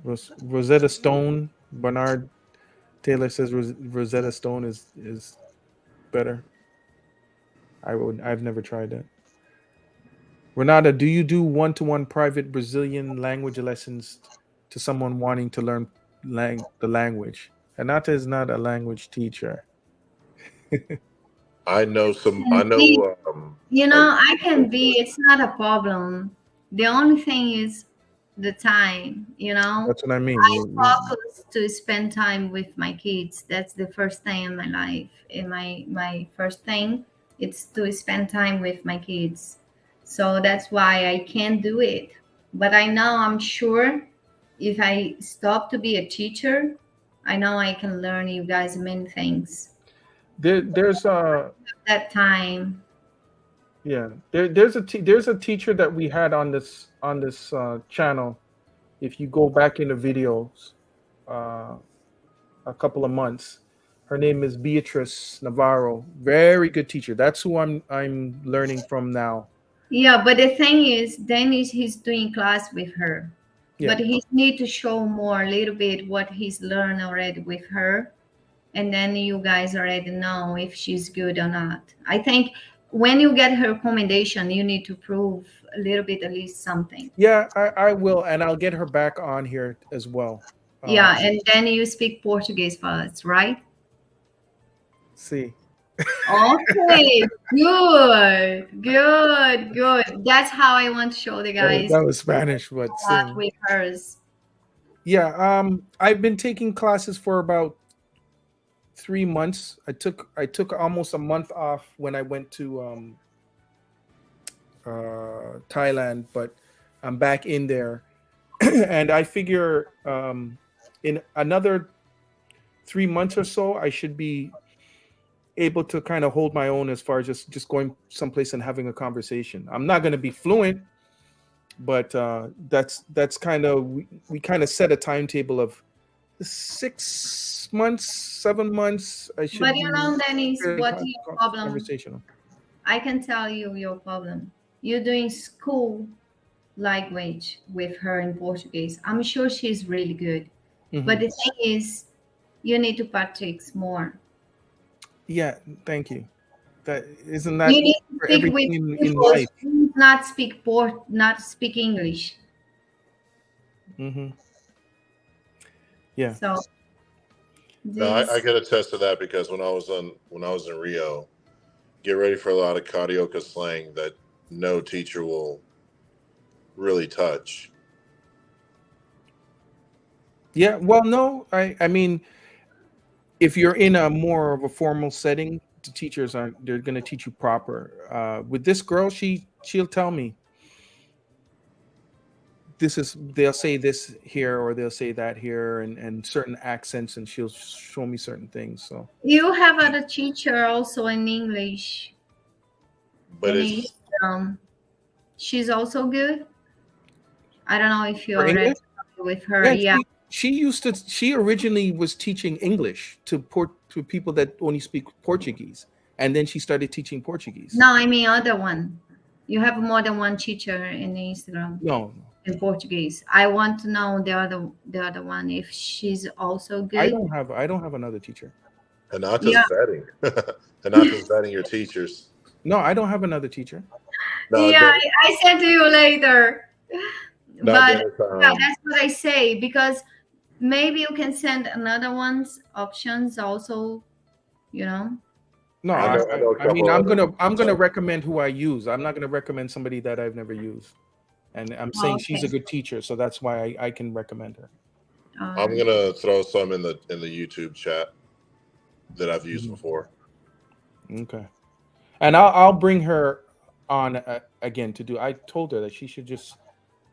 Rosetta Stone. Bernard Taylor says Rosetta Stone is better. I've never tried that. Renata, do you do one-to-one private Brazilian language lessons to someone wanting to learn the language? Renata is not a language teacher. I know some. And I see, know. I can be. It's not a problem. The only thing is the time. That's what I mean. I focus to spend time with my kids. That's the first thing in my life. In my first thing, it's to spend time with my kids. So that's why I can't do it. But I'm sure if I stop to be a teacher, I know I can learn you guys many things. There's That time. yeah. There's a teacher that we had on this channel. If you go back in the videos, a couple of months, her name is Beatrice Navarro. Very good teacher. That's who I'm learning from now. Yeah, but the thing is, Dennis, he's doing class with her. Yeah. But he need to show more, a little bit, what he's learned already with her. And then you guys already know if she's good or not. I think when you get her recommendation, you need to prove a little bit, at least something. Yeah, I will. And I'll get her back on here as well. Yeah, and then you speak Portuguese first, right? See. Okay, good. That's how I want to show the guys. That was Spanish, but with hers. Yeah, I've been taking classes for about 3 months. I took almost a month off when I went to Thailand, but I'm back in there, and I figure in another 3 months or so, I should be able to kind of hold my own as far as just going someplace and having a conversation. I'm not going to be fluent, but that's kind of we kind of set a timetable of 6 months, 7 months. I should. But Dennis, what is your problem? Conversational. I can tell you your problem. You're doing school language with her in Portuguese. I'm sure she's really good, but the thing is, you need to practice more. Yeah, thank you. That isn't that you need to for speak everything with in life. Not speak English. Yeah. So No, I can attest to that because when I was in Rio, get ready for a lot of carioca slang that no teacher will really touch. Yeah, well, no, I mean, if you're in a more of a formal setting, the teachers they're going to teach you proper. With this girl, she'll tell me they'll say this here or they'll say that here and certain accents, and she'll show me certain things. So you have other teacher also in English, but she's also good. I don't know if you're already with her. Yeah. She originally was teaching English to people that only speak Portuguese, and then she started teaching Portuguese. No, I mean other one. You have more than one teacher in Instagram. No. In Portuguese. I want to know the other one if she's also good. I don't have another teacher. Hinata's vetting. Hinata's vetting your teachers. No, I don't have another teacher. No, yeah, I send to you later. No, but yeah, that's what I say, because maybe you can send another one's options also, No, I mean I'm gonna recommend who I use. I'm not gonna recommend somebody that I've never used. and I'm Oh, saying she's a okay. good teacher, so that's why I can recommend her. All I'm right. gonna throw some in the YouTube chat that I've used Mhm. before. Okay, and I'll bring her on again to do. I told her that she should just,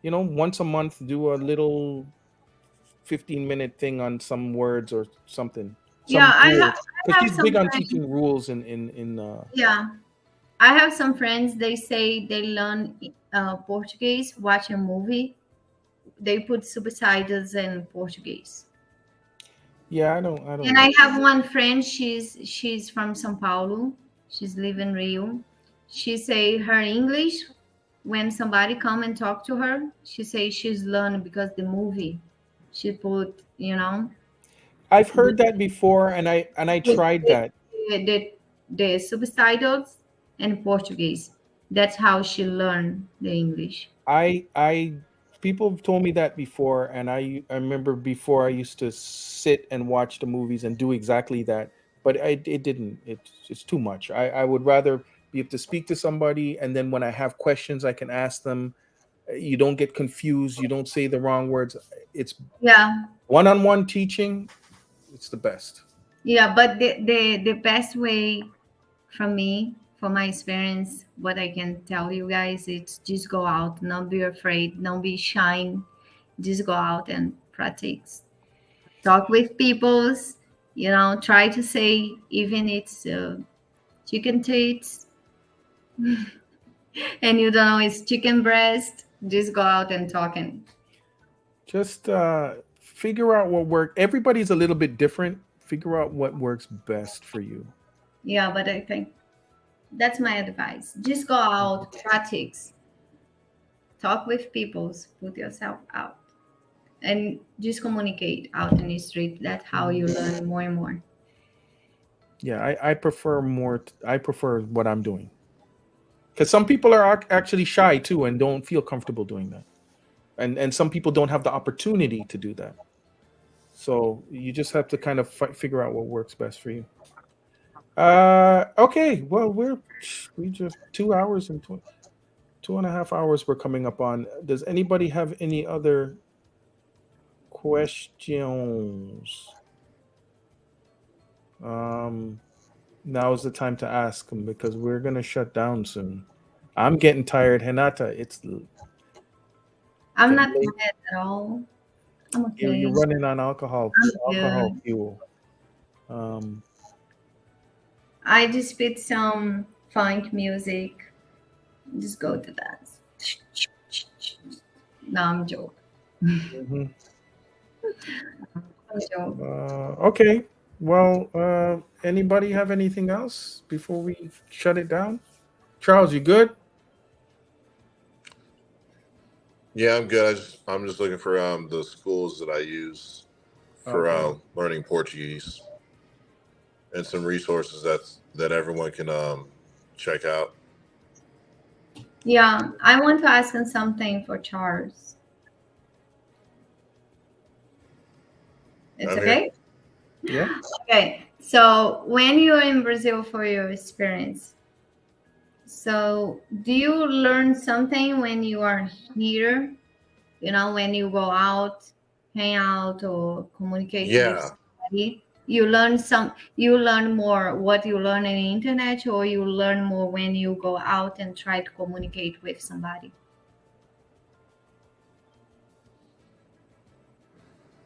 once a month do a little 15-minute thing on some words or something, Yeah, some rules, I because have she's big some on friends. teaching rules in. Yeah, I have some friends. They say they learn Portuguese, watch a movie. They put subtitles in Portuguese. Yeah, I don't And I know. have one friend. She's from São Paulo. She's live in Rio. She say her English when somebody come and talk to her. She say she's learned because the movie. She put I've heard that before, and I put tried that. the subtitles in Portuguese. That's how she learned the English. I People have told me that before, and I remember before I used to sit and watch the movies and do exactly that, but it didn't. It's too much. I would rather be able to speak to somebody, and then when I have questions, I can ask them. You don't get confused. You don't say the wrong words. It's Yeah, one-on-one teaching. It's the best. yeah. But the best way from me, from my experience, what I can tell you guys, it's just go out, not be afraid, don't be shy. Just go out and practice. Talk with peoples. Try to say even it's chicken tits and you don't know it's chicken breast. Just go out and talking. Just figure out what works. Everybody's a little bit different. Figure out what works best for you. Yeah, but I think that's my advice. Just go out, practice, talk with peoples, put yourself out, and just communicate out in the street. That's how you learn more and more. Yeah, I prefer I prefer what I'm doing, because some people are actually shy too and don't feel comfortable doing that, and some people don't have the opportunity to do that. So you just have to kind of figure out what works best for you. Okay, well we just 2 hours and 2.5 hours we're coming up on. Does anybody have any other questions? Now is the time to ask them, because we're gonna shut down soon. I'm getting tired, Hinata. It's I'm getting not late. mad at all. I'm You're okay. running on alcohol I'm alcohol good. fuel. Um, I just put some funk music. Just go to dance. No, I'm joking. mhm. I'm joking. Okay. Well, anybody have anything else before we shut it down? Charles, you good? Yeah, I'm good. I'm just looking for the schools that I use for Okay. learning Portuguese and some resources that everyone can check out. Yeah, I want to ask him something for Charles. It's I'm here. okay? Yeah. Okay. So when you're in Brazil for your experience, so do you learn something when you are here? When you go out, hang out, or communicate with Yeah. somebody, you learn more what you learn in the internet, or you learn more when you go out and try to communicate with somebody.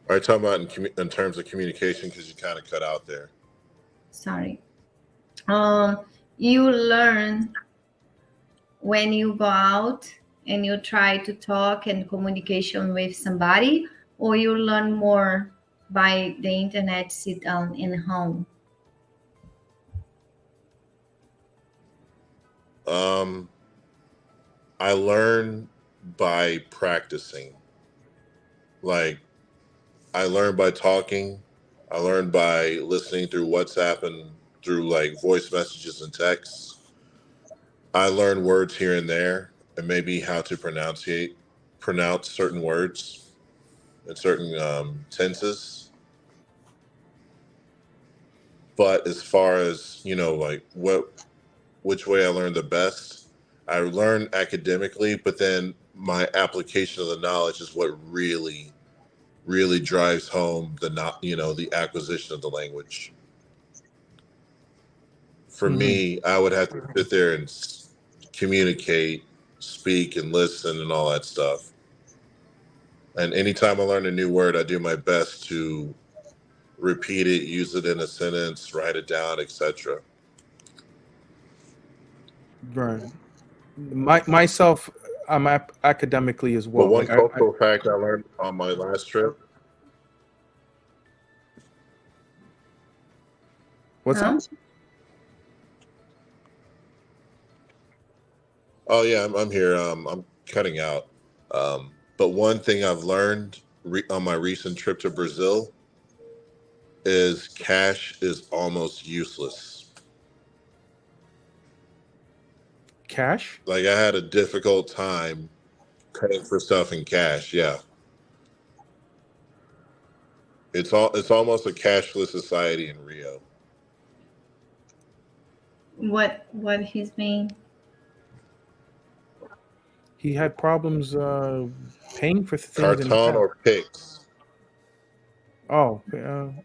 Are you talking about in terms of communication? Because you kind of cut out there. Sorry. You learn when you go out and you try to talk and communication with somebody, or you learn more by the internet, sit down in home. Um, I learn by practicing. Like, I learn by talking. I learn by listening through WhatsApp and through like voice messages and texts. I learn words here and there and maybe how to pronounce certain words in certain tenses. But as far as like which way I learned the best, I learn academically, but then my application of the knowledge is what really, really drives home the acquisition of the language. For me, I would have to sit there and communicate, speak, and listen, and all that stuff. And anytime I learn a new word, I do my best to repeat it, use it in a sentence, write it down, etc. Right. Myself, I'm academically as But well. one Like cultural fact I learned on my last trip. What's that? Oh yeah, I'm here. I'm cutting out. But one thing I've learned on my recent trip to Brazil is cash is almost useless. Cash? Like I had a difficult time paying for stuff in cash. Yeah, it's almost a cashless society in Rio. What he's mean? He had problems paying for things in Carton cash. or Pix. Oh,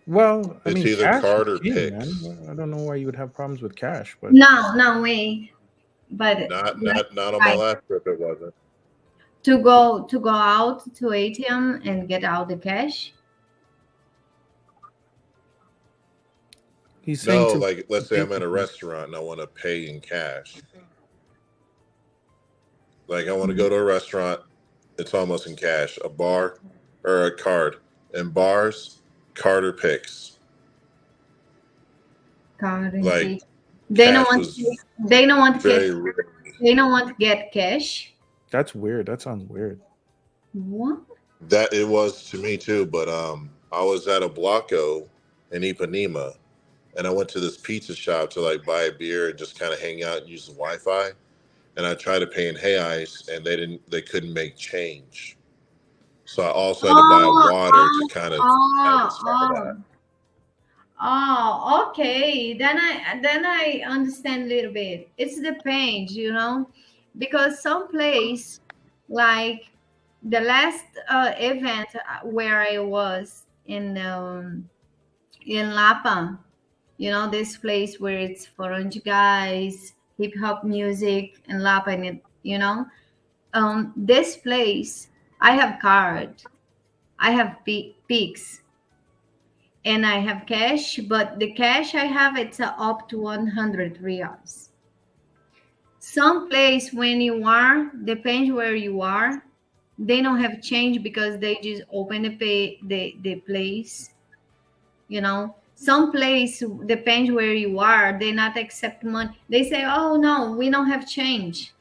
well, I It's mean, either cash card is or king, Pix. man. I don't know why you would have problems with cash, but No way. But Not on my last trip. It wasn't. to go out to ATM and get out the cash. he's saying No, to like let's say I'm at a restaurant and I want to pay in cash. Like I want to go to a restaurant, it's almost in cash. A bar or a card. In bars, card or Pix. Card and Like Pix. They don't cash want. was They don't want very cash. rare. They don't want to get cash. That's weird. That sounds weird. What? That it was to me too, but I was at a Blocko in Ipanema and I went to this pizza shop to like buy a beer and just kind of hang out and use the Wi-Fi. And I tried to pay in reais and they couldn't make change. So I also had to buy water to kind of satisfy that. Oh, okay. Then I understand a little bit. It's depends, because some place like the last event where I was in Lapa, this place where it's for orange guys, hip hop music, and Lapa, and this place I have card, I have Pix, and I have cash, but the cash I have, it's up to 100 reals. Some place when you are, depends where you are, they don't have change because they just open the place. Some place depends where you are, they not accept money. They say, oh no, we don't have change,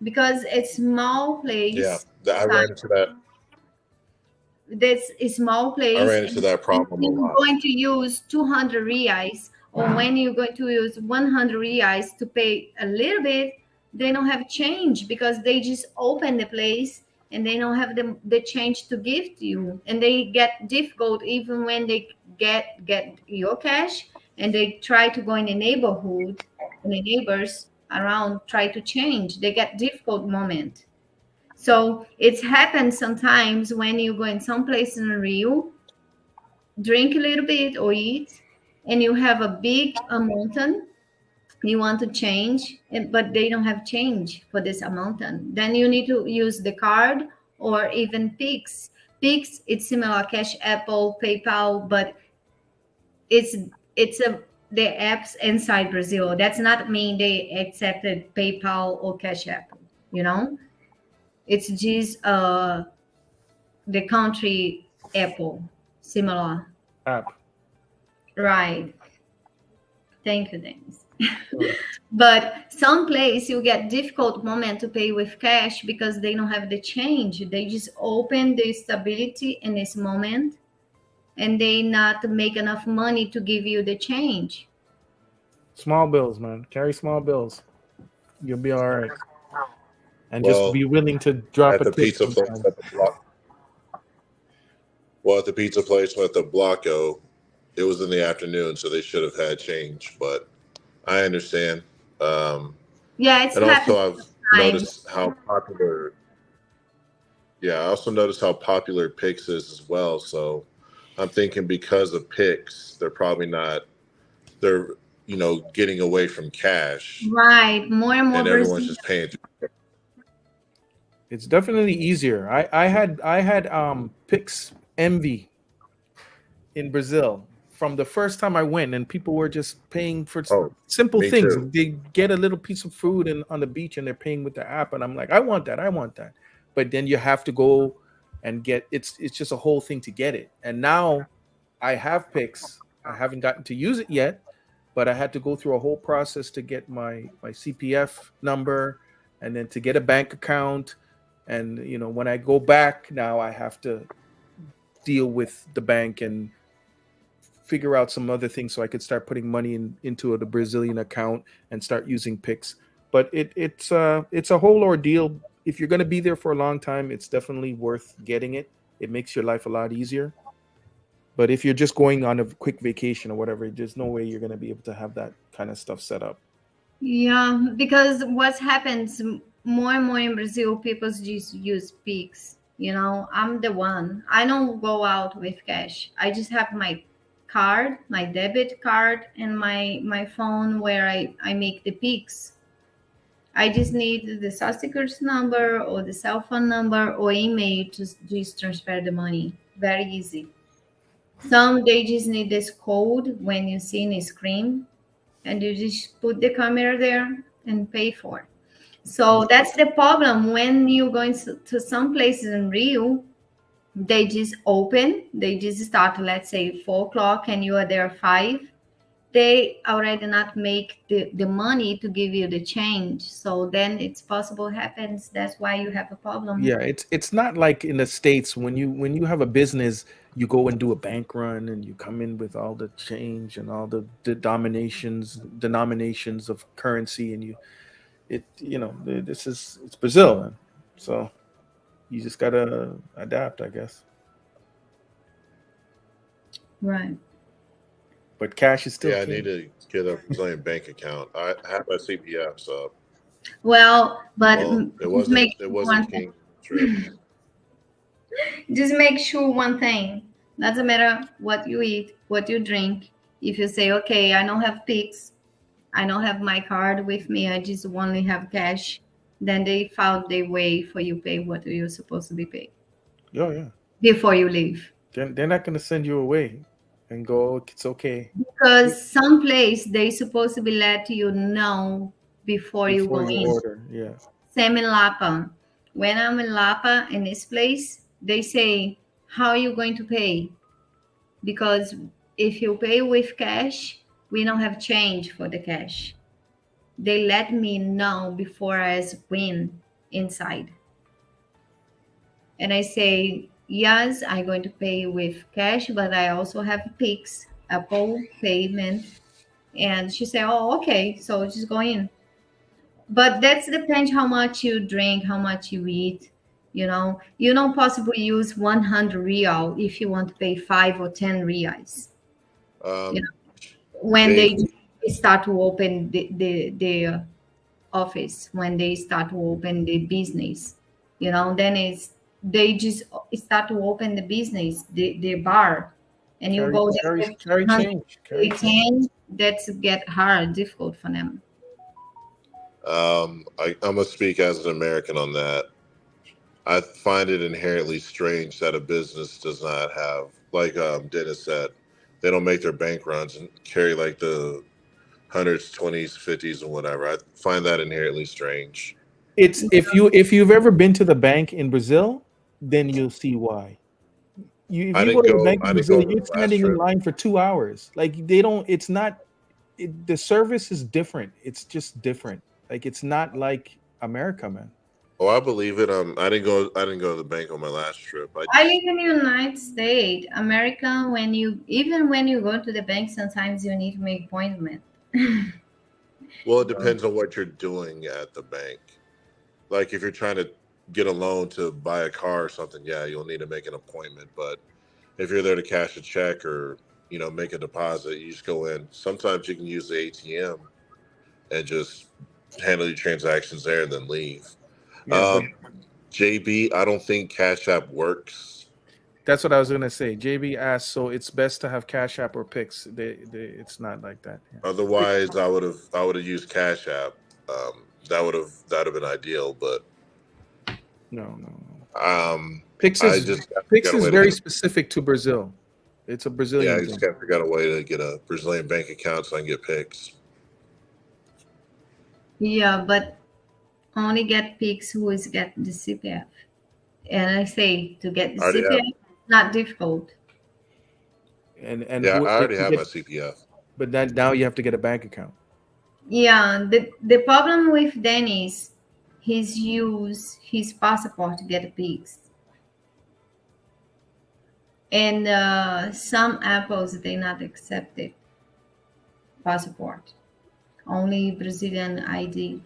because it's small place. Yeah, I ran into that. That's a small place. I ran into that problem a lot. You're going to use 200 reais, or when you're going to use 100 reais to pay a little bit, they don't have change because they just open the place and they don't have the change to give to you, and they get difficult even when they get your cash and they try to go in the neighborhood and the neighbors around try to change. They get difficult moment. So it's happened sometimes when you go in some place in Rio, drink a little bit or eat, and you have a big amount, you want to change, but they don't have change for this amount. Then you need to use the card or even Pix. Pix, it's similar Cashapp, PayPal, but it's the apps inside Brazil. That's not mean they accepted PayPal or Cashapp, It's just the country Apple, similar. App. Right. Thank you, Dennis. But some place you get difficult moment to pay with cash because they don't have the change. They just open the stability in this moment, and they not make enough money to give you the change. Small bills, man. Carry small bills. You'll be all right. And just be willing to drop at a the tip pizza place sometimes. at the block. Well, at the pizza place at the Blocko, it was in the afternoon, so they should have had change. But I understand. Yeah, it's And happened also, I've sometimes. noticed how popular. Yeah, I also noticed how popular Pix is as well. So I'm thinking because of Pix, they're probably not. They're getting away from cash, Right. More and more and everyone's Brazilians. just paying. It's definitely easier. I had Pix envy in Brazil from the first time I went, and people were just paying for Oh, simple me things. too. They get a little piece of food and on the beach, and they're paying with the app, and I'm like, I want that, I want that. But then you have to go and get it's just a whole thing to get it. And now I have Pix. I haven't gotten to use it yet, but I had to go through a whole process to get my CPF number, and then to get a bank account. And when I go back now, I have to deal with the bank and figure out some other things so I could start putting money into the Brazilian account and start using Pix. But it's a whole ordeal. If you're going to be there for a long time, it's definitely worth getting it. It makes your life a lot easier. But if you're just going on a quick vacation or whatever, there's no way you're going to be able to have that kind of stuff set up. Yeah, because what happens more and more in Brazil, people just use Pix. I'm the one. I don't go out with cash. I just have my card, my debit card, and my phone where I make the Pix. I just need the social security number or the cell phone number or email to just transfer the money. Very easy. Some they just need this code when you see in a screen, and you just put the camera there and pay for it. So that's the problem when you're going to some places in Rio. They just start, let's say 4 o'clock, and you are there 5. They already not make the money to give you the change. So then it's possible happens. That's why you have a problem. Yeah, it's not like in the States when you have a business, you go and do a bank run and you come in with all the change and all the denominations of currency, and it's Brazil, man. So you just gotta adapt, I guess. Right. But cash is still Yeah, I king. need to get a Brazilian bank account. I have my CPF, so Well, but well, it just make wasn't it sure wasn't one king trip. just make sure one thing. Doesn't matter what you eat, what you drink. If you say, okay, I don't have Pix, I don't have my card with me, I just only have cash, then they found their way for you pay what you're supposed to be paid Oh yeah. before you leave. Then they're not gonna send you away and go, it's okay. Because some place they supposed to be let you know before you Before go you in. order. Yeah. Same in Lapa. When I'm in Lapa in this place, they say, how are you going to pay? Because if you pay with cash, we don't have change for the cash. They let me know before I win inside. And I say, yes, I'm going to pay with cash, but I also have Pix, Apple payment. And she said, oh, okay, so just go in. But that's depends how much you drink, how much you eat. You don't possibly use 100 real if you want to pay 5 or 10 reais. You Um, know, when they they start to open the office, when they start to open the business, then they just start to open the business, the bar, and you Carry go carry there with carry change. Carry change. 110. That's get hard, difficult for them. I'm gonna speak as an American on that. I find it inherently strange that a business does not have, like Dennis said, they don't make their bank runs and carry like the hundreds, 20s, 50s, and whatever. I find that inherently strange. It's if you've ever been to the bank in Brazil, then you'll see why. If I you go didn't to the go. bank I in didn't Brazil, go on you're the last standing in trip. line for 2 hours. Like they don't. It's not. The service is different. It's just different. Like it's not like America, man. Oh, I believe it. I didn't go. I didn't go to the bank on my last trip. I live in the United States, America. When you go to the bank, sometimes you need to make appointment. Well, it depends on what you're doing at the bank. Like if you're trying to get a loan to buy a car or something, yeah, you'll need to make an appointment. But if you're there to cash a check or make a deposit, you just go in. Sometimes you can use the ATM and just handle your transactions there, and then leave. Yeah, but JB, I don't think Cash App works. that's what I was gonna say. JB asked, so it's best to have Cash App or Pix. It's not like that. Yeah. Otherwise, I would have used Cash App. That would have been ideal, but No. Pix Pix I is just Pix is very specific to Brazil. It's a yeah, Brazilian I thing. just got to figure out a way to get a Brazilian bank account so I can get Pix. Yeah, but only get Pix who is get the CPF. And I say to get the I already have. CPF, not difficult. And Yeah, I already if you have my get, CPF. but then now you have to get a bank account. Yeah, the problem with Dennis, he's use his passport to get Pix. And some apples they not accepted passport, only Brazilian ID.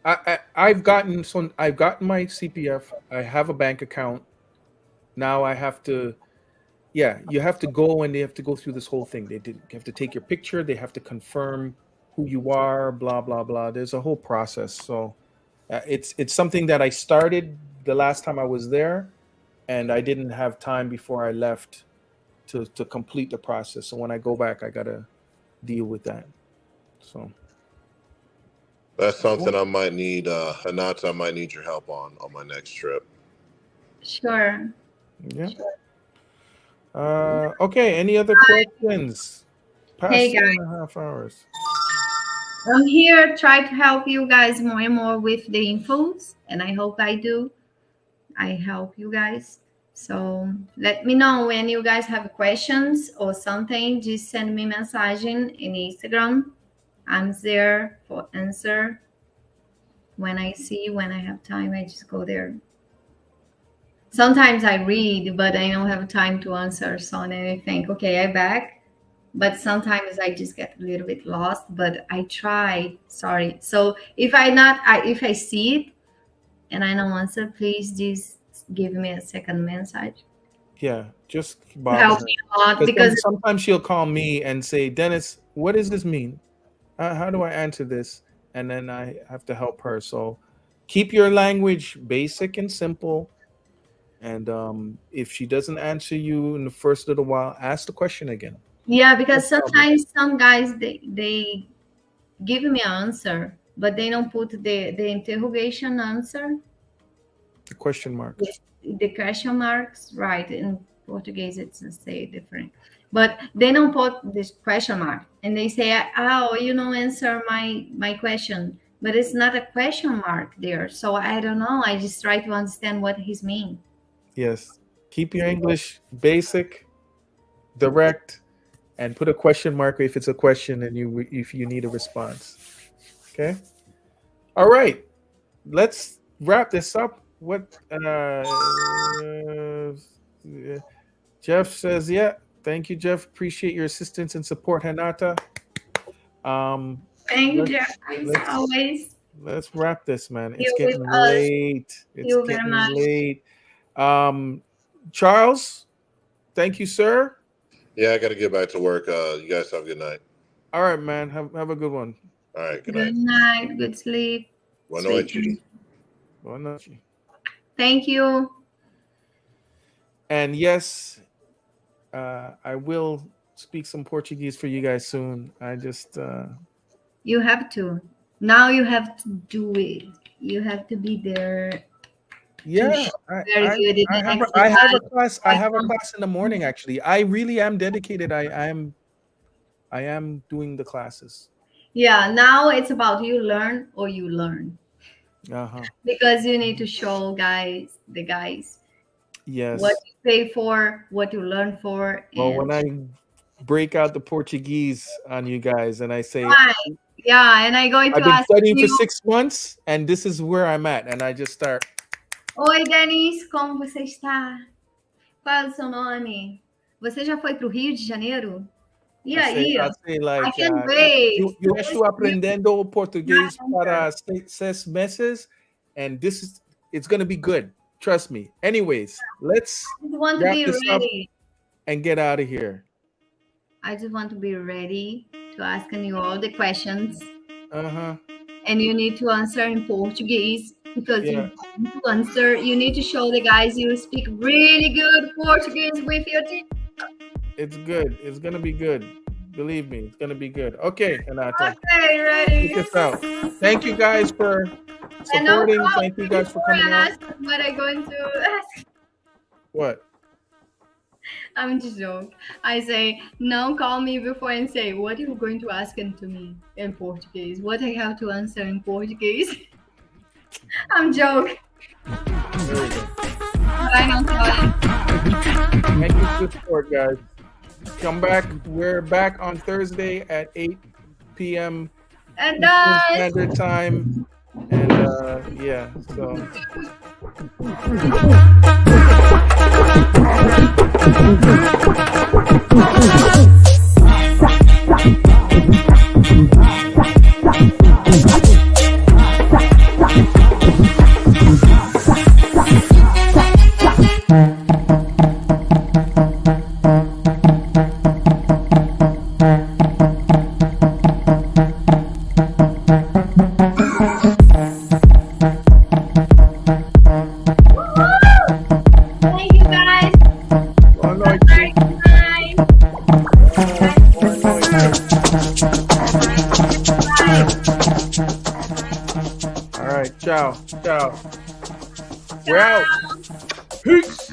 I've gotten my CPF. I have a bank account. Now I have to. Yeah, you have to go and they have to go through this whole thing. You have to take your picture. They have to confirm who you are. Blah blah blah. There's a whole process. So it's something that I started the last time I was there, and I didn't have time before I left to complete the process. So when I go back, I gotta deal with that. So That's something I might need. Hanata, I might need your help on my next trip. Sure. yeah. Okay. Any other questions? Past Hey, 2.5 hours. I'm here try to help you guys more and more with the infos, and I hope I do. I help you guys. So let me know when you guys have questions or something. Just send me message in Instagram. I'm there for answer. When I have time, I just go there. Sometimes I read, but I don't have time to answer. So then I think, okay, I'm back. But sometimes I just get a little bit lost. But I try. Sorry. So if I see it and I don't answer, please just give me a second message. Yeah, just bother Help her. me a lot Because because sometimes she'll call me and say, Dennis, what does this mean? How do I answer this? And then I have to help her. So keep your language basic and simple. And if she doesn't answer you in the first little while, ask the question again. yeah, because sometimes some guys they give me an answer, but they don't put the interrogation answer. The question mark. The question marks, right? In Portuguese, it's say different, but they don't put this question mark, and they say, "Oh, you don't answer my question," but it's not a question mark there. So I don't know. I just try to understand what he's mean. Yes. Keep your English basic, direct, and put a question mark if it's a question and if you need a response. Okay. All right. Let's wrap this up. What Jeff says, yeah. Thank you, Jeff. Appreciate your assistance and support, Hanata. Thank you, Jeff. As always. Let's wrap this, man. It's You're getting with us. late. Thank It's you very getting much. late. Charles, thank you, sir. Yeah, I got to get back to work. You guys have a good night. All right, man. Have a good one. All right, good Good night. night. Good sleep. Boa noite. Boa noite. Thank you. And yes, I will speak some Portuguese for you guys soon. I just You have to. Now you have to do it. You have to be there. yeah, Very good. I have a class. I have a class in the morning. Actually, I really am dedicated. I am doing the classes. Yeah. Now it's about you learn or you learn. Uh-huh. Because you need to show the guys Yes. what you pay for, what you learn for. Well, when I break out the Portuguese on you guys and I say, right. Yeah, and I going to I've been ask studying you, for 6 months and this is where I'm at, and I just start. Oi, Denise, como você está? Qual é o seu nome? Você já foi para o Rio de Janeiro? E aí? I say like, I can't wait. eu estou aprendendo português para 6 meses, and it's going to be good. Trust me. Anyways, let's want to wrap be this ready. up and get out of here. I just want to be ready to ask you all the questions. Uh-huh. And you need to answer in Portuguese because Yeah. you need to show the guys you speak really good Portuguese with your team. It's good. It's gonna be good. Believe me, it's gonna be good. Okay, Renata. Okay, ready. Check this out. Thank you guys for And no supporting. problem. Thank you guys for Before coming I out. ask what I'm going to ask. What? I'm just joking. I say, não call me before and say, what are you going to ask him to me in Portuguese? What I have to answer in Portuguese? I'm joking. There we go. Vai, não call. Thank you for the support, guys. Come back. We're back on Thursday at 8 p.m. And Eastern Standard Time. And yeah, so. Thank you guys. Boa noite. Bye. All right, ciao, ciao. We're out. Peace.